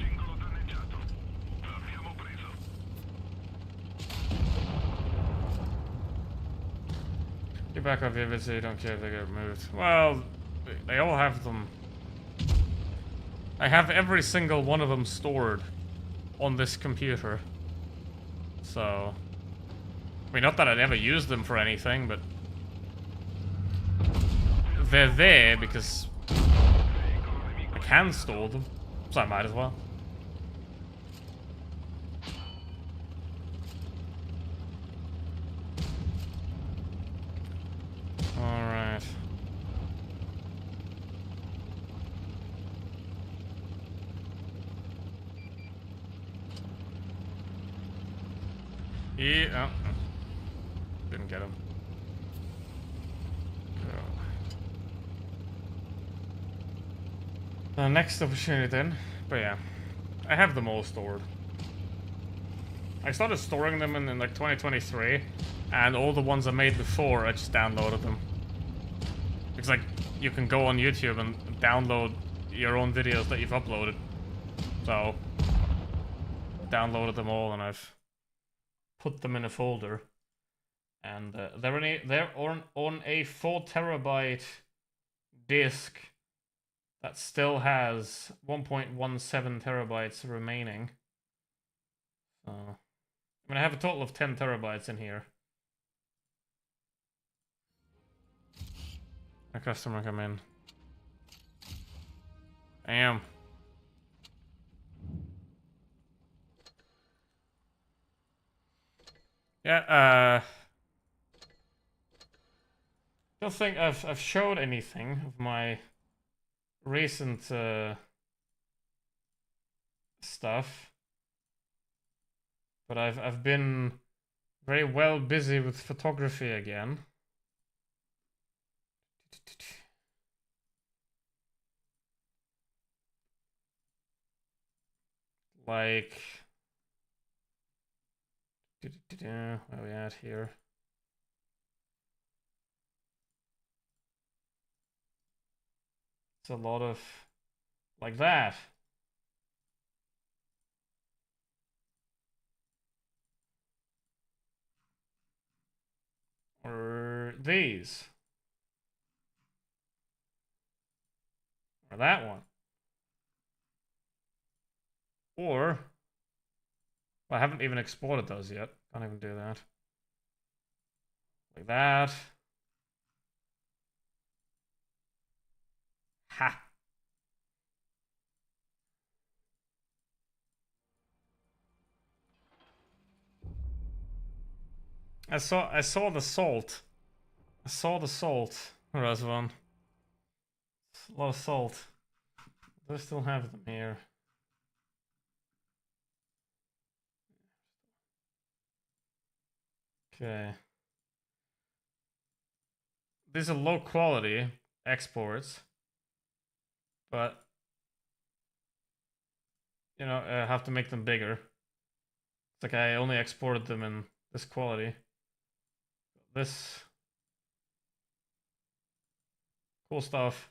Get back up here, so you don't care if they get moved. Well, they all have them. I have every single one of them stored on this computer. So... I mean, not that I'd ever use them for anything, but... They're there because... I can store them. So I might as well. Alright. Yeah. Oh. Didn't get him. Next opportunity then. But yeah. I have them all stored. I started storing them in like 2023, and all the ones I made before, I just downloaded them. It's like, you can go on YouTube and download your own videos that you've uploaded. So, downloaded them all and I've put them in a folder. And they're on a 4 terabyte disk that still has 1.17 terabytes remaining. So, I mean, I have a total of 10 terabytes in here. A customer come in. I am. Yeah, don't think I've showed anything of my recent stuff, but I've been very well busy with photography again. Like, where are we at here? It's a lot of like that. Or these. Or that one. Or, well, I haven't even exported those yet. Can't even do that. Like that. Ha. I saw the salt. I saw the salt, Razvan. A lot of salt. Do I still have them here? Okay. These are low quality exports, but you know, I have to make them bigger. It's like I only exported them in this quality. This cool stuff.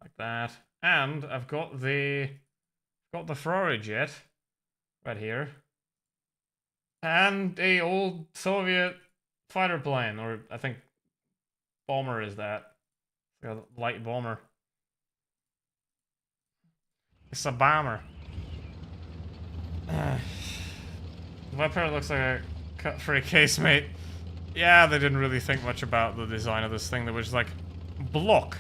Like that. And I've got the Ferrari jet right here. And a old Soviet fighter plane, or I think bomber is that. It's a light bomber. It's a bomber. My parrot looks like a cut for a casemate. Yeah, they didn't really think much about the design of this thing. They were just like, block.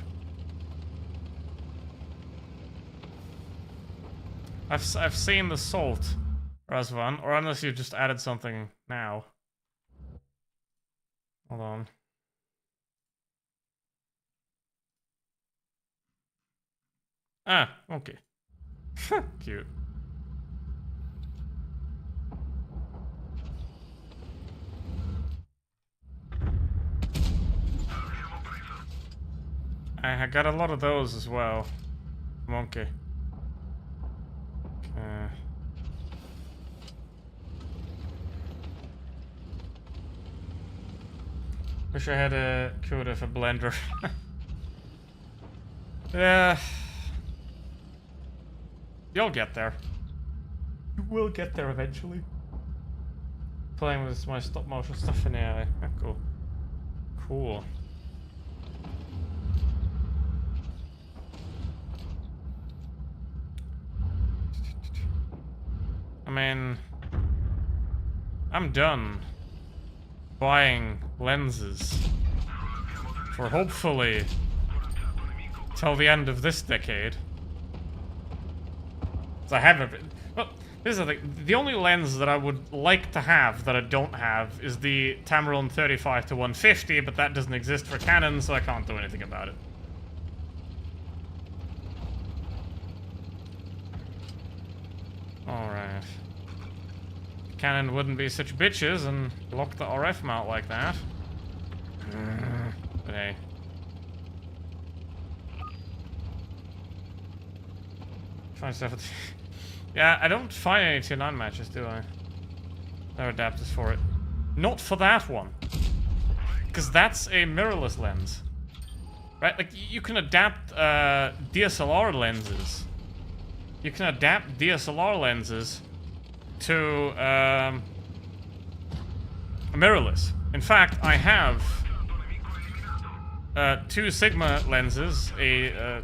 I've seen the salt, Razvan, or unless you just added something now. Hold on. Ah, okay. Cute. I got a lot of those as well. Monkey. Okay. Wish I had a coda for Blender. Yeah. You'll get there. You will get there eventually. Playing with my stop motion stuff in AI. Cool. Cool. I mean, I'm done buying lenses for hopefully till the end of this decade. So I haven't. Well, this is the thing. The only lens that I would like to have that I don't have is the Tamron 35-150, but that doesn't exist for Canon, so I can't do anything about it. Alright. Canon wouldn't be such bitches and lock the RF mount like that. But hey. Find stuff. Yeah, I don't find any 2.9 matches, do I? No adapters for it. Not for that one. Because that's a mirrorless lens. Right? Like, you can adapt DSLR lenses. You can adapt DSLR lenses to mirrorless. In fact, I have two Sigma lenses, a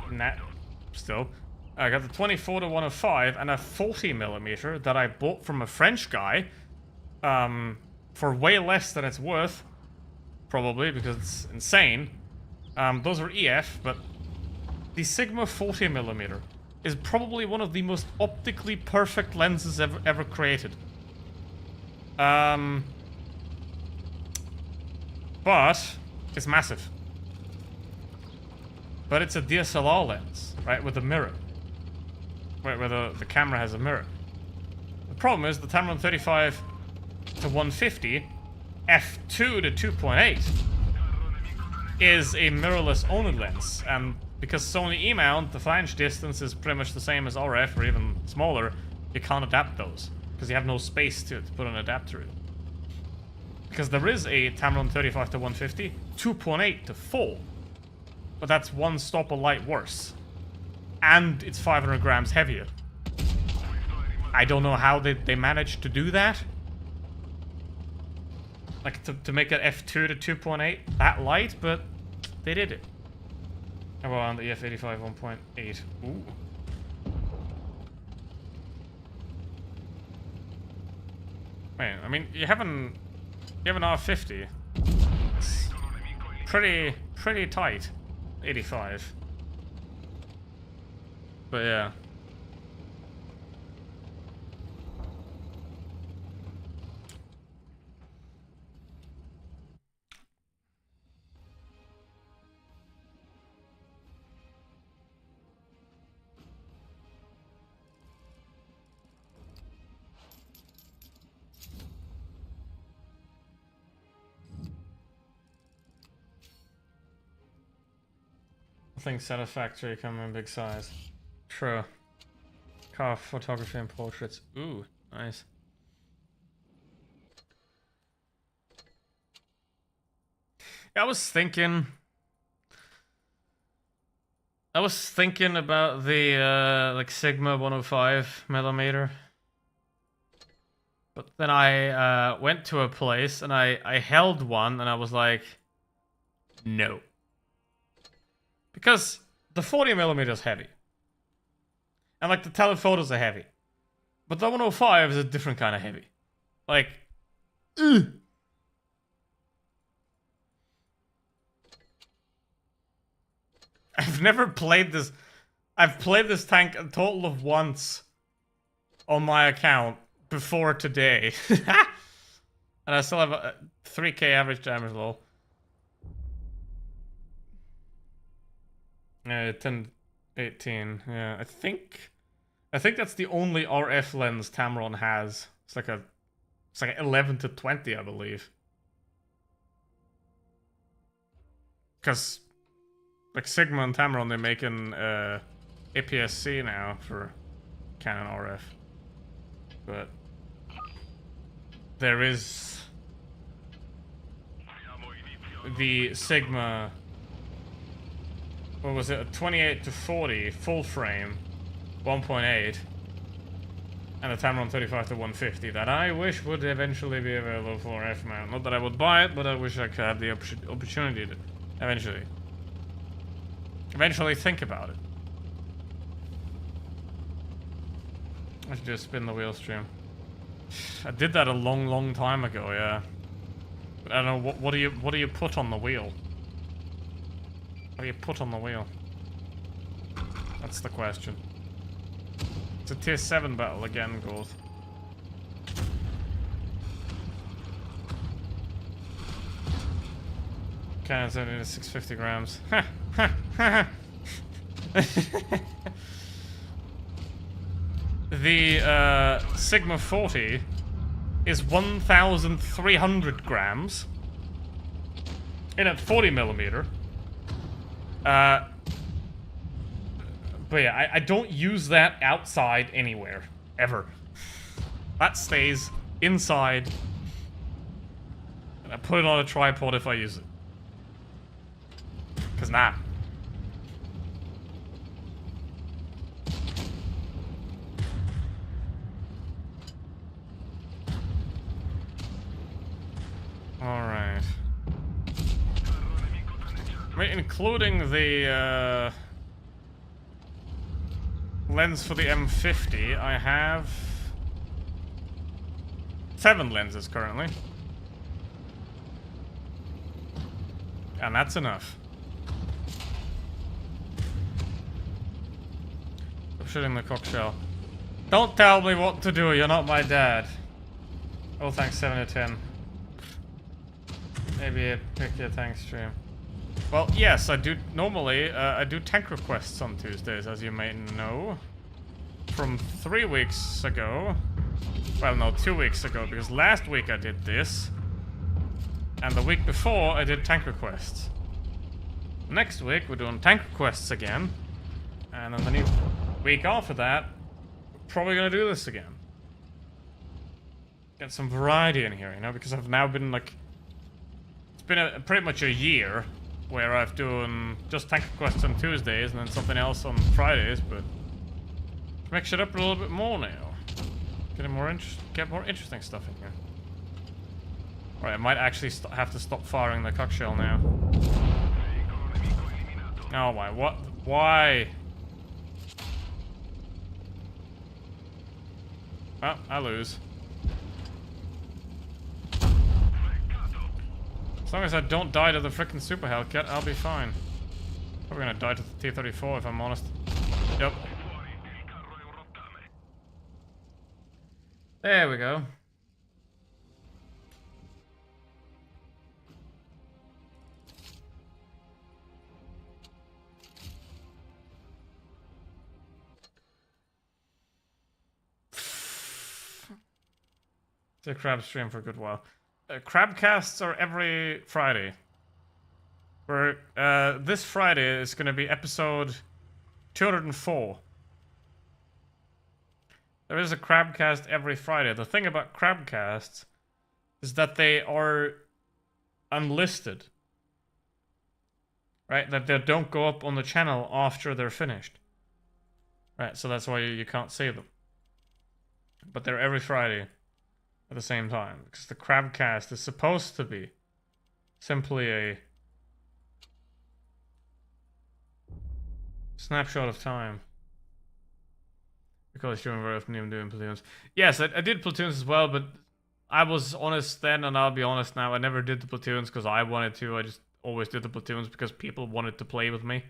still. I got the 24 to 105 and a 40mm that I bought from a French guy for way less than it's worth, probably because it's insane. Those are EF, but the Sigma 40mm is probably one of the most optically perfect lenses ever created. But it's massive. But it's a DSLR lens, right, with a mirror. Where the camera has a mirror. The problem is the Tamron 35 to 150, f2 to 2.8 is a mirrorless only lens, and because Sony E-mount, the flange distance is pretty much the same as RF or even smaller, you can't adapt those because you have no space to put an adapter in. Because there is a Tamron 35 to 150, 2.8 to 4, but that's one stop of light worse. And it's 500 grams heavier. I don't know how they managed to do that. Like, to make it f2 to 2.8 that light, but they did it. How about on the EF85 1.8? Ooh. Wait, I mean, you have an R50. It's pretty tight. 85. But yeah. Things set a factory come in big size. True. Car photography and portraits. Ooh, nice. I was thinking about the like Sigma 105mm. But then I went to a place and I held one and I was like, no. Because the 40mm is heavy. And like the telephotos are heavy. But the 105 is a different kind of heavy. Like, I've never played this. I've played this tank a total of once on my account before today. And I still have a 3k average damage level. 10, 18. Yeah, I think that's the only RF lens Tamron has. It's like 11 to 20, I believe. Because like Sigma and Tamron, they're making APS-C now for Canon RF. But there is the Sigma. What was it? A 28 to 40 full frame, 1.8, and a Tamron 35 to 150 that I wish would eventually be available for RF mount. Not that I would buy it, but I wish I could have the opportunity to eventually think about it. I should just spin the wheel stream. I did that a long time ago, yeah. But I don't know what do you put on the wheel? What do you put on the wheel? That's the question. It's a tier 7 battle again, Gold. Cannon's only 650 grams. The Sigma 40 is 1,300 grams in at 40mm. But yeah, I don't use that outside anywhere, ever. That stays inside. And I put it on a tripod if I use it. 'Cause nah. Alright. I mean, including the lens for the M50, I have 7 lenses currently. And that's enough. I'm shooting the cockshell. Don't tell me what to do, you're not my dad. Oh, thanks, 7 to 10. Maybe a pick your tank stream. Well, yes, I do. Normally, I do tank requests on Tuesdays, as you may know. From 3 weeks ago. Well, no, 2 weeks ago, because last week I did this. And the week before, I did tank requests. Next week, we're doing tank requests again. And then the week after that, we're probably gonna do this again. Get some variety in here, you know, because I've now been like... It's been pretty much a year where I've done just tank requests on Tuesdays and then something else on Fridays, but... Mix it up a little bit more now. Get more interesting stuff in here. Alright, I might actually have to stop firing the cockshell now. Oh my, what? Why? Well, I lose. As long as I don't die to the frickin' Super Hellcat, I'll be fine. Probably gonna die to the T-34 if I'm honest. Yep. There we go. The crab stream for a good while. Crabcasts are every Friday. This Friday is going to be episode 204. There is a Crabcast every Friday. The thing about Crabcasts is that they are unlisted. Right? That they don't go up on the channel after they're finished. Right, so that's why you can't see them. But they're every Friday at the same time. Because the Crabcast is supposed to be simply a snapshot of time. Because you're very often even doing platoons. Yes, I did platoons as well, but I was honest then, and I'll be honest now. I never did the platoons because I wanted to. I just always did the platoons because people wanted to play with me.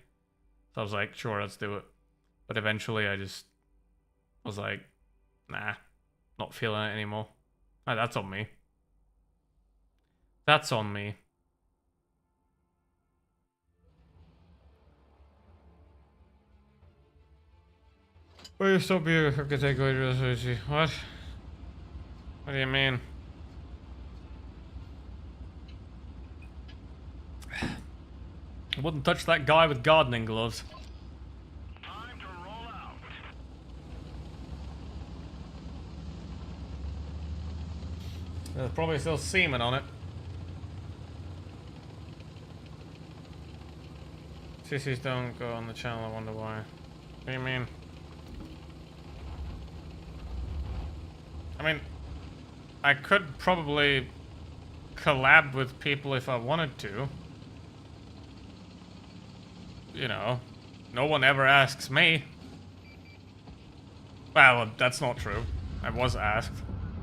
So I was like, sure, let's do it. But eventually I just was like, nah, not feeling it anymore. Oh, that's on me. That's on me. Will you stop your category? What? What do you mean? I wouldn't touch that guy with gardening gloves. Time to roll out. There's probably still semen on it. Sissies don't go on the channel, I wonder why. What do you mean? I mean, I could probably collab with people if I wanted to. You know, no one ever asks me. Well, that's not true. I was asked,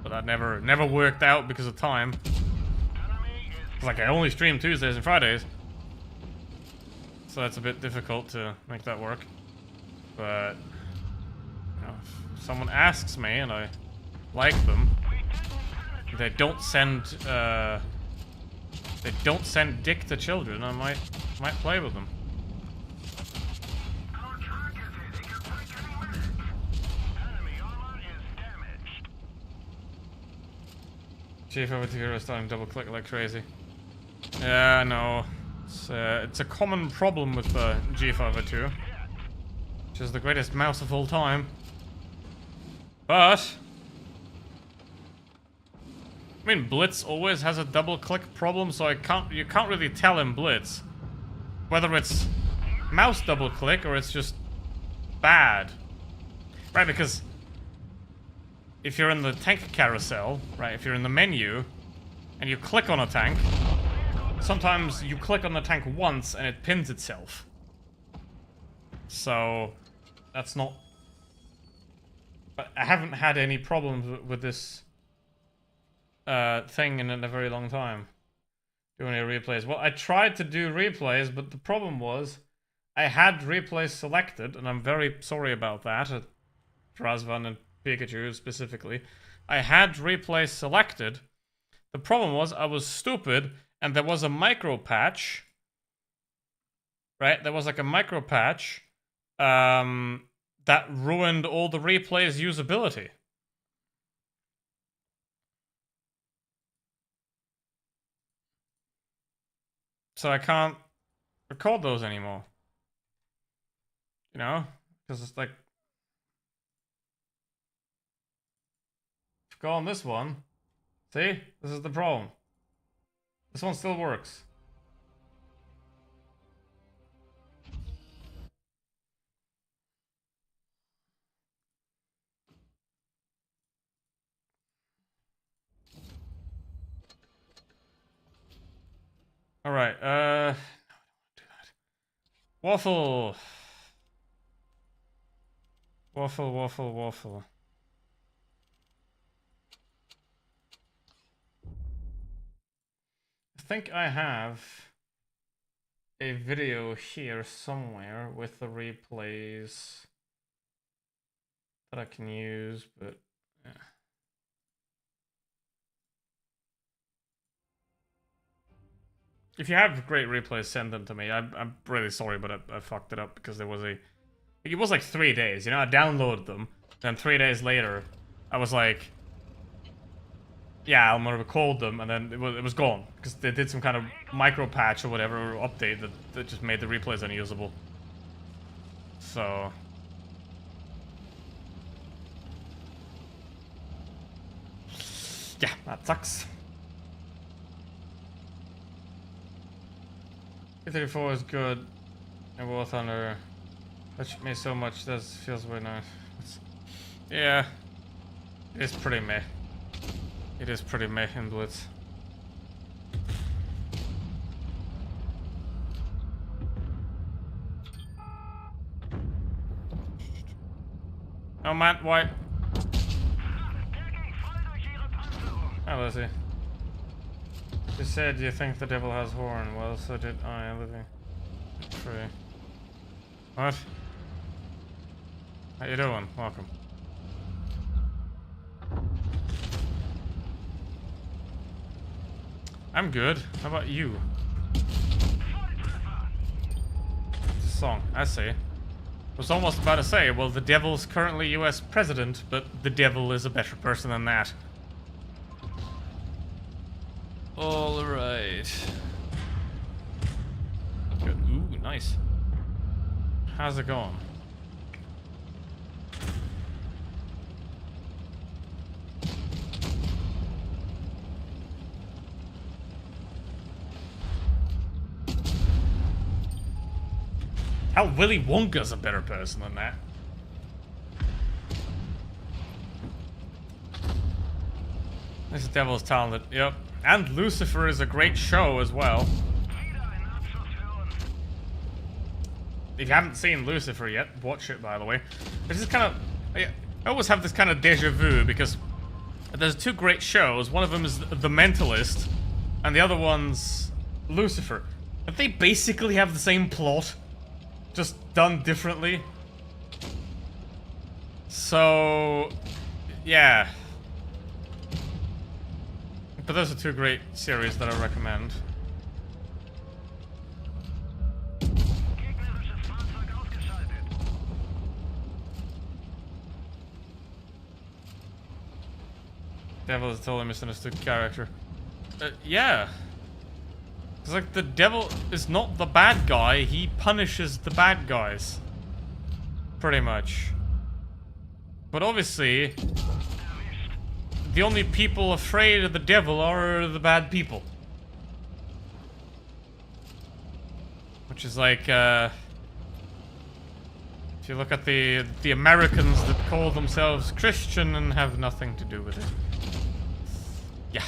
but that never worked out because of time. Like, I only stream Tuesdays and Fridays. So that's a bit difficult to make that work. But, you know, if someone asks me and I like them, they don't send dick to children, I might play with them. Our track is hitting a quick limit. Enemy armor is damaged. Chief over to hero starting double click like crazy. Yeah, I know. It's a common problem with the G502, which is the greatest mouse of all time. But I mean, Blitz always has a double click problem, so you can't really tell in Blitz whether it's mouse double click or it's just bad. Right, because if you're in the tank carousel, right, if you're in the menu and you click on a tank, sometimes you click on the tank once and it pins itself. So that's not. But I haven't had any problems with this thing in a very long time. Doing any replays. Well, I tried to do replays, but the problem was I had replays selected, and I'm very sorry about that. Razvan and Pikachu specifically. I had replays selected. The problem was I was stupid, and there was a micro patch. Right? There was like a micro patch that ruined all the replays' usability. So I can't record those anymore. You know? Because it's like... Go on this one. See? This is the problem. This one still works. Alright, no, I don't want to do that. Waffle! Waffle, waffle, waffle. I think I have a video here somewhere with the replays that I can use, but yeah. If you have great replays, send them to me. I'm really sorry, but I fucked it up because there was a... It was like 3 days, you know? I downloaded them, then 3 days later, I was like... Yeah, I'm gonna record them, and then it was gone. Because they did some kind of micro patch or whatever, or update that just made the replays unusable. So... Yeah, that sucks. K34 is good, and War Thunder touched me so much, that feels really nice. Yeah, it's pretty meh. It is pretty meh in Blitz. Oh man, why? Oh, Lizzie. You said you think the devil has horn. Well, so did I, Lizzie. Free. What? How you doing? Welcome. I'm good. How about you? It's a song. I see. I was almost about to say, well, the devil's currently US president, but the devil is a better person than that. Alright. Good. Ooh, nice. How's it going? Hell, Willy Wonka's a better person than that. This devil's talented. Yep. And Lucifer is a great show as well. If you haven't seen Lucifer yet, watch it, by the way. This is kind of... I always have this kind of deja vu, because there's two great shows. One of them is The Mentalist, and the other one's Lucifer. But they basically have the same plot, just done differently. So... yeah. But those are two great series that I recommend. Devil is a totally misunderstood character. Yeah. It's like the devil is not the bad guy, he punishes the bad guys. Pretty much. But obviously... the only people afraid of the devil are the bad people. Which is like, if you look at the Americans that call themselves Christian and have nothing to do with it. Yeah.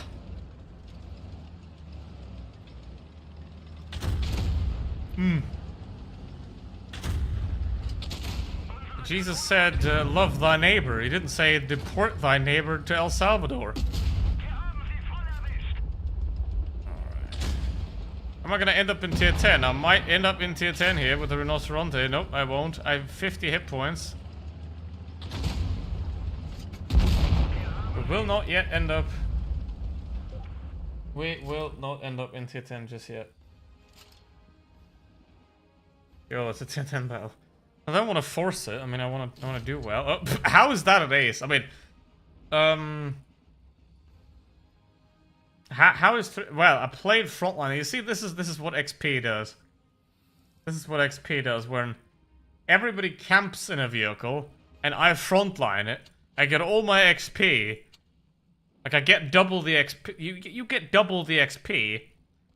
Jesus said, love thy neighbor. He didn't say deport thy neighbor to El Salvador. Am I gonna end up in tier 10? I might end up in tier 10 here with the Rinoceronte. Nope, I won't. I have 50 hit points. We will not yet end up... We will not end up in tier 10 just yet. Yo, it's a tier 10 battle. I don't want to force it. I mean, I want to do well. Oh, how is that an ace? I mean, how is well? I played Frontline. You see, this is what XP does. This is what XP does when everybody camps in a vehicle and I frontline it. I get all my XP. Like I get double the XP. You get double the XP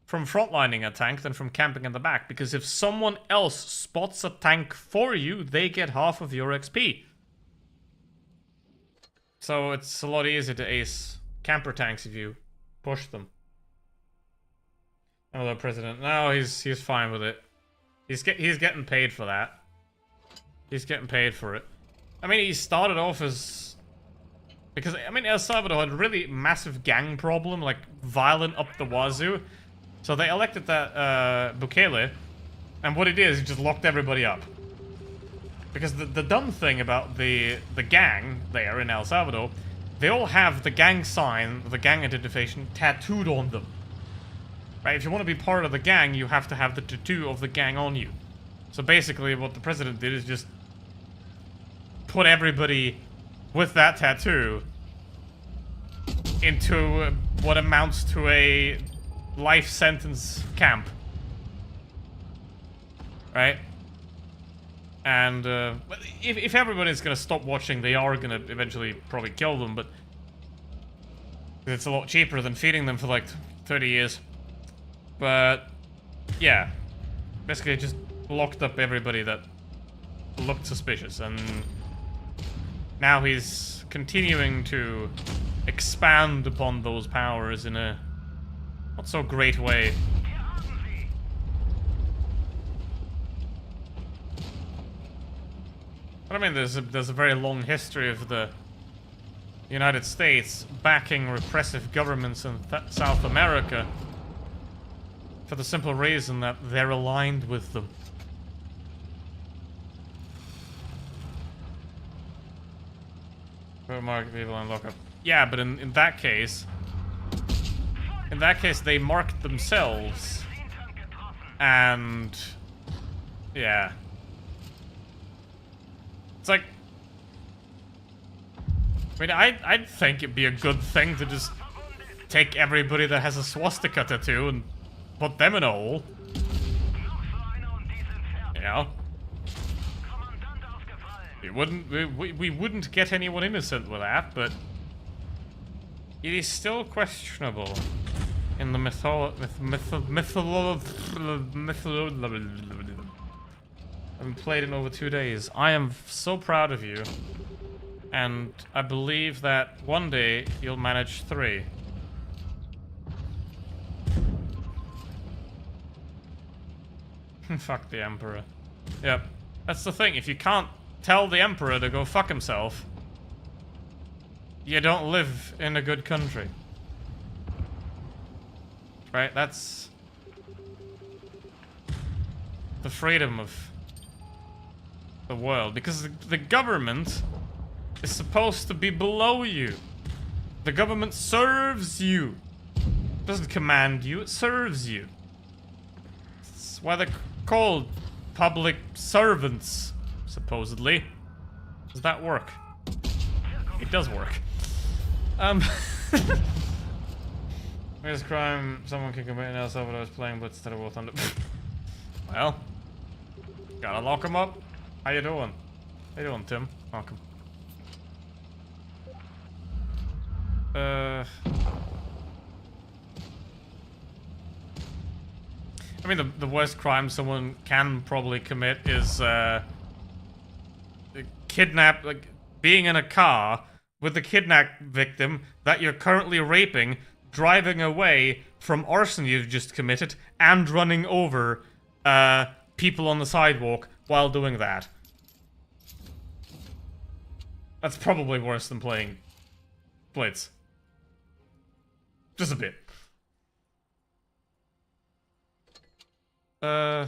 from frontlining a tank than from camping in the back, because if someone else spots a tank for you, they get half of your XP. So it's a lot easier to ace camper tanks if you push them. Hello, President. No, he's fine with it. He's getting paid for that. He's getting paid for it. I mean, he started off as... Because, I mean, El Salvador had a really massive gang problem, like, violent up the wazoo. So they elected that, Bukele, and what he did is he just locked everybody up. Because the dumb thing about the gang there in El Salvador, they all have the gang sign, the gang identification, tattooed on them. Right? If you want to be part of the gang, you have to have the tattoo of the gang on you. So basically what the president did is just put everybody with that tattoo into what amounts to a life sentence camp. Right? And if everybody's gonna stop watching, they are gonna eventually probably kill them, but it's a lot cheaper than feeding them for like 30 years. But yeah, basically just locked up everybody that looked suspicious, and now he's continuing to expand upon those powers in a not so great way. But I mean, there's a very long history of the United States backing repressive governments in South America for the simple reason that they're aligned with them. Mark people in lockup. Yeah, but in that case, they marked themselves, and yeah, it's like, I mean, I'd think it'd be a good thing to just take everybody that has a swastika tattoo and put them in a hole. You know? We wouldn't get anyone innocent with that, but it is still questionable in the I haven't played in over 2 days. I am so proud of you, and I believe that one day you'll manage 3. Fuck the Emperor. Yep. That's the thing, if you can't tell the Emperor to go fuck himself, you don't live in a good country. Right? That's the freedom of the world. Because the government is supposed to be below you. The government serves you. It doesn't command you, it serves you. That's why they're called public servants, supposedly. Does that work? It does work. Greatest crime someone can commit in El Salvador is playing Blitz instead of War Thunder. Well, gotta lock him up. How you doing? How you doing, Tim? Welcome. I mean, the worst crime someone can probably commit is kidnap, like being in a car with the kidnap victim that you're currently raping, driving away from arson you've just committed, and running over people on the sidewalk while doing that. That's probably worse than playing Blitz. Just a bit. I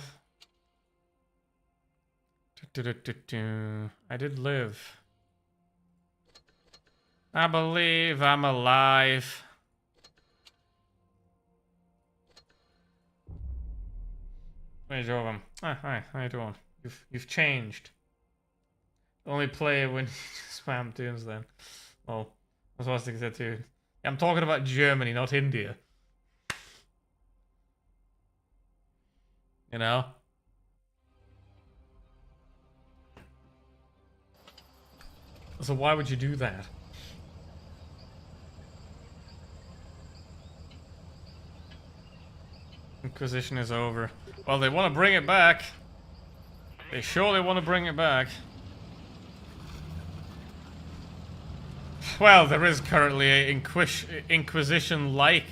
did live. I believe I'm alive. Hey, Jovan. Ah, hi. How you doing? You've changed. Only play when you spam tunes then. Oh, I was supposed to say too. I'm talking about Germany, not India. You know? So why would you do that? Inquisition is over. Well, they want to bring it back. They surely want to bring it back. Well, there is currently a Inquisition-like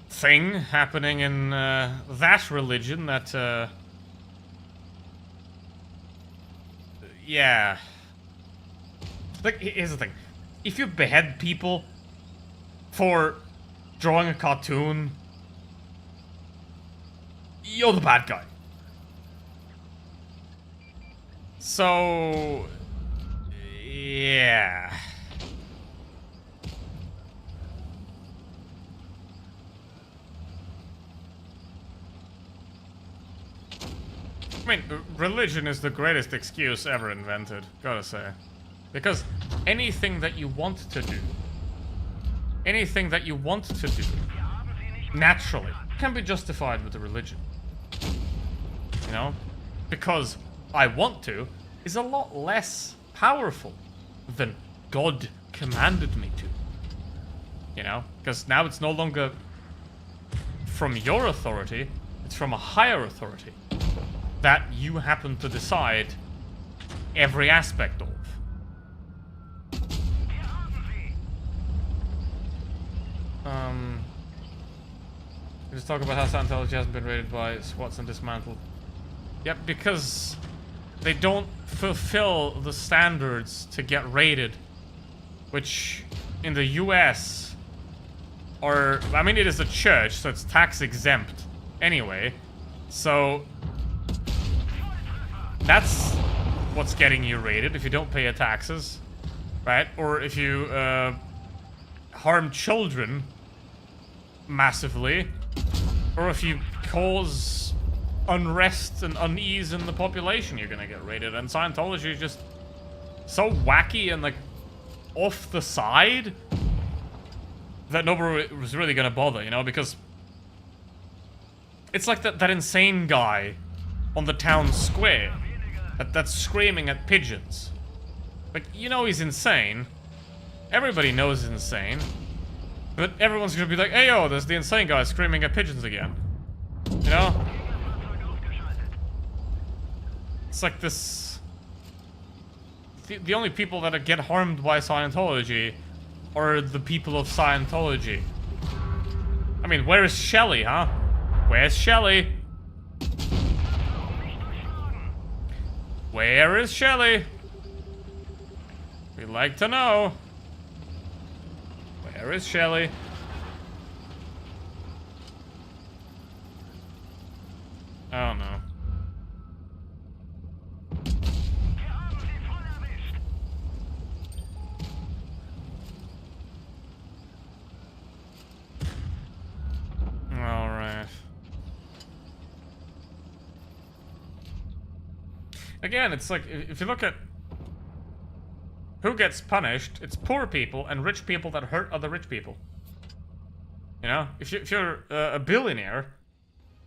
thing happening in that religion that, yeah. Like, here's the thing. If you behead people for drawing a cartoon, you're the bad guy. So, yeah. I mean, religion is the greatest excuse ever invented, gotta say. Because anything that you want to do, naturally, can be justified with a religion. You know? Because I want to is a lot less powerful than God commanded me to. You know? Because now it's no longer from your authority, it's from a higher authority that you happen to decide every aspect of. Just talk about how Scientology hasn't been raided by SWATs and dismantled. Yep, because they don't fulfill the standards to get raided, which in the US are, I mean, it is a church, so it's tax exempt anyway. So that's what's getting you raided if you don't pay your taxes, right? Or if you harm children massively, or if you cause unrest and unease in the population, you're gonna get raided. And Scientology is just so wacky and like off the side that nobody was really gonna bother, you know, because it's like that insane guy on the town square that's screaming at pigeons. Like, you know he's insane. Everybody knows he's insane. But everyone's gonna be like, hey yo, there's the insane guy screaming at pigeons again. You know? It's like this... The only people that get harmed by Scientology are the people of Scientology. I mean, where is Shelley, huh? Where's Shelley? Where is Shelley? We'd like to know. Where is Shelley? Oh no. Alright. Again, it's like, if you look at who gets punished, it's poor people and rich people that hurt other rich people. You know? If you're a billionaire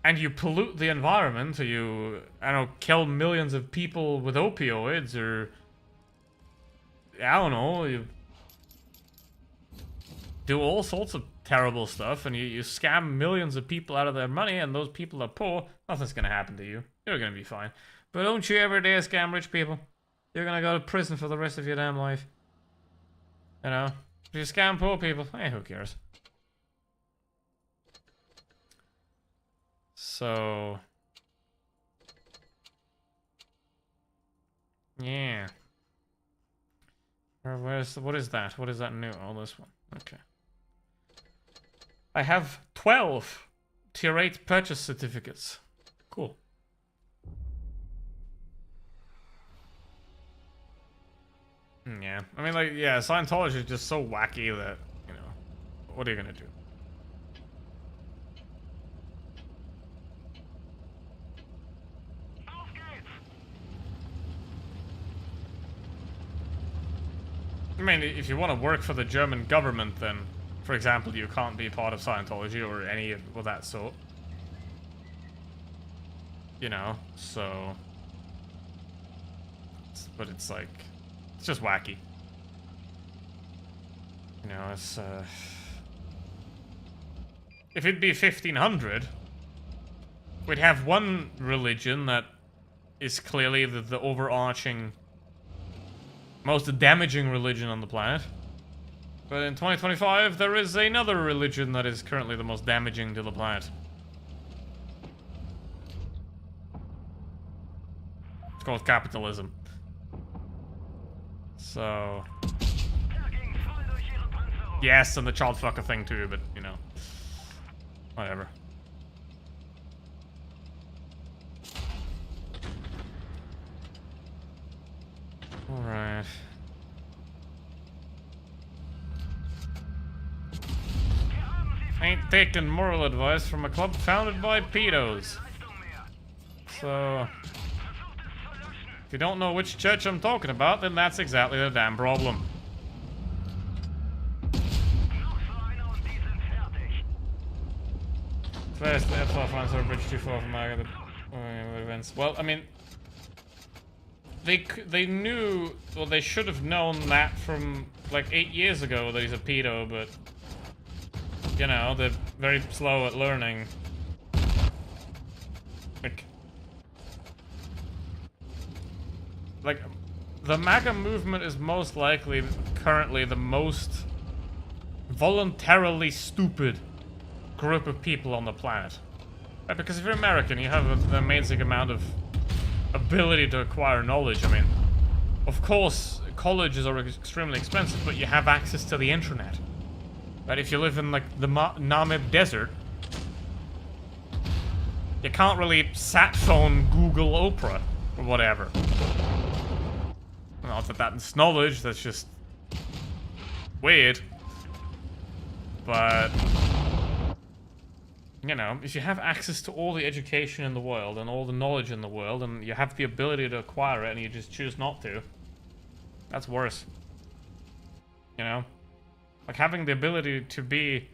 and you pollute the environment, or you, I don't know, kill millions of people with opioids, or I don't know, you do all sorts of terrible stuff, and you scam millions of people out of their money, and those people are poor, nothing's gonna happen to you. You're gonna be fine. But don't you ever dare scam rich people. You're gonna go to prison for the rest of your damn life. You know? If you scam poor people, who cares? So... yeah. What is that? What is that new? Oh, this one. Okay. I have 12 tier 8 purchase certificates. Cool. Yeah. I mean, like, yeah, Scientology is just so wacky that, you know, what are you gonna do? I mean, if you want to work for the German government, then, for example, you can't be part of Scientology or any of that sort. You know, so... but it's like... it's just wacky. You know, it's, if it'd be 1500, we'd have one religion that is clearly the overarching... most damaging religion on the planet. But in 2025, there is another religion that is currently the most damaging to the planet. It's called capitalism. So... yes, and the child fucker thing too, but, you know. Whatever. Alright. Ain't taking moral advice from a club founded by pedos. So... if you don't know which church I'm talking about, then that's exactly the damn problem. First, the F4 fans are bridge too far from the events. Well, I mean... They knew, well, they should have known that from like 8 years ago that he's a pedo, but you know, they're very slow at learning. Like the MAGA movement is most likely currently the most voluntarily stupid group of people on the planet. Right? Because if you're American, you have an amazing amount of ability to acquire knowledge. I mean, of course, colleges are extremely expensive, but you have access to the internet. But if you live in, like, the Namib Desert, you can't really sat phone Google Oprah or whatever. Not that that's knowledge, that's just weird. But... you know, if you have access to all the education in the world and all the knowledge in the world and you have the ability to acquire it and you just choose not to, that's worse. You know? Like having the ability to be...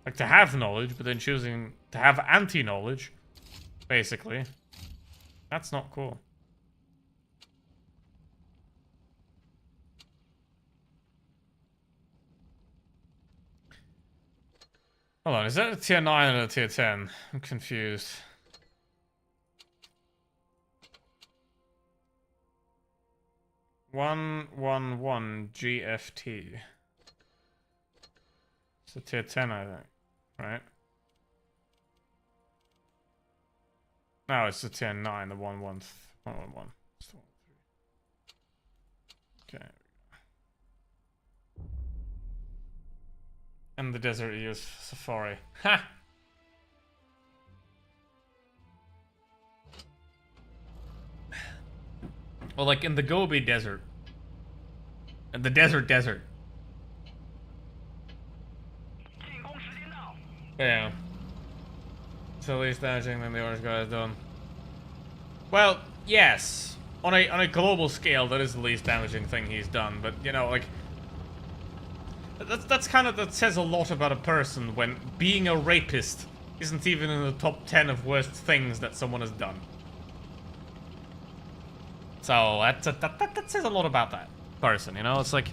like to have knowledge, but then choosing to have anti-knowledge, basically. That's not cool. Hold on, is that a tier 9 or a tier 10? I'm confused. "111 GFT. It's a tier 10, I think. Right? No, it's a tier 9, the 111. It's the 113. Okay. And the desert use Safari. Ha! Well, like in the Gobi Desert. And the desert. Yeah. So least damaging than the orange guy has done. Well, yes. On a global scale, that is the least damaging thing he's done, but you know, like that's kind of, that says a lot about a person when being a rapist isn't even in the top 10 of worst things that someone has done. So that says a lot about that person, you know? It's like,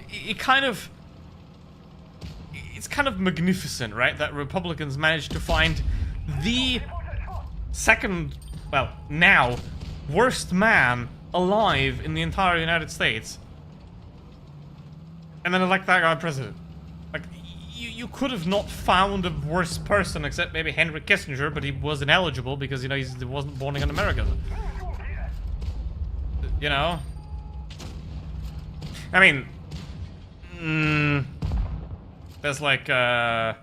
it's kind of magnificent, right? That Republicans managed to find the second, well, now, worst man alive in the entire United States. And then elect that guy president. Like, you could have not found a worse person except maybe Henry Kissinger, but he was ineligible because, you know, he wasn't born in America. You know? I mean... there's like, that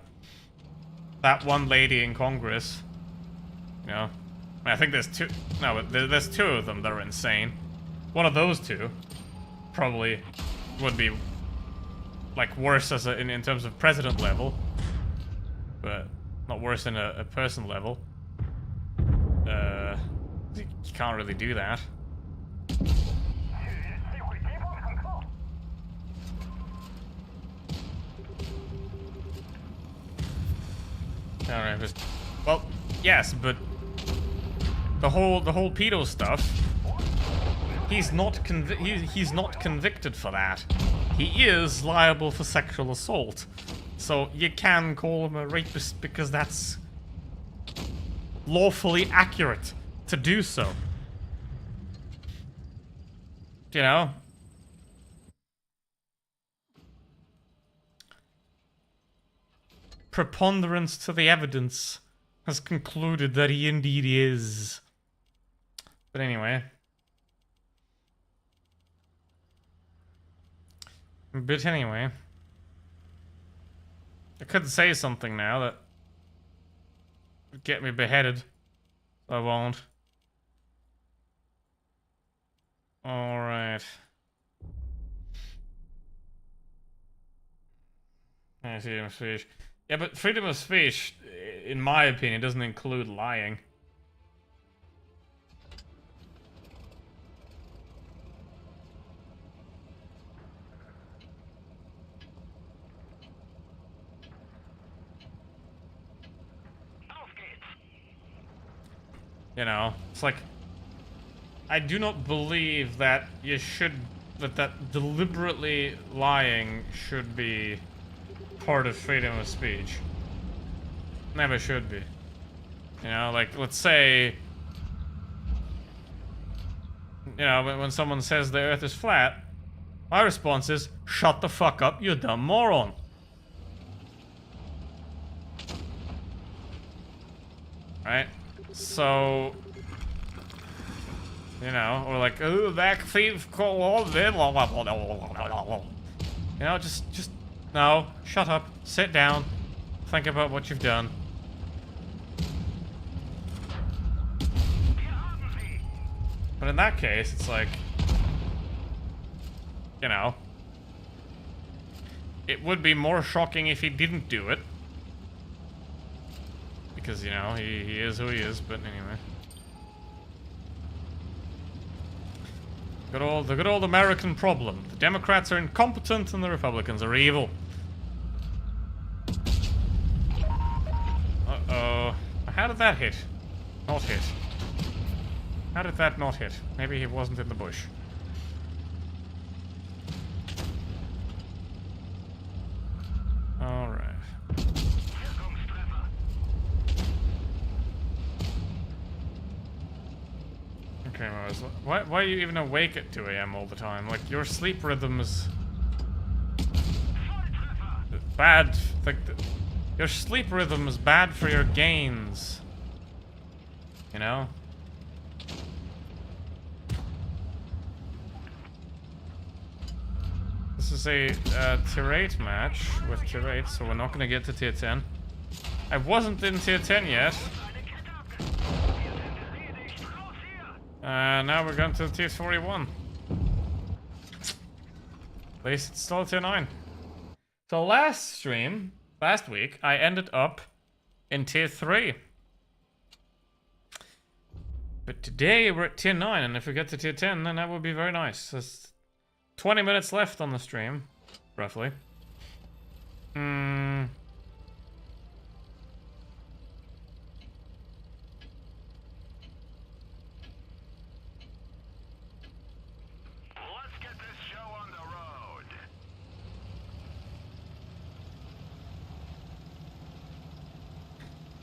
one lady in Congress. You know? I think there's two... No, there's two of them that are insane. One of those two probably would be, like, worse as in terms of president level. But not worse than a person level. You can't really do that. Alright, well, yes, but the whole pedo stuff, he's not convicted for that. He is liable for sexual assault. So you can call him a rapist because that's lawfully accurate to do so. You know? Preponderance to the evidence has concluded that he indeed is. But anyway. I could say something now that would get me beheaded. I won't. Alright. I see him speech. Yeah, but freedom of speech, in my opinion, doesn't include lying. You know, it's like, I do not believe that you should, that deliberately lying should be part of freedom of speech. Never should be. You know, like, let's say, you know, when someone says the earth is flat, my response is, shut the fuck up, you dumb moron. Right? So, you know, or like, oh, that thief called it. You know, just, no, shut up, sit down, think about what you've done. But in that case, it's like, you know, it would be more shocking if he didn't do it. Because, you know, he is who he is, but anyway. The good old American problem. The Democrats are incompetent and the Republicans are evil. Uh-oh. How did that hit? Not hit. How did that not hit? Maybe he wasn't in the bush. Alright. Okay, Mars, why are you even awake at 2 AM all the time? Like, your sleep rhythm's bad. Like, your sleep rhythm is bad for your gains. You know? This is a tier 8 match with tier 8, so we're not gonna get to tier 10. I wasn't in tier 10 yet. Now we're going to tier 41. At least it's still tier 9. So last week, I ended up in tier 3. But today we're at tier 9, and if we get to tier 10, then that would be very nice. There's 20 minutes left on the stream, roughly.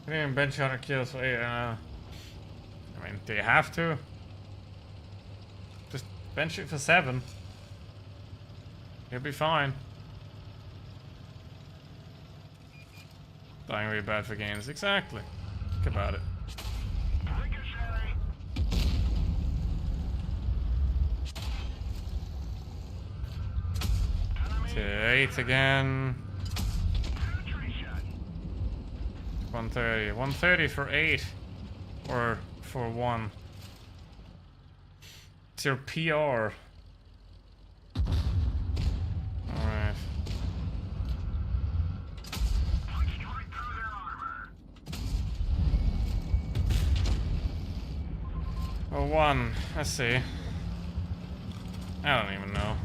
I didn't even bench 100 kills for 8, I mean, do you have to? Just bench it for 7. You'll be fine. Dying really bad for gains. Exactly. Think about it. To 8 again. 130. 130 for 8. Or for 1. It's your PR. Alright. Oh, 1. Let's see. I don't even know.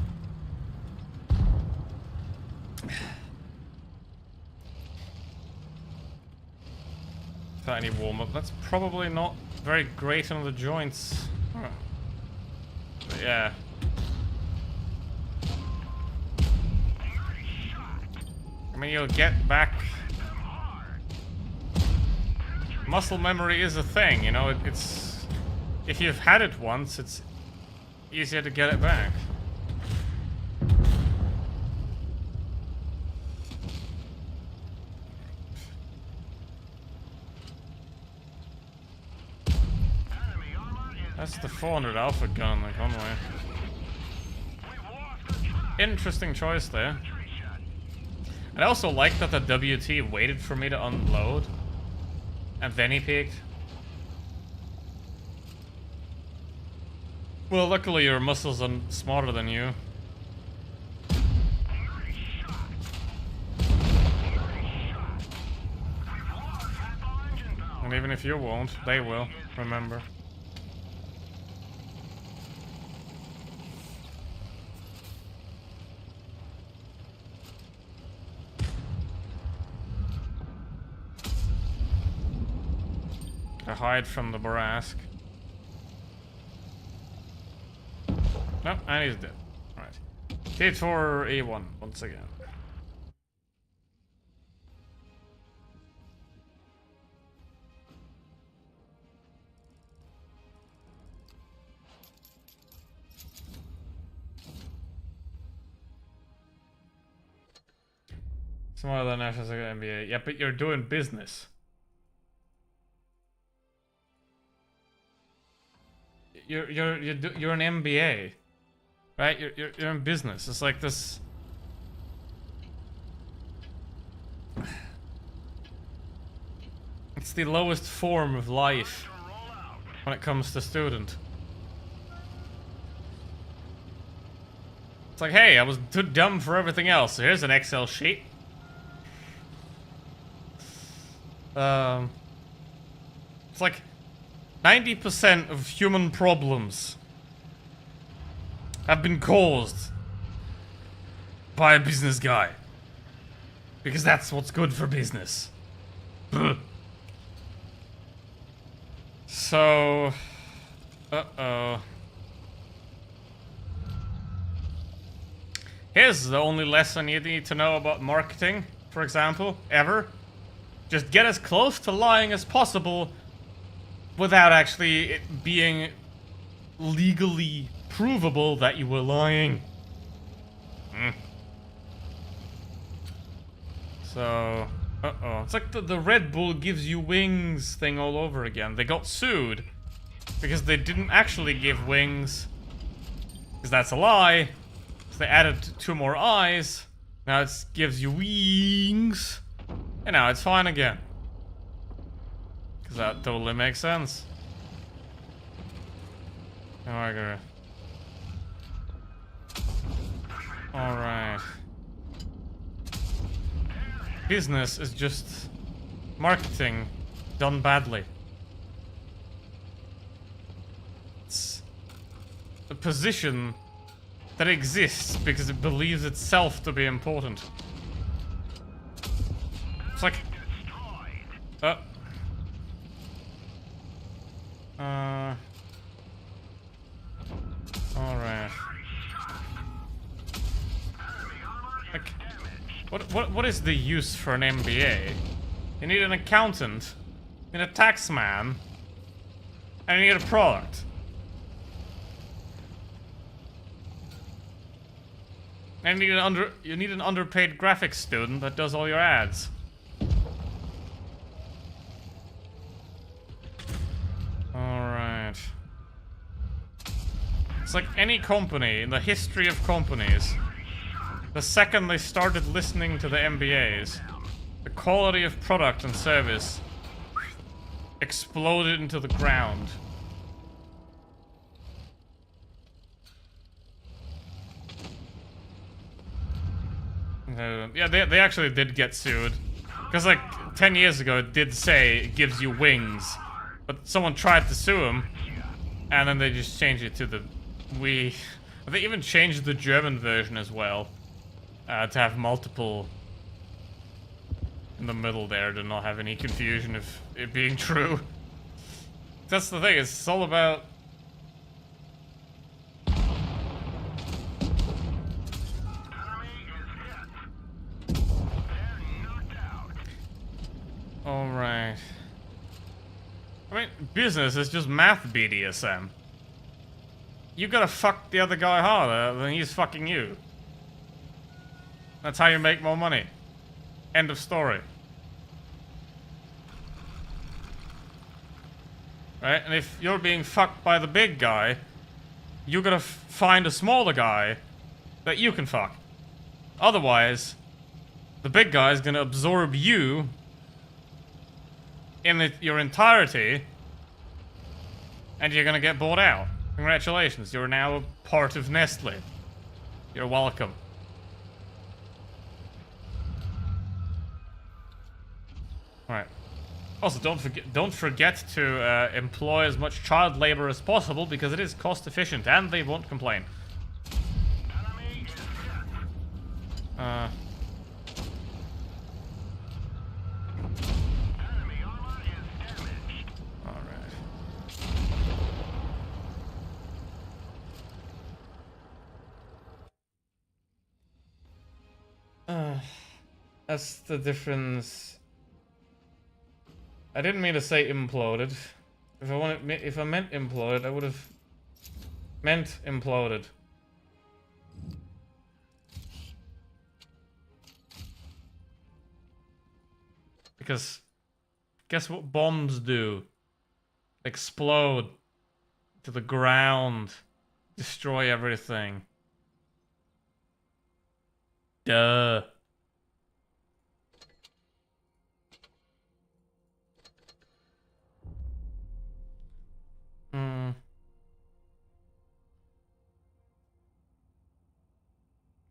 Tiny warm-up. That's probably not very great on the joints. Huh. But yeah. I mean, you'll get back. Muscle memory is a thing, you know. It's if you've had it once, it's easier to get it back. That's the 400 Alpha gun, like, on the way. Interesting choice there. I also like that the WT waited for me to unload. And then he peeked. Well, luckily your muscles are smarter than you. And even if you won't, they will, remember. To hide from the Borask. No, and he's dead. Alright. T4A1 once again. Smaller than National NBA. Yeah, but you're doing business. You're an MBA, right? You're in business. It's like this. It's the lowest form of life when it comes to student. It's like, hey, I was too dumb for everything else, so here's an Excel sheet. It's like 90% of human problems have been caused by a business guy. Because that's what's good for business. So... Uh-oh. Here's the only lesson you need to know about marketing, for example, ever. Just get as close to lying as possible without actually it being legally provable that you were lying. So, uh-oh. It's like the Red Bull gives you wings thing all over again. They got sued because they didn't actually give wings. Because that's a lie. So they added 2 more eyes. Now it gives you wings. And now it's fine again. Because that totally makes sense. Okay. Alright. Business is just marketing done badly. It's a position that exists because it believes itself to be important. It's like... Alright. Like, what is the use for an MBA? You need an accountant, you need a tax man, and you need a product. And you need an underpaid graphics student that does all your ads. It's like any company in the history of companies. The second they started listening to the MBAs, the quality of product and service exploded into the ground. Yeah, they actually did get sued. Because like 10 years ago it did say it gives you wings. But someone tried to sue him. And then they just changed it to the we. They even changed the German version as well. To have multiple in the middle there to not have any confusion of it being true. That's the thing, it's all about alright. I mean, business is just math BDSM. You gotta fuck the other guy harder than he's fucking you. That's how you make more money. End of story. Right? And if you're being fucked by the big guy, you gotta find a smaller guy that you can fuck. Otherwise, the big guy is gonna absorb you in your entirety, and you're gonna get bought out. Congratulations, you're now a part of Nestle. You're welcome. Alright. Also, don't forget to employ as much child labor as possible because it is cost efficient and they won't complain. That's the difference. I didn't mean to say imploded. If I meant imploded, I would have meant imploded. Because guess what bombs do? Explode to the ground, destroy everything. Duh.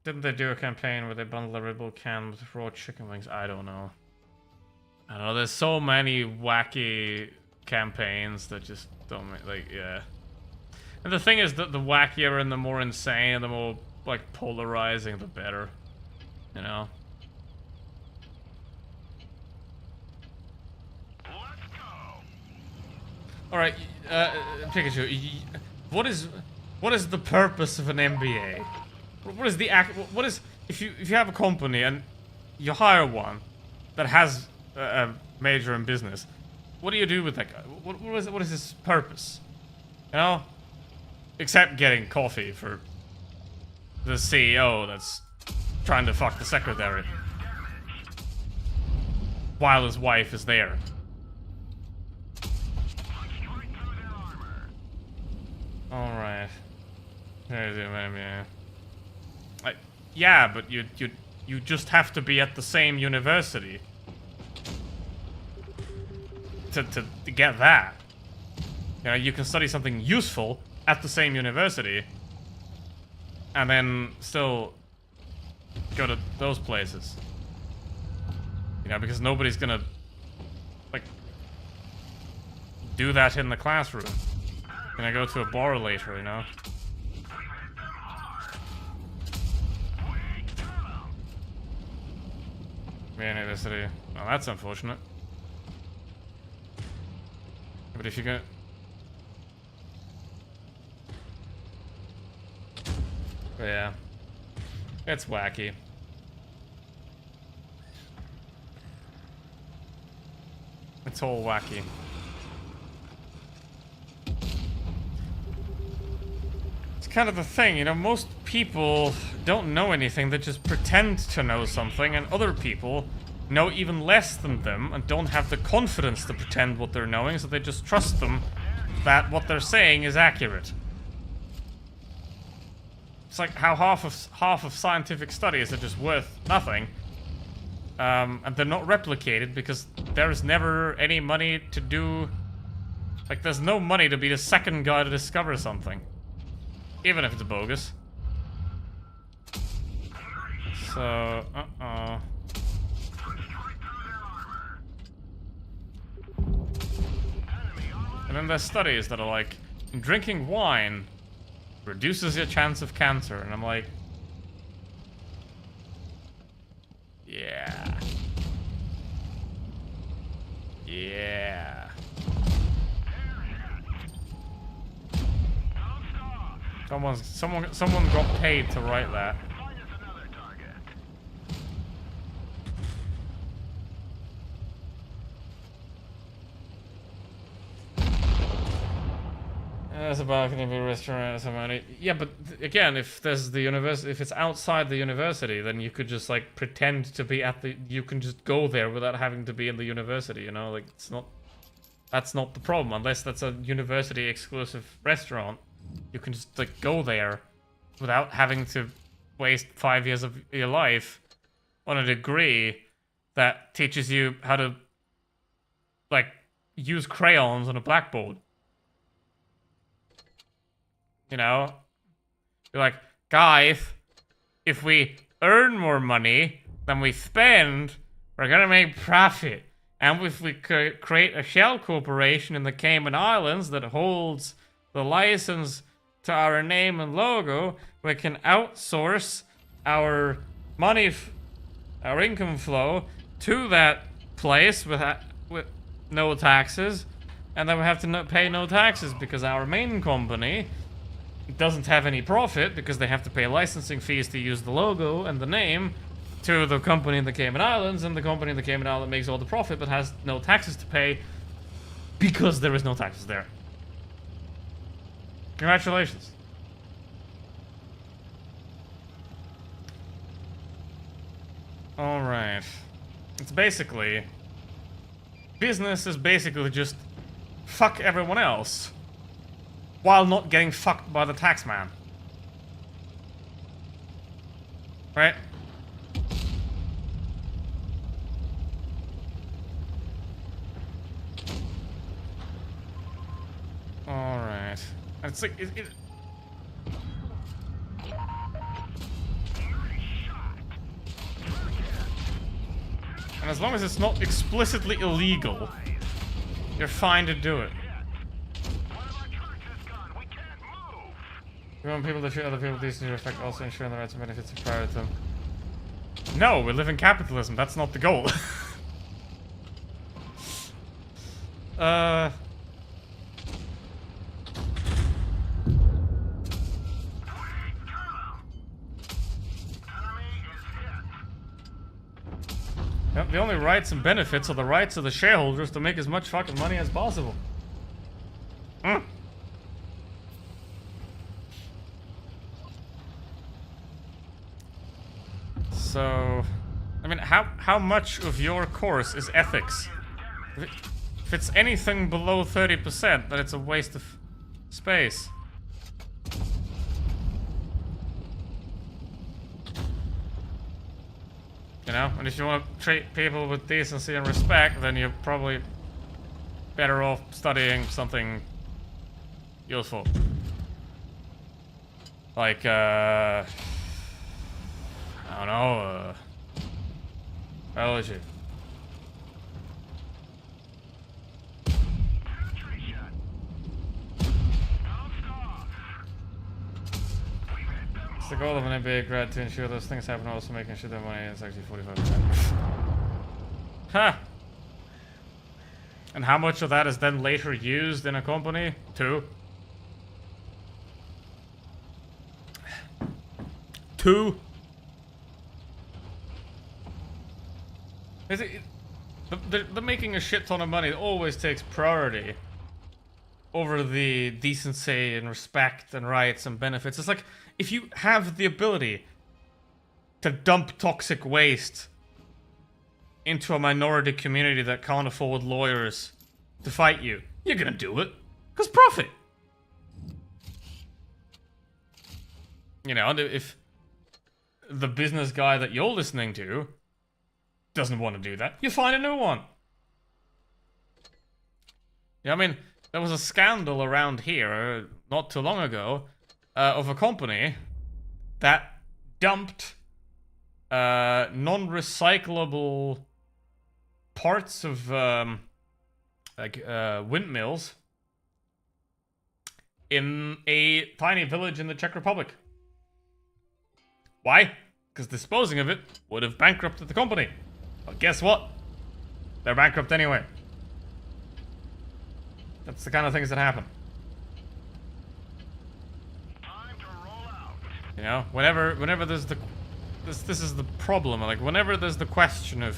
Didn't they do a campaign where they bundle a Red Bull can with raw chicken wings? I don't know. I don't know, there's so many wacky campaigns that just don't make, like, yeah. And the thing is that the wackier and the more insane and the more, like, polarizing, the better. You know? Alright, Pikachu, what is the purpose of an MBA? What is if you have a company and you hire one that has a major in business, what do you do with that guy? What is his purpose? You know? Except getting coffee for the CEO that's trying to fuck the secretary while his wife is there. Alright. There's it, maybe. Yeah, but you just have to be at the same university to get that. You know, you can study something useful at the same university and then still go to those places. You know, because nobody's gonna, like, do that in the classroom. Gonna go to a bar later, you know? University. Well, that's unfortunate. But if you go... Yeah. It's wacky. It's all wacky. It's kind of the thing, you know, most people don't know anything, they just pretend to know something, and other people know even less than them and don't have the confidence to pretend what they're knowing, so they just trust them that what they're saying is accurate. It's like how half of scientific studies are just worth nothing. And they're not replicated because there's never any money to do... Like, there's no money to be the second guy to discover something. Even if it's bogus. So, And then there's studies that are like, drinking wine reduces your chance of cancer. And I'm like... Yeah. Yeah. Someone got paid to write that. There's a balcony, a restaurant, somebody. Yeah, but again, if there's the university, if it's outside the university, then you could just like pretend to be at the. You can just go there without having to be in the university. You know, like it's not. That's not the problem, unless that's a university exclusive restaurant. You can just like go there without having to waste 5 years of your life on a degree that teaches you how to like use crayons on a blackboard. You know? You're like, guys, if we earn more money than we spend, we're gonna make profit. And if we create a shell corporation in the Cayman Islands that holds the license to our name and logo, we can outsource our money, our income flow to that place with no taxes, and then we have to pay no taxes because our main company doesn't have any profit because they have to pay licensing fees to use the logo and the name to the company in the Cayman Islands, and the company in the Cayman Islands makes all the profit but has no taxes to pay because there is no taxes there. Congratulations. Alright. It's basically... Business is basically just fuck everyone else while not getting fucked by the tax man. Right? Alright. It's like... And as long as it's not explicitly illegal, you're fine to do it. We want people to treat other people decently, respect, also ensuring the rights and benefits of prior to them. No, we live in capitalism. That's not the goal. Yep, the only rights and benefits are the rights of the shareholders to make as much fucking money as possible. So, I mean, how much of your course is ethics? If it's anything below 30%, then it's a waste of space. You know, and if you want to treat people with decency and respect, then you're probably better off studying something useful. Like, I don't know, biology. It's the goal of an MBA grad to ensure those things happen, also making sure that money is actually 45%. Huh. And how much of that is then later used in a company? 2. 2. The making a shit ton of money always takes priority over the decency and respect and rights and benefits. It's like, if you have the ability to dump toxic waste into a minority community that can't afford lawyers to fight you, you're gonna do it. 'Cause profit. You know, and if the business guy that you're listening to doesn't want to do that, you find a new one. Yeah, I mean, there was a scandal around here not too long ago of a company that dumped non-recyclable parts of windmills in a tiny village in the Czech Republic. Why? Because disposing of it would have bankrupted the company. But guess what? They're bankrupt anyway. That's the kind of things that happen. Time to roll out. You know, whenever there's this is the problem. Like, whenever there's the question of,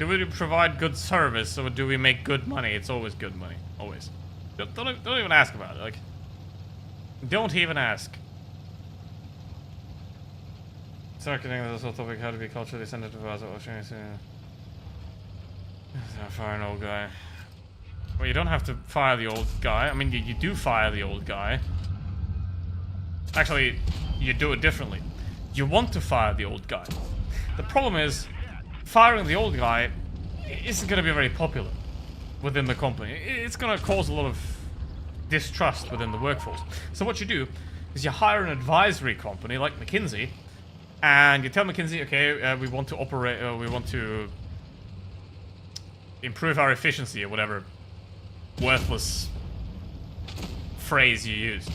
do we provide good service or do we make good money? It's always good money. Always. Don't even ask about it. Like, don't even ask. Circulating this whole topic, how to be culturally sensitive as fire an old guy. Well, you don't have to fire the old guy. I mean, you do fire the old guy. Actually, you do it differently. You want to fire the old guy. The problem is, firing the old guy isn't going to be very popular within the company. It's going to cause a lot of distrust within the workforce. So what you do is you hire an advisory company like McKinsey, and you tell McKinsey, okay, we want to operate, we want to improve our efficiency, or whatever worthless phrase you use.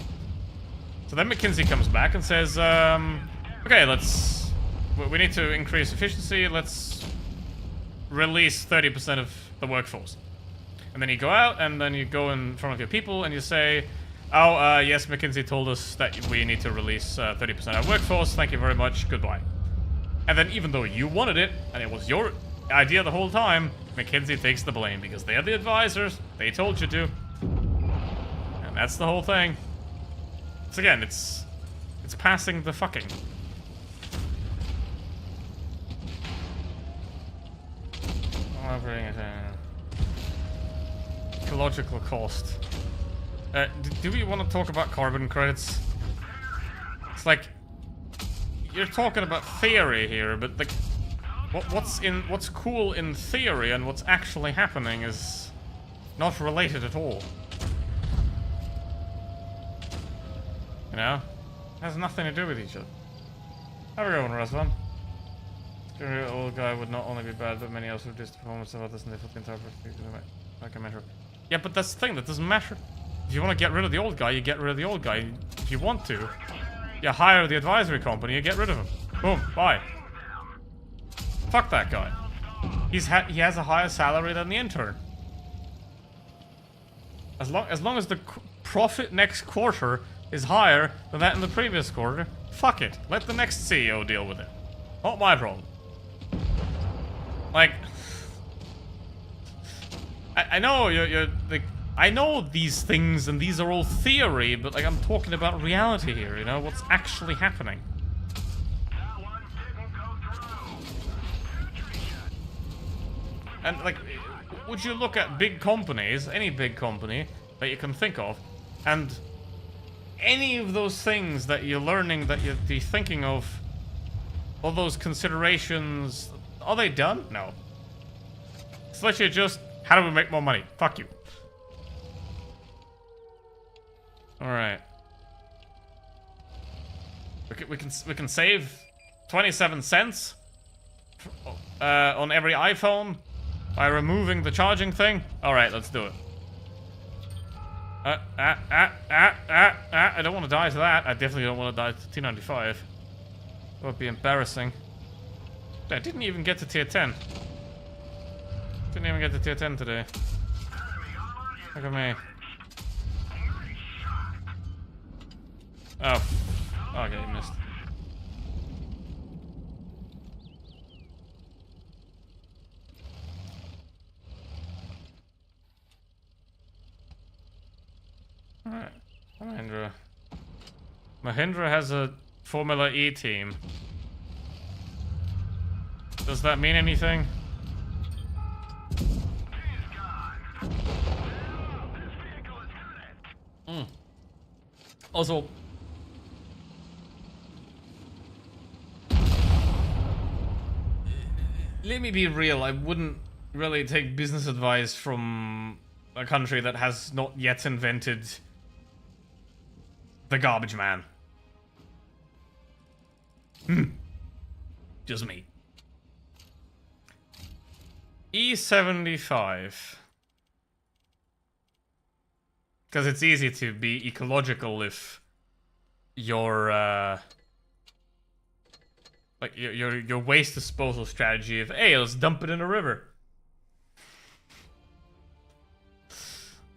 So then McKinsey comes back and says, okay, we need to increase efficiency, let's release 30% of the workforce. And then you go out, and then you go in front of your people, and you say, oh, yes, McKinsey told us that we need to release 30% of our workforce, thank you very much, goodbye. And then even though you wanted it, and it was your idea the whole time, McKinsey takes the blame, because they're the advisors, they told you to. And that's the whole thing. So again, it's passing the fucking. Ecological cost. Do we want to talk about carbon credits? It's like, you're talking about theory here, but like, what's cool in theory and what's actually happening is not related at all. You know? It has nothing to do with each other. Have a good one, Ruslan. The old guy would not only be bad, but many also reduce the performance of others, and they fucking talk like a matter. Yeah, but that's the thing, that doesn't matter. If you want to get rid of the old guy, you get rid of the old guy. If you want to, you hire the advisory company, you get rid of him. Boom, bye. Fuck that guy. He has a higher salary than the intern. As long as the profit next quarter is higher than that in the previous quarter, fuck it. Let the next CEO deal with it. Not my problem. Like, I know you're like, I know these things and these are all theory, but like, I'm talking about reality here, you know, what's actually happening. That one didn't go through. And like, would you look at big companies, any big company that you can think of, and any of those things that you're learning, that you're thinking of, all those considerations, are they done? No. It's literally just, how do we make more money? Fuck you. Alright. We can save 27 cents on every iPhone by removing the charging thing. Alright, let's do it. I don't want to die to that. I definitely don't want to die to T95. That would be embarrassing. I didn't even get to tier 10. Didn't even get to tier 10 today. Look at me. Oh. Okay, you missed. Alright. Mahindra. Mahindra has a Formula E team. Does that mean anything? Also, let me be real, I wouldn't really take business advice from a country that has not yet invented the garbage man. Just me. E75. Because it's easy to be ecological if your like your waste disposal strategy of, hey, let's dump it in a river.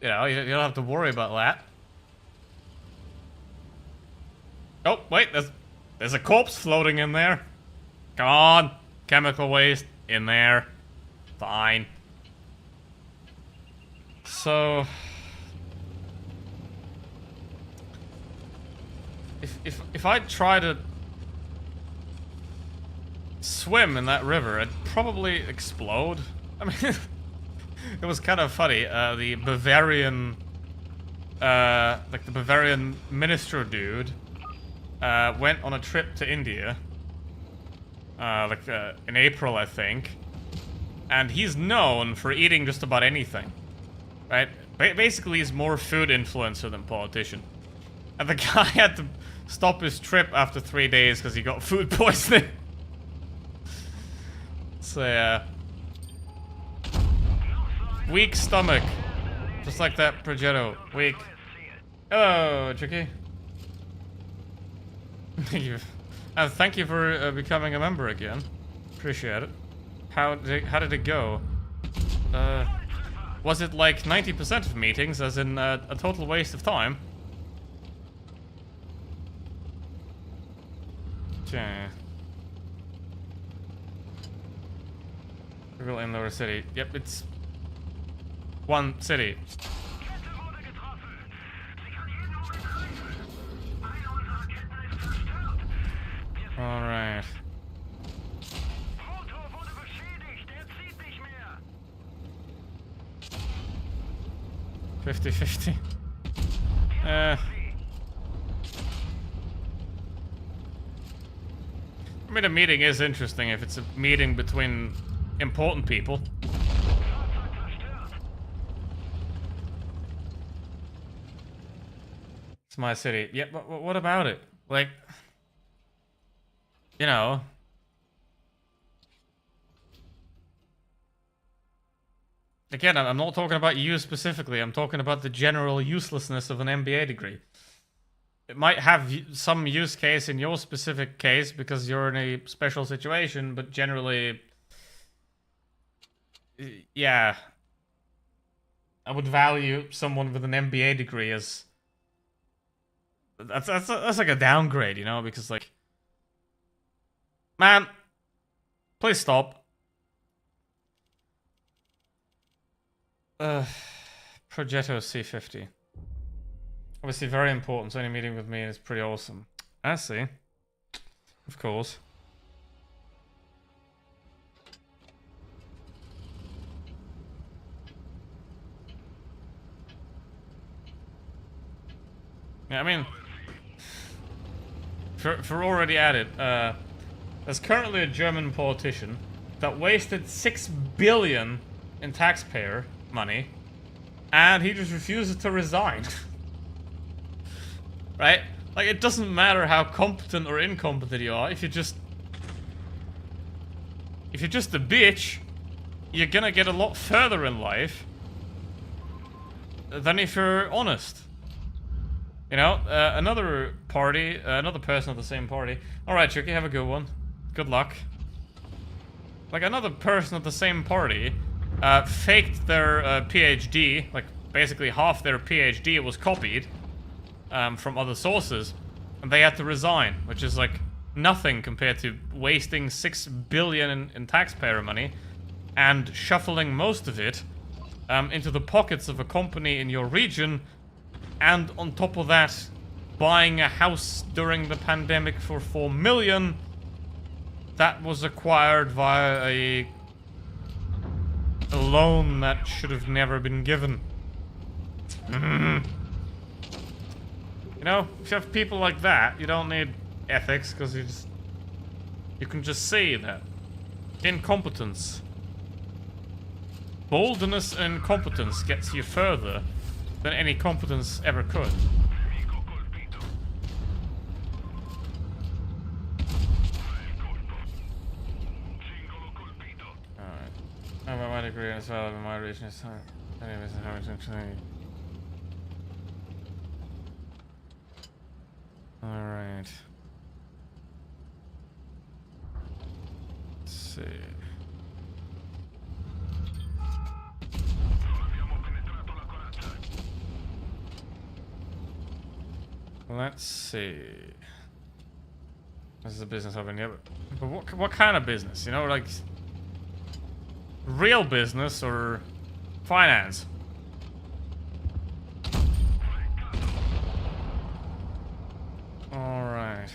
You know, you don't have to worry about that. Oh, wait, there's a corpse floating in there. Come on, chemical waste in there. Fine. So if I try to swim in that river, I'd probably explode. I mean, it was kind of funny. The Bavarian, like the Bavarian minister dude, went on a trip to India, in April, I think, and he's known for eating just about anything, right? Basically, he's more food influencer than politician. And the guy had to stop his trip after 3 days because he got food poisoning. So, yeah. Weak stomach. Just like that Progetto. Weak. Hello, Tricky. Thank you. Thank you for becoming a member again. Appreciate it. How did it go? Was it like 90% of meetings, as in a total waste of time? Okay. Real in Lower City. Yep, it's one city. Alright. 50-50. I mean, a meeting is interesting if it's a meeting between important people. It's my city. Yeah, but what about it? Like, you know. Again, I'm not talking about you specifically. I'm talking about the general uselessness of an MBA degree. It might have some use case in your specific case because you're in a special situation, but generally, yeah, I would value someone with an MBA degree as that's like a downgrade, you know, because like, man, please stop. Progetto C50. Obviously very important, so any meeting with me is pretty awesome. I see. Of course. Yeah, I mean, for already at it, there's currently a German politician that wasted 6 billion in taxpayer money, and he just refuses to resign. Right? Like, it doesn't matter how competent or incompetent you are, if you're just a bitch, you're gonna get a lot further in life than if you're honest. You know, another party, another person of the same party. Alright, Tricky, have a good one. Good luck. Like, another person of the same party faked their PhD, like, basically half their PhD was copied from other sources, and they had to resign, which is like nothing compared to wasting 6 billion in taxpayer money and shuffling most of it into the pockets of a company in your region, and on top of that, buying a house during the pandemic for 4 million that was acquired via a loan that should have never been given. You know, if you have people like that, you don't need ethics, because you can just see that Incompetence. Boldness and competence gets you further than any competence ever could. Nemico colpito. Il colpo. Singolo colpito. Alright. I have my degree as well, but my region is high. Anyways, how much actually. Alright. Let's see. Non abbiamo penetrato la corazza. Let's see. This is a business hub in here, but what kind of business? You know, like real business or finance? All right.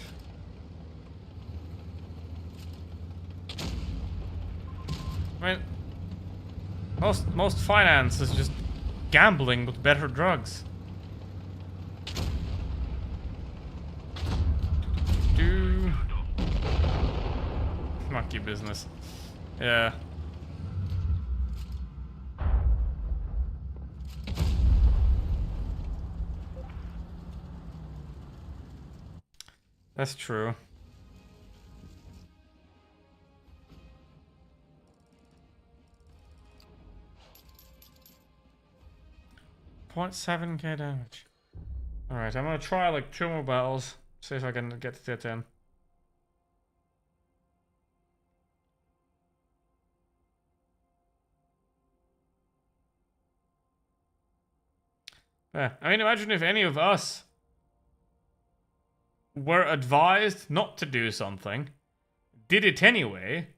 I mean, most finance is just gambling with better drugs. Monkey business. Yeah. That's true. .7k damage. Alright, I'm gonna try like 2 more battles. See if I can get to tier 10. Yeah, I mean, imagine if any of us were advised not to do something, did it anyway,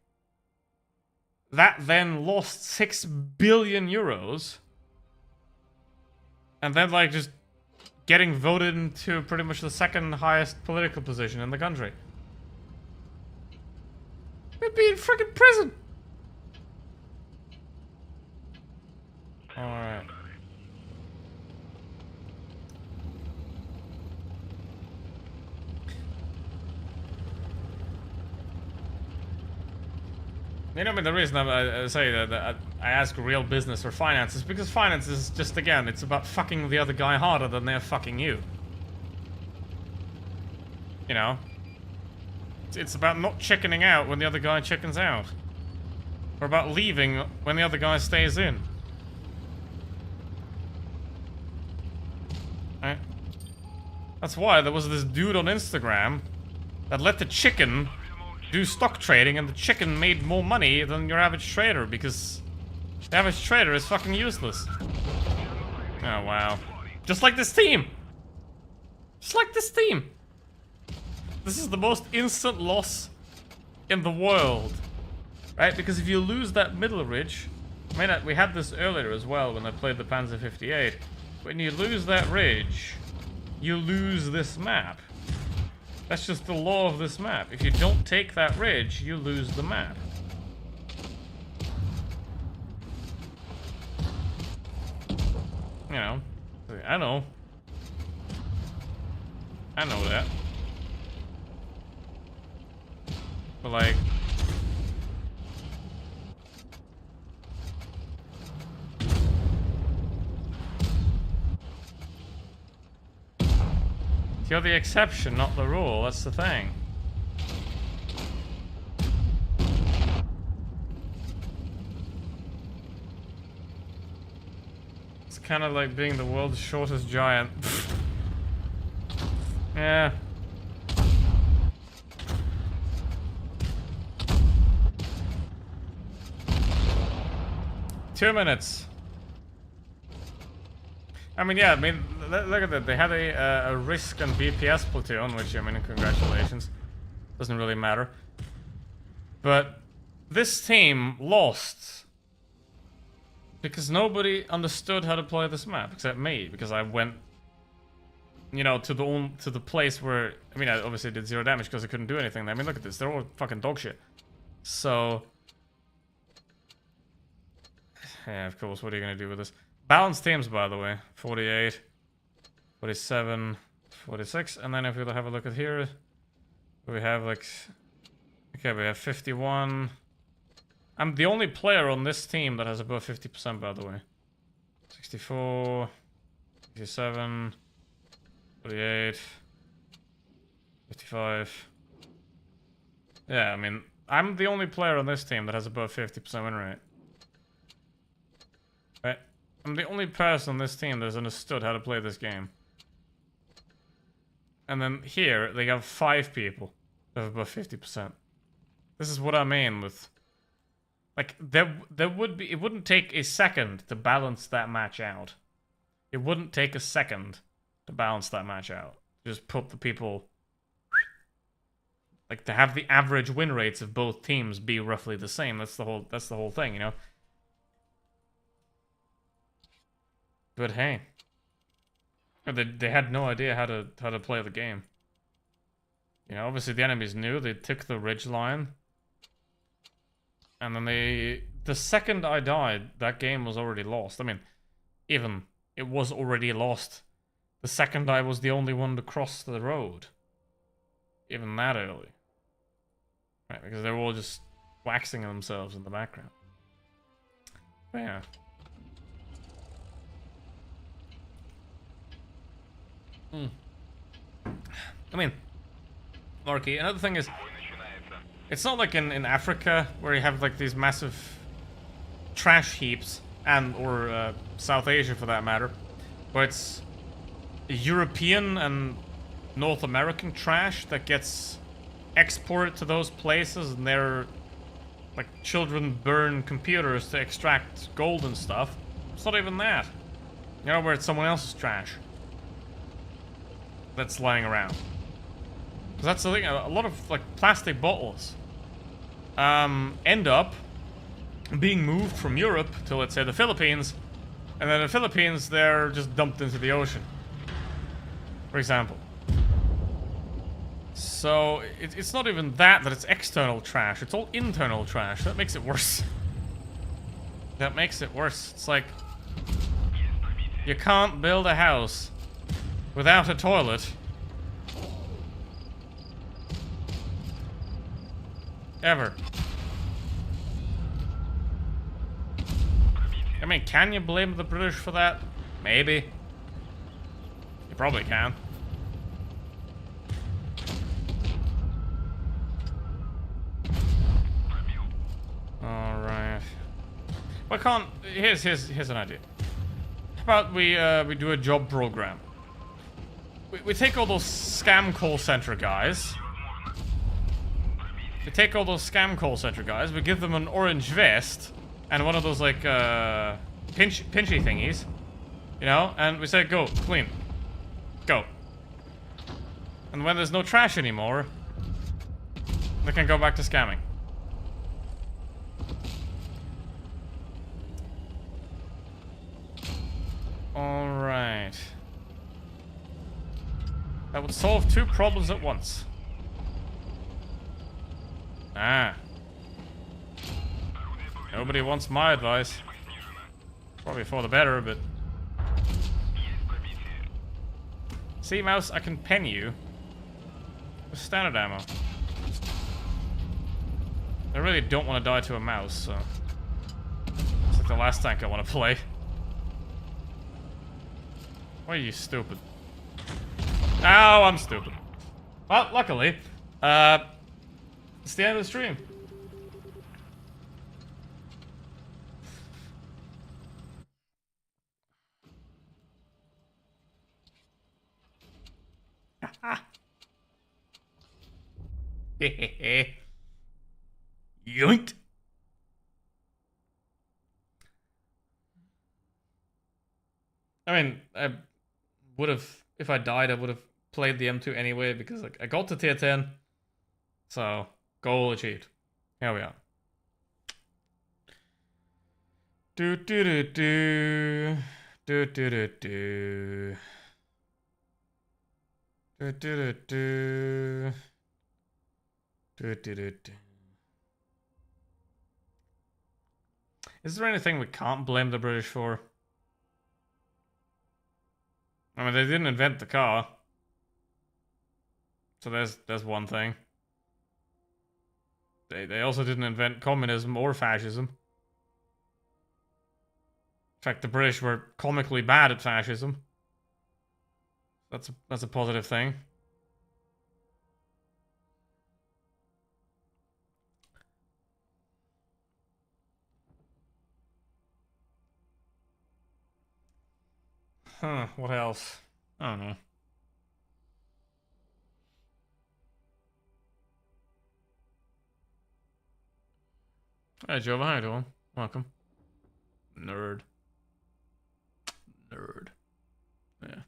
that then lost 6 billion euros, and then, like, just getting voted into pretty much the second highest political position in the country. We'd be in freaking prison! Alright. You know, I mean, the reason I say that I ask real business or finance is because finance is just, again, it's about fucking the other guy harder than they're fucking you. You know? It's about not chickening out when the other guy chickens out. Or about leaving when the other guy stays in. Right? That's why there was this dude on Instagram that let the chicken do stock trading, and the chicken made more money than your average trader because the average trader is fucking useless. Oh wow. Just like this team! Just like this team! This is the most instant loss in the world. Right? Because if you lose that middle ridge, I mean, we had this earlier as well when I played the Panzer 58. When you lose that ridge, you lose this map. That's just the law of this map. If you don't take that ridge, you lose the map. You know. I know. I know that. But like... You're the exception, not the rule. That's the thing. It's kind of like being the world's shortest giant. Yeah. Two minutes. I mean, yeah, I mean, look at that. They had a Risk and BPS platoon, which, I mean, congratulations. Doesn't really matter. But this team lost because nobody understood how to play this map except me, because I went, you know, to the place where, I mean, I obviously did 0 damage because I couldn't do anything. I mean, look at this. They're all fucking dog shit. So, yeah, of course, what are you gonna do with this? Balanced teams, by the way. 48, 47, 46. And then if we have a look at here, we have like... Okay, we have 51, I'm the only player on this team that has above 50%, by the way. 64, 67, 48, 55. Yeah, I mean, I'm the only player on this team that has above 50% win rate. Right? I'm the only person on this team that's understood how to play this game. And then here, they have 5 people that have above 50%. This is what I mean with... Like, there would be... It wouldn't take a second to balance that match out. It wouldn't take a second to balance that match out. Just put the people... Like, to have the average win rates of both teams be roughly the same. That's the whole thing, you know? But hey... They had no idea how to play the game. You know, obviously the enemies knew. They took the ridge line. And then the second I died, that game was already lost. I mean, even it was already lost the second I was the only one to cross the road. Even that early. Right, because they were all just waxing themselves in the background. But yeah. I mean, Marky, another thing is, it's not like in Africa where you have like these massive trash heaps, or South Asia for that matter, where it's European and North American trash that gets exported to those places, and they're like children burn computers to extract gold and stuff. It's not even that. You know, where it's someone else's trash that's lying around. Because that's the thing, a lot of like plastic bottles end up being moved from Europe to, let's say, the Philippines, and then in the Philippines they're just dumped into the ocean, for example. So it's not even that it's external trash, it's all internal trash. That makes it worse. That makes it worse. It's like, you can't build a house without a toilet. Ever. I mean, can you blame the British for that? Maybe. You probably can. Alright. Why can't... Here's an idea. How about we do a job program? We take all those scam call center guys. We take all those scam call center guys, we give them an orange vest and one of those like pinchy thingies, you know, and we say go, clean. Go. And when there's no trash anymore, they can go back to scamming. Alright. That would solve 2 problems at once. Ah. Nobody wants my advice. Probably for the better, but... See, Mouse, I can pen you with standard ammo. I really don't want to die to a mouse, so... It's like the last tank I want to play. Why are you stupid? Oh, I'm stupid. Well, luckily, it's the end of the stream. Yoink. I mean, I would have, if I died, I would have played the M2 anyway, because like I got to tier 10. So, goal achieved. Here we are. Do do do do. Do do do do. Do do do do. Do do do do. Is there anything we can't blame the British for? I mean, they didn't invent the car. So there's one thing. They also didn't invent communism or fascism. In fact, the British were comically bad at fascism. That's a positive thing. Huh, what else? I don't know. Hey, Jova, how you doing? Welcome. Nerd. Nerd. Yeah.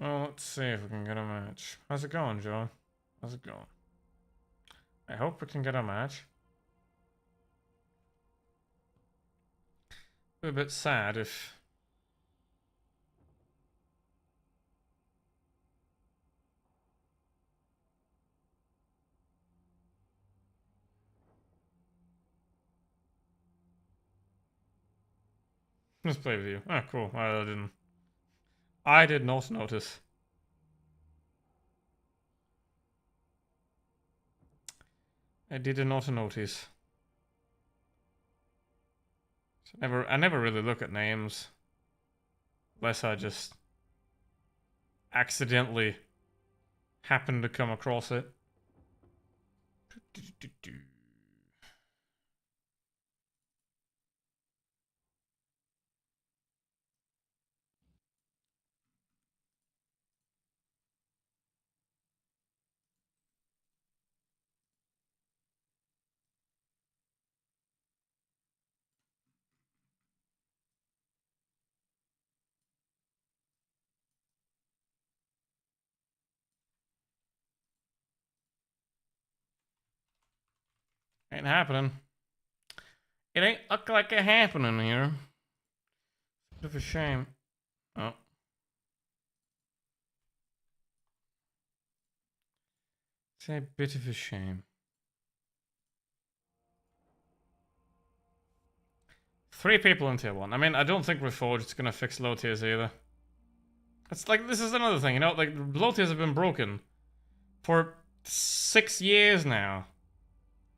Well, let's see if we can get a match. How's it going, Joe? How's it going? I hope we can get a match. Be a bit sad if... Let's play with you. Ah, cool. I did not notice. I did not notice. I never really look at names. Unless I just accidentally happen to come across it. Ain't happening. It ain't look like it happening here. Bit of a shame. Oh. It's a bit of a shame. 3 people in tier 1. I mean, I don't think Reforged's gonna fix low tiers either. It's like, this is another thing, you know, like, low tiers have been broken for 6 years now.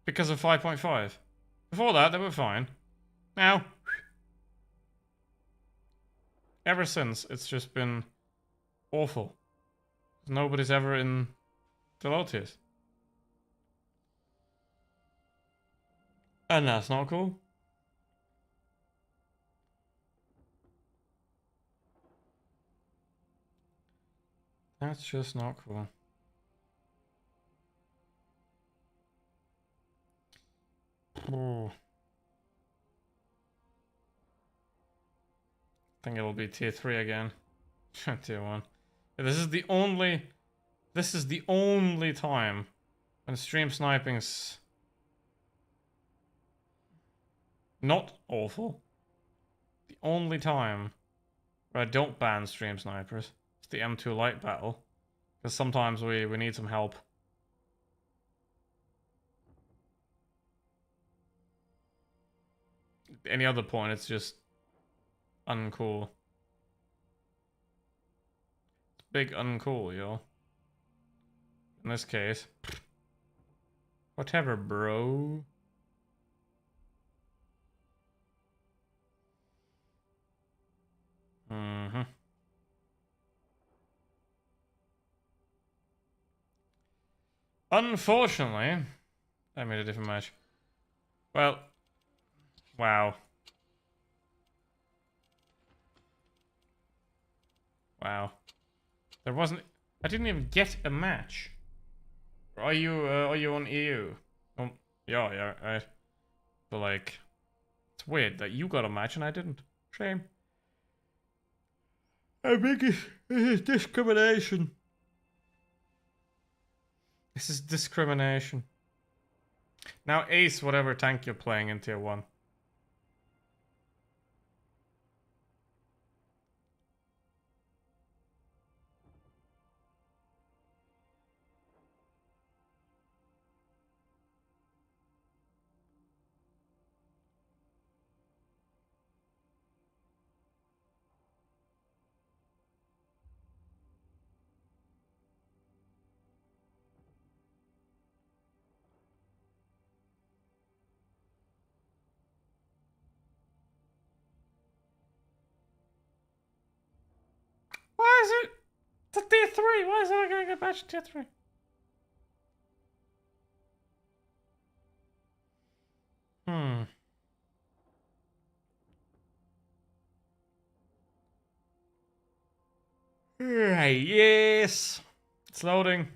Because of 5.5. Before that, they were fine. Now, ever since, it's just been awful. Nobody's ever in the low tiers. And that's not cool. That's just not cool. Oh. I think it'll be tier 3 again. Tier 1. Yeah, this is the only time when stream sniping's not awful. The only time where I don't ban stream snipers is the M2 light battle. Because sometimes we need some help. Any other point, it's just uncool. It's big uncool, yo. In this case. Whatever, bro. Mm-hmm. Unfortunately, I made a different match. Well, wow. Wow. There wasn't... I didn't even get a match. Are you on EU? Oh, yeah, right. But like, it's weird that you got a match and I didn't. Shame. I think this is discrimination. This is discrimination. Now ace whatever tank you're playing in tier 1. tier 3! Why is I gonna get back to tier 3? Right, yes! It's loading.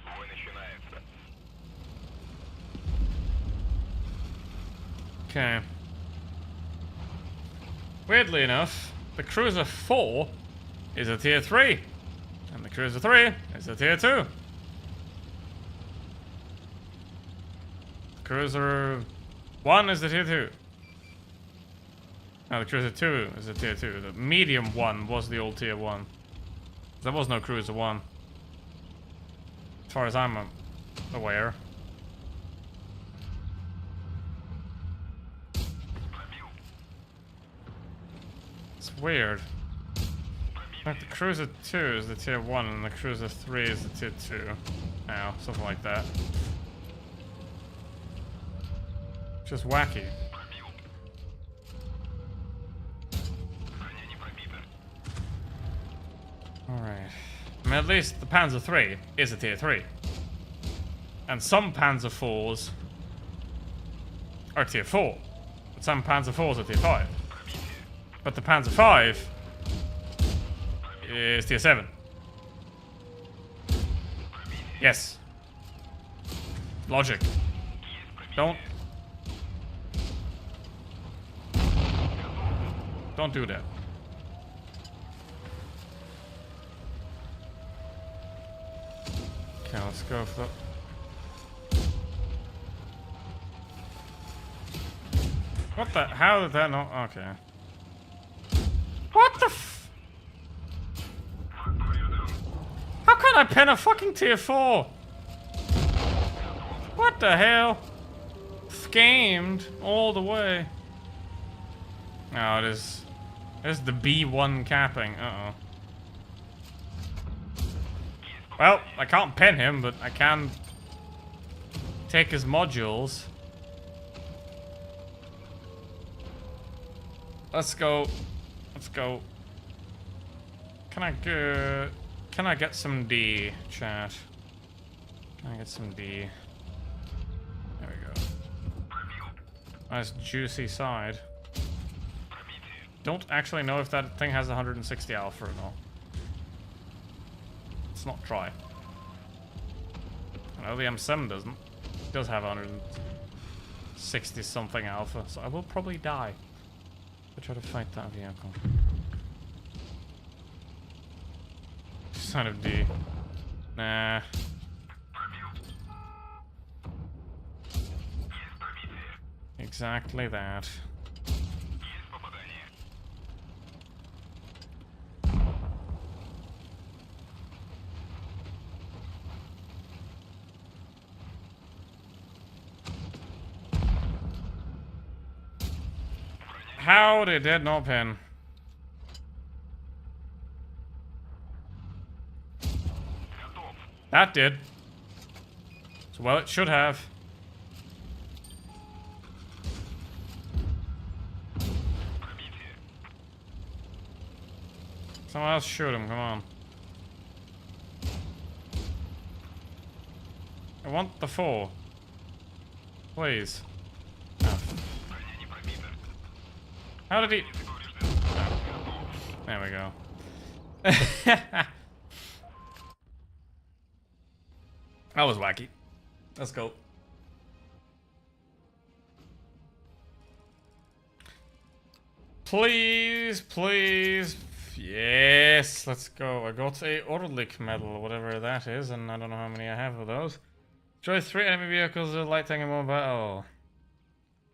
Бой начинается. Okay. Weirdly enough, the Cruiser 4 is a tier 3. And the Cruiser 3 is a tier 2. The Cruiser 1 is a tier 2. No, the Cruiser 2 is a tier 2. The medium 1 was the old tier 1. There was no Cruiser 1. As far as I'm aware. It's weird. Like the Cruiser 2 is the tier 1 and the Cruiser 3 is the tier 2. Now, something like that. Just wacky. Alright. I mean, at least the Panzer 3 is a tier 3. And some Panzer 4s are tier 4. But some Panzer 4s are tier 5. But the Panzer 5 is tier 7. Yes. Logic. Don't do that. Okay, let's go for that. What the? How did that not? Okay. What the f? How can I pen a fucking tier 4? What the hell? Scammed all the way. No, it is. There's the B1 capping. Uh-oh. Well, I can't pen him, but I can take his modules. Let's go. Let's go. Can I get some D, chat? Can I get some D? There we go. Nice juicy side. Don't actually know if that thing has 160 alpha or not. Let's not try. I know the M7 doesn't. It does have 160 something alpha, so I will probably die if I try to fight that vehicle. Son of D. Nah. Exactly that. How did that not pen? That did. So, well, it should have. Someone else shoot him, come on. I want the 4. Please. Oh. How did he... Oh. There we go. That was wacky. Let's go. Please, please. Yes, let's go. I got a Orlik medal, whatever that is, and I don't know how many I have of those. Destroy 3 enemy vehicles with light tank in one battle.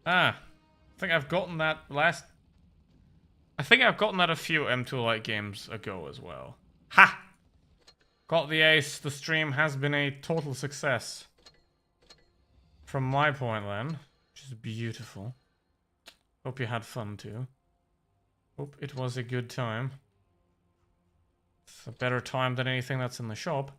Ah, I think I've gotten that last... I think I've gotten that a few M2 Light games ago as well. Ha! Got the ace. The stream has been a total success. From my point then, which is beautiful. Hope you had fun too. Hope it was a good time. It's a better time than anything that's in the shop.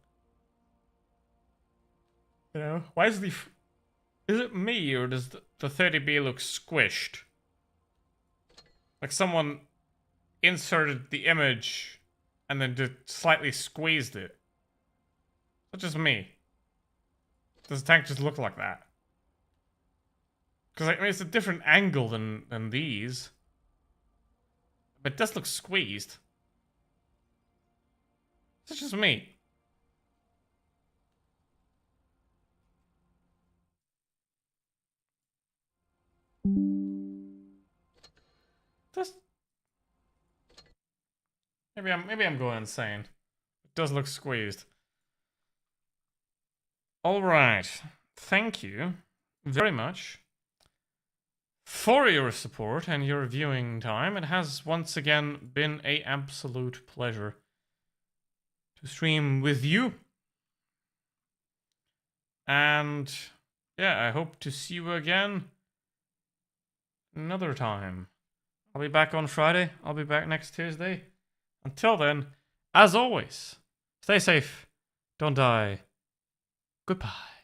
You know, why is is it me or does the 30B look squished? Like someone inserted the image and then just slightly squeezed it. It's just me. Does the tank just look like that? Because I mean, it's a different angle than these. But it does look squeezed. It's just me. Just maybe I'm going insane. It does look squeezed. All right. Thank you very much for your support and your viewing time. It has once again been an absolute pleasure to stream with you. And yeah, I hope to see you again another time. I'll be back on Friday. I'll be back next Tuesday. Until then, as always, stay safe, don't die. Goodbye.